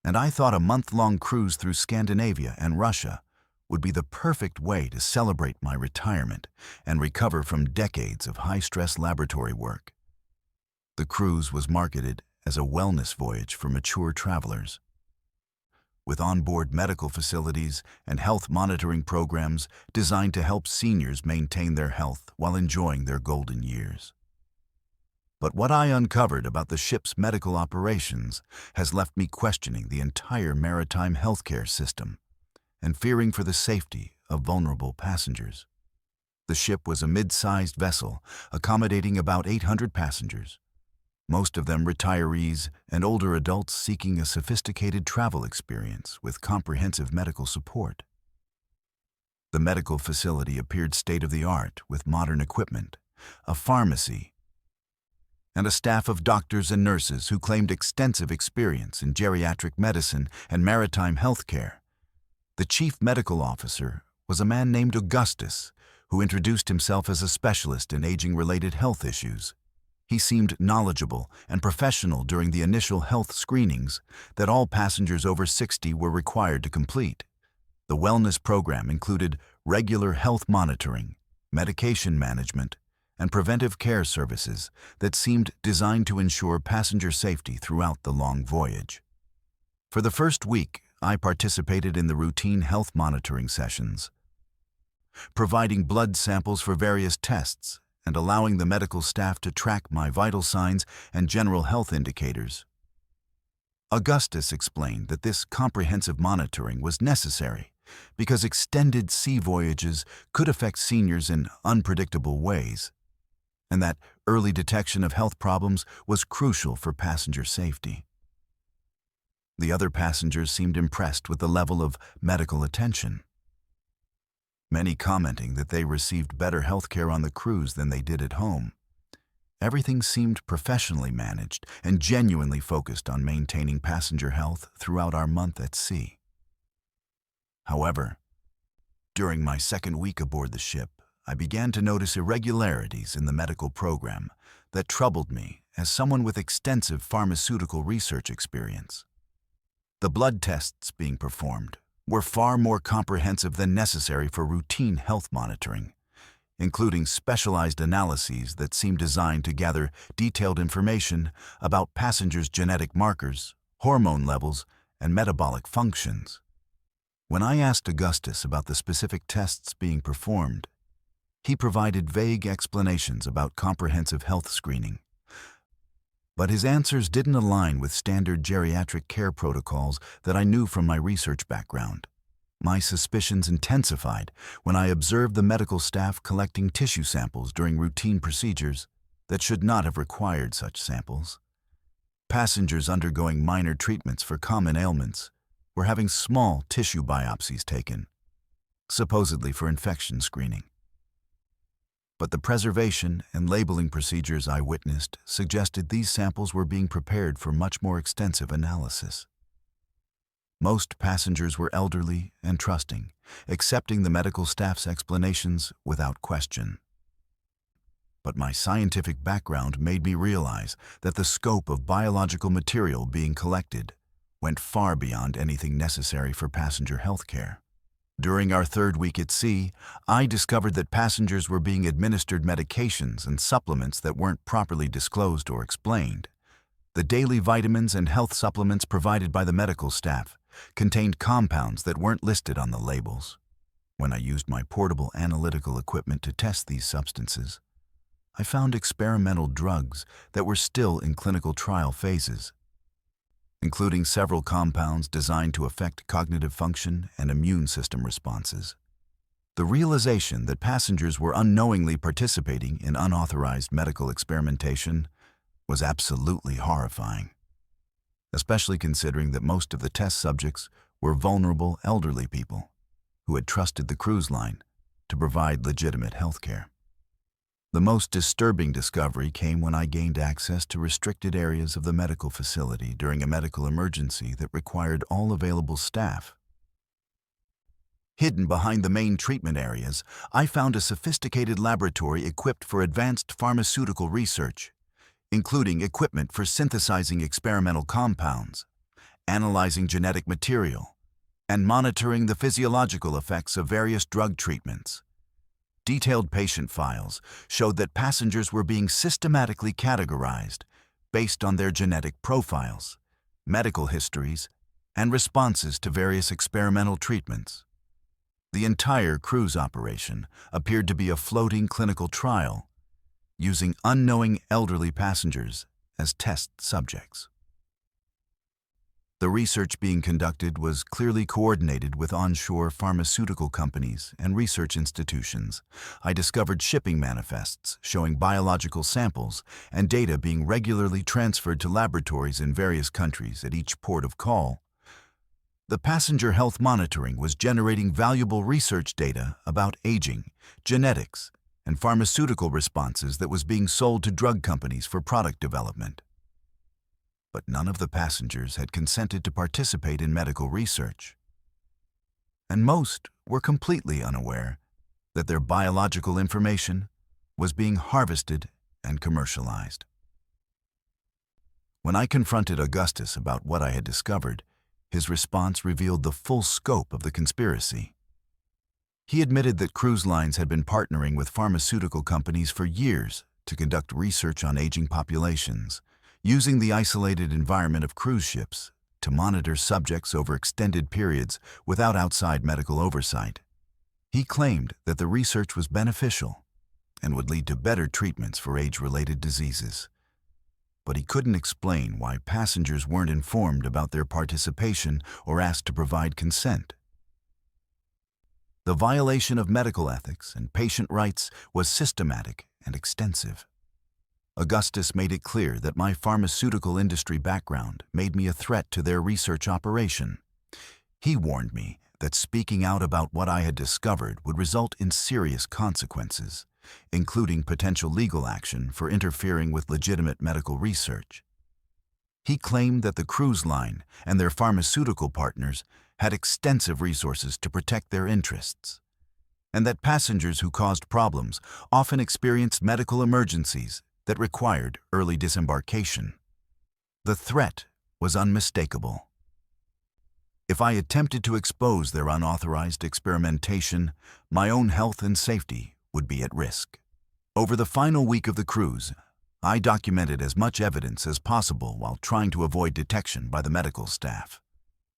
and I thought a month-long cruise through Scandinavia and Russia would be the perfect way to celebrate my retirement and recover from decades of high-stress laboratory work. The cruise was marketed as a wellness voyage for mature travelers, with onboard medical facilities and health monitoring programs designed to help seniors maintain their health while enjoying their golden years. But what I uncovered about the ship's medical operations has left me questioning the entire maritime healthcare system and fearing for the safety of vulnerable passengers. The ship was a mid-sized vessel accommodating about 800 passengers, most of them retirees and older adults seeking a sophisticated travel experience with comprehensive medical support. The medical facility appeared state-of-the-art with modern equipment, a pharmacy, and a staff of doctors and nurses who claimed extensive experience in geriatric medicine and maritime health care. The chief medical officer was a man named Augustus, who introduced himself as a specialist in aging-related health issues. He seemed knowledgeable and professional during the initial health screenings that all passengers over 60 were required to complete. The wellness program included regular health monitoring, medication management, and preventive care services that seemed designed to ensure passenger safety throughout the long voyage. For the first week, I participated in the routine health monitoring sessions, providing blood samples for various tests and allowing the medical staff to track my vital signs and general health indicators. Augustus explained that this comprehensive monitoring was necessary because extended sea voyages could affect seniors in unpredictable ways, and that early detection of health problems was crucial for passenger safety. The other passengers seemed impressed with the level of medical attention, many commenting that they received better health care on the cruise than they did at home. Everything seemed professionally managed and genuinely focused on maintaining passenger health throughout our month at sea. However, during my second week aboard the ship, I began to notice irregularities in the medical program that troubled me as someone with extensive pharmaceutical research experience. The blood tests being performed were far more comprehensive than necessary for routine health monitoring, including specialized analyses that seemed designed to gather detailed information about passengers' genetic markers, hormone levels, and metabolic functions. When I asked Augustus about the specific tests being performed, he provided vague explanations about comprehensive health screening. But his answers didn't align with standard geriatric care protocols that I knew from my research background. My suspicions intensified when I observed the medical staff collecting tissue samples during routine procedures that should not have required such samples. Passengers undergoing minor treatments for common ailments were having small tissue biopsies taken, supposedly for infection screening. But the preservation and labeling procedures I witnessed suggested these samples were being prepared for much more extensive analysis. Most passengers were elderly and trusting, accepting the medical staff's explanations without question. But my scientific background made me realize that the scope of biological material being collected went far beyond anything necessary for passenger health care. During our third week at sea, I discovered that passengers were being administered medications and supplements that weren't properly disclosed or explained. The daily vitamins and health supplements provided by the medical staff contained compounds that weren't listed on the labels. When I used my portable analytical equipment to test these substances, I found experimental drugs that were still in clinical trial phases, including several compounds designed to affect cognitive function and immune system responses. The realization that passengers were unknowingly participating in unauthorized medical experimentation was absolutely horrifying, especially considering that most of the test subjects were vulnerable elderly people who had trusted the cruise line to provide legitimate health care. The most disturbing discovery came when I gained access to restricted areas of the medical facility during a medical emergency that required all available staff. Hidden behind the main treatment areas, I found a sophisticated laboratory equipped for advanced pharmaceutical research, including equipment for synthesizing experimental compounds, analyzing genetic material, and monitoring the physiological effects of various drug treatments. Detailed patient files showed that passengers were being systematically categorized based on their genetic profiles, medical histories, and responses to various experimental treatments. The entire cruise operation appeared to be a floating clinical trial, using unknowing elderly passengers as test subjects. The research being conducted was clearly coordinated with onshore pharmaceutical companies and research institutions. I discovered shipping manifests showing biological samples and data being regularly transferred to laboratories in various countries at each port of call. The passenger health monitoring was generating valuable research data about aging, genetics, and pharmaceutical responses that was being sold to drug companies for product development. But none of the passengers had consented to participate in medical research, and most were completely unaware that their biological information was being harvested and commercialized. When I confronted Augustus about what I had discovered, his response revealed the full scope of the conspiracy. He admitted that cruise lines had been partnering with pharmaceutical companies for years to conduct research on aging populations, using the isolated environment of cruise ships to monitor subjects over extended periods without outside medical oversight. He claimed that the research was beneficial and would lead to better treatments for age-related diseases. But he couldn't explain why passengers weren't informed about their participation or asked to provide consent. The violation of medical ethics and patient rights was systematic and extensive. Augustus made it clear that my pharmaceutical industry background made me a threat to their research operation. He warned me that speaking out about what I had discovered would result in serious consequences, including potential legal action for interfering with legitimate medical research. He claimed that the cruise line and their pharmaceutical partners had extensive resources to protect their interests, and that passengers who caused problems often experienced medical emergencies that required early disembarkation. The threat was unmistakable. If I attempted to expose their unauthorized experimentation, my own health and safety would be at risk. Over the final week of the cruise, I documented as much evidence as possible while trying to avoid detection by the medical staff.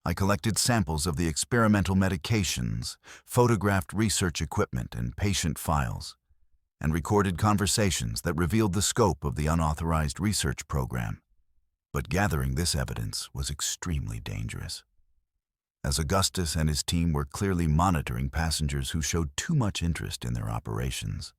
I collected samples of the experimental medications, photographed research equipment and patient files, and recorded conversations that revealed the scope of the unauthorized research program. But gathering this evidence was extremely dangerous, as Augustus and his team were clearly monitoring passengers who showed too much interest in their operations.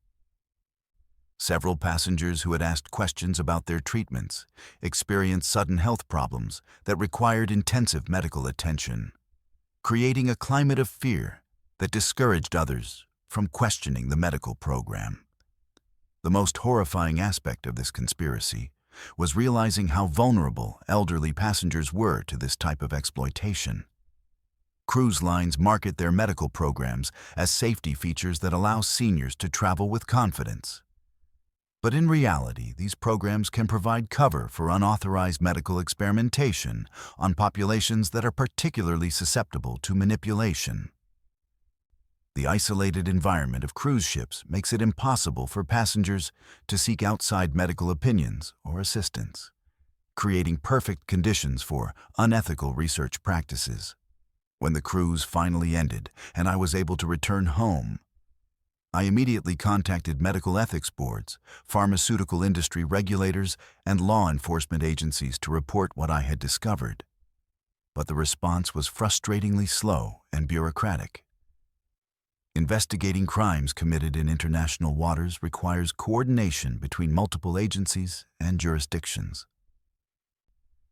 Several passengers who had asked questions about their treatments experienced sudden health problems that required intensive medical attention, creating a climate of fear that discouraged others from questioning the medical program. The most horrifying aspect of this conspiracy was realizing how vulnerable elderly passengers were to this type of exploitation. Cruise lines market their medical programs as safety features that allow seniors to travel with confidence. But in reality, these programs can provide cover for unauthorized medical experimentation on populations that are particularly susceptible to manipulation. The isolated environment of cruise ships makes it impossible for passengers to seek outside medical opinions or assistance, creating perfect conditions for unethical research practices. When the cruise finally ended and I was able to return home, I immediately contacted medical ethics boards, pharmaceutical industry regulators, and law enforcement agencies to report what I had discovered. But the response was frustratingly slow and bureaucratic. Investigating crimes committed in international waters requires coordination between multiple agencies and jurisdictions.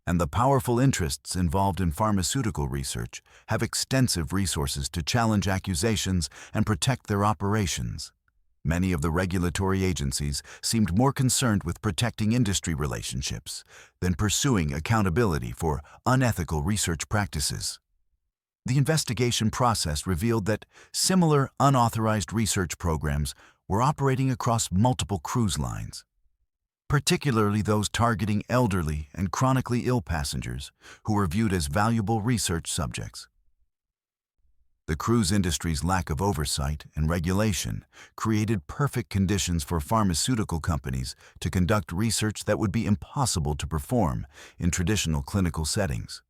And the powerful interests involved in pharmaceutical research have extensive resources to challenge accusations and protect their operations. Many of the regulatory agencies seemed more concerned with protecting industry relationships than pursuing accountability for unethical research practices. The investigation process revealed that similar unauthorized research programs were operating across multiple cruise lines, particularly those targeting elderly and chronically ill passengers who were viewed as valuable research subjects. The cruise industry's lack of oversight and regulation created perfect conditions for pharmaceutical companies to conduct research that would be impossible to perform in traditional clinical settings,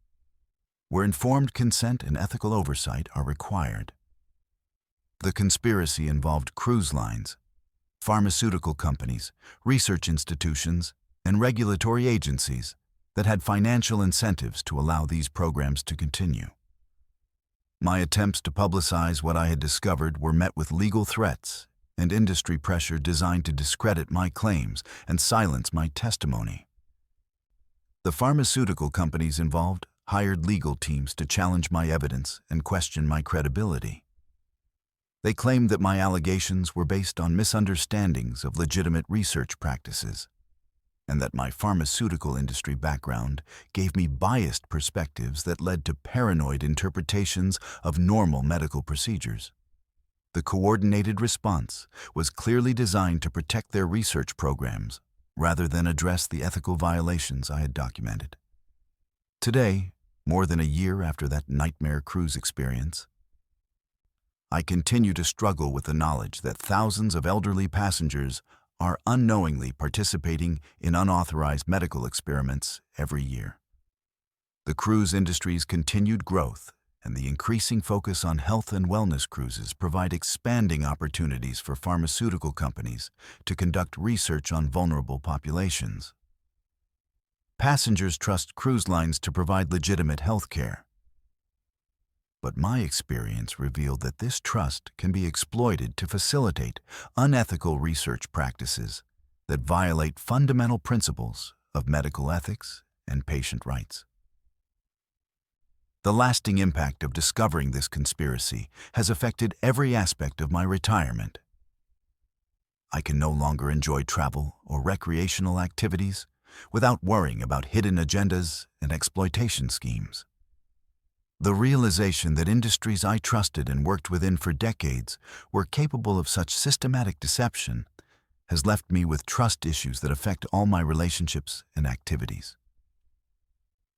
where informed consent and ethical oversight are required. The conspiracy involved cruise lines, pharmaceutical companies, research institutions, and regulatory agencies that had financial incentives to allow these programs to continue. My attempts to publicize what I had discovered were met with legal threats and industry pressure designed to discredit my claims and silence my testimony. The pharmaceutical companies involved hired legal teams to challenge my evidence and question my credibility. They claimed that my allegations were based on misunderstandings of legitimate research practices, and that my pharmaceutical industry background gave me biased perspectives that led to paranoid interpretations of normal medical procedures. The coordinated response was clearly designed to protect their research programs rather than address the ethical violations I had documented. Today, more than a year after that nightmare cruise experience, I continue to struggle with the knowledge that thousands of elderly passengers are unknowingly participating in unauthorized medical experiments every year. The cruise industry's continued growth and the increasing focus on health and wellness cruises provide expanding opportunities for pharmaceutical companies to conduct research on vulnerable populations. Passengers trust cruise lines to provide legitimate health care, But my experience revealed that this trust can be exploited to facilitate unethical research practices that violate fundamental principles of medical ethics and patient rights. The lasting impact of discovering this conspiracy has affected every aspect of my retirement. I can no longer enjoy travel or recreational activities without worrying about hidden agendas and exploitation schemes. The realization that industries I trusted and worked within for decades were capable of such systematic deception has left me with trust issues that affect all my relationships and activities.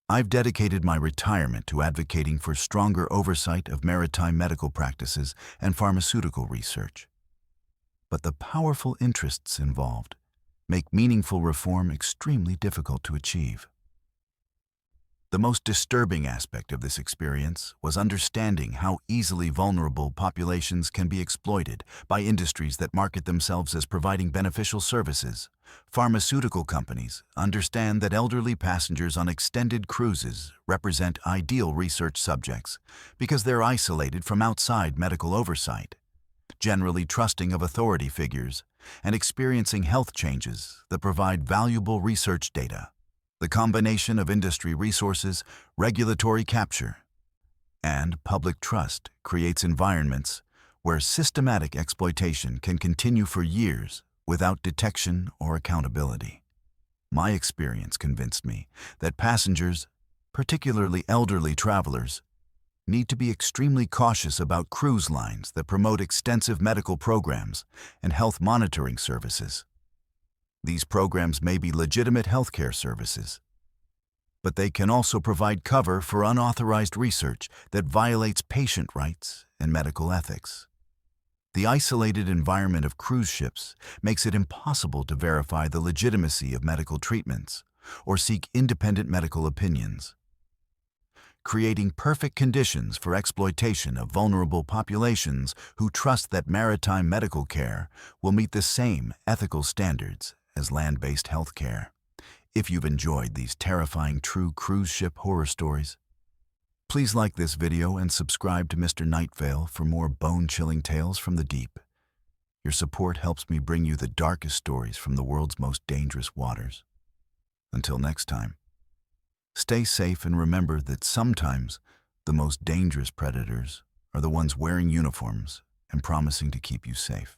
I've dedicated my retirement to advocating for stronger oversight of maritime medical practices and pharmaceutical research. But the powerful interests involved make meaningful reform extremely difficult to achieve. The most disturbing aspect of this experience was understanding how easily vulnerable populations can be exploited by industries that market themselves as providing beneficial services. Pharmaceutical companies understand that elderly passengers on extended cruises represent ideal research subjects because they're isolated from outside medical oversight, generally trusting of authority figures, and experiencing health changes that provide valuable research data. The combination of industry resources, regulatory capture, and public trust creates environments where systematic exploitation can continue for years without detection or accountability. My experience convinced me that passengers, particularly elderly travelers, need to be extremely cautious about cruise lines that promote extensive medical programs and health monitoring services. These programs may be legitimate healthcare services, but they can also provide cover for unauthorized research that violates patient rights and medical ethics. The isolated environment of cruise ships makes it impossible to verify the legitimacy of medical treatments or seek independent medical opinions, creating perfect conditions for exploitation of vulnerable populations who trust that maritime medical care will meet the same ethical standards as land-based healthcare. If you've enjoyed these terrifying true cruise ship horror stories, please like this video and subscribe to Mr. Nightveil for more bone-chilling tales from the deep. Your support helps me bring you the darkest stories from the world's most dangerous waters. Until next time, stay safe and remember that sometimes the most dangerous predators are the ones wearing uniforms and promising to keep you safe.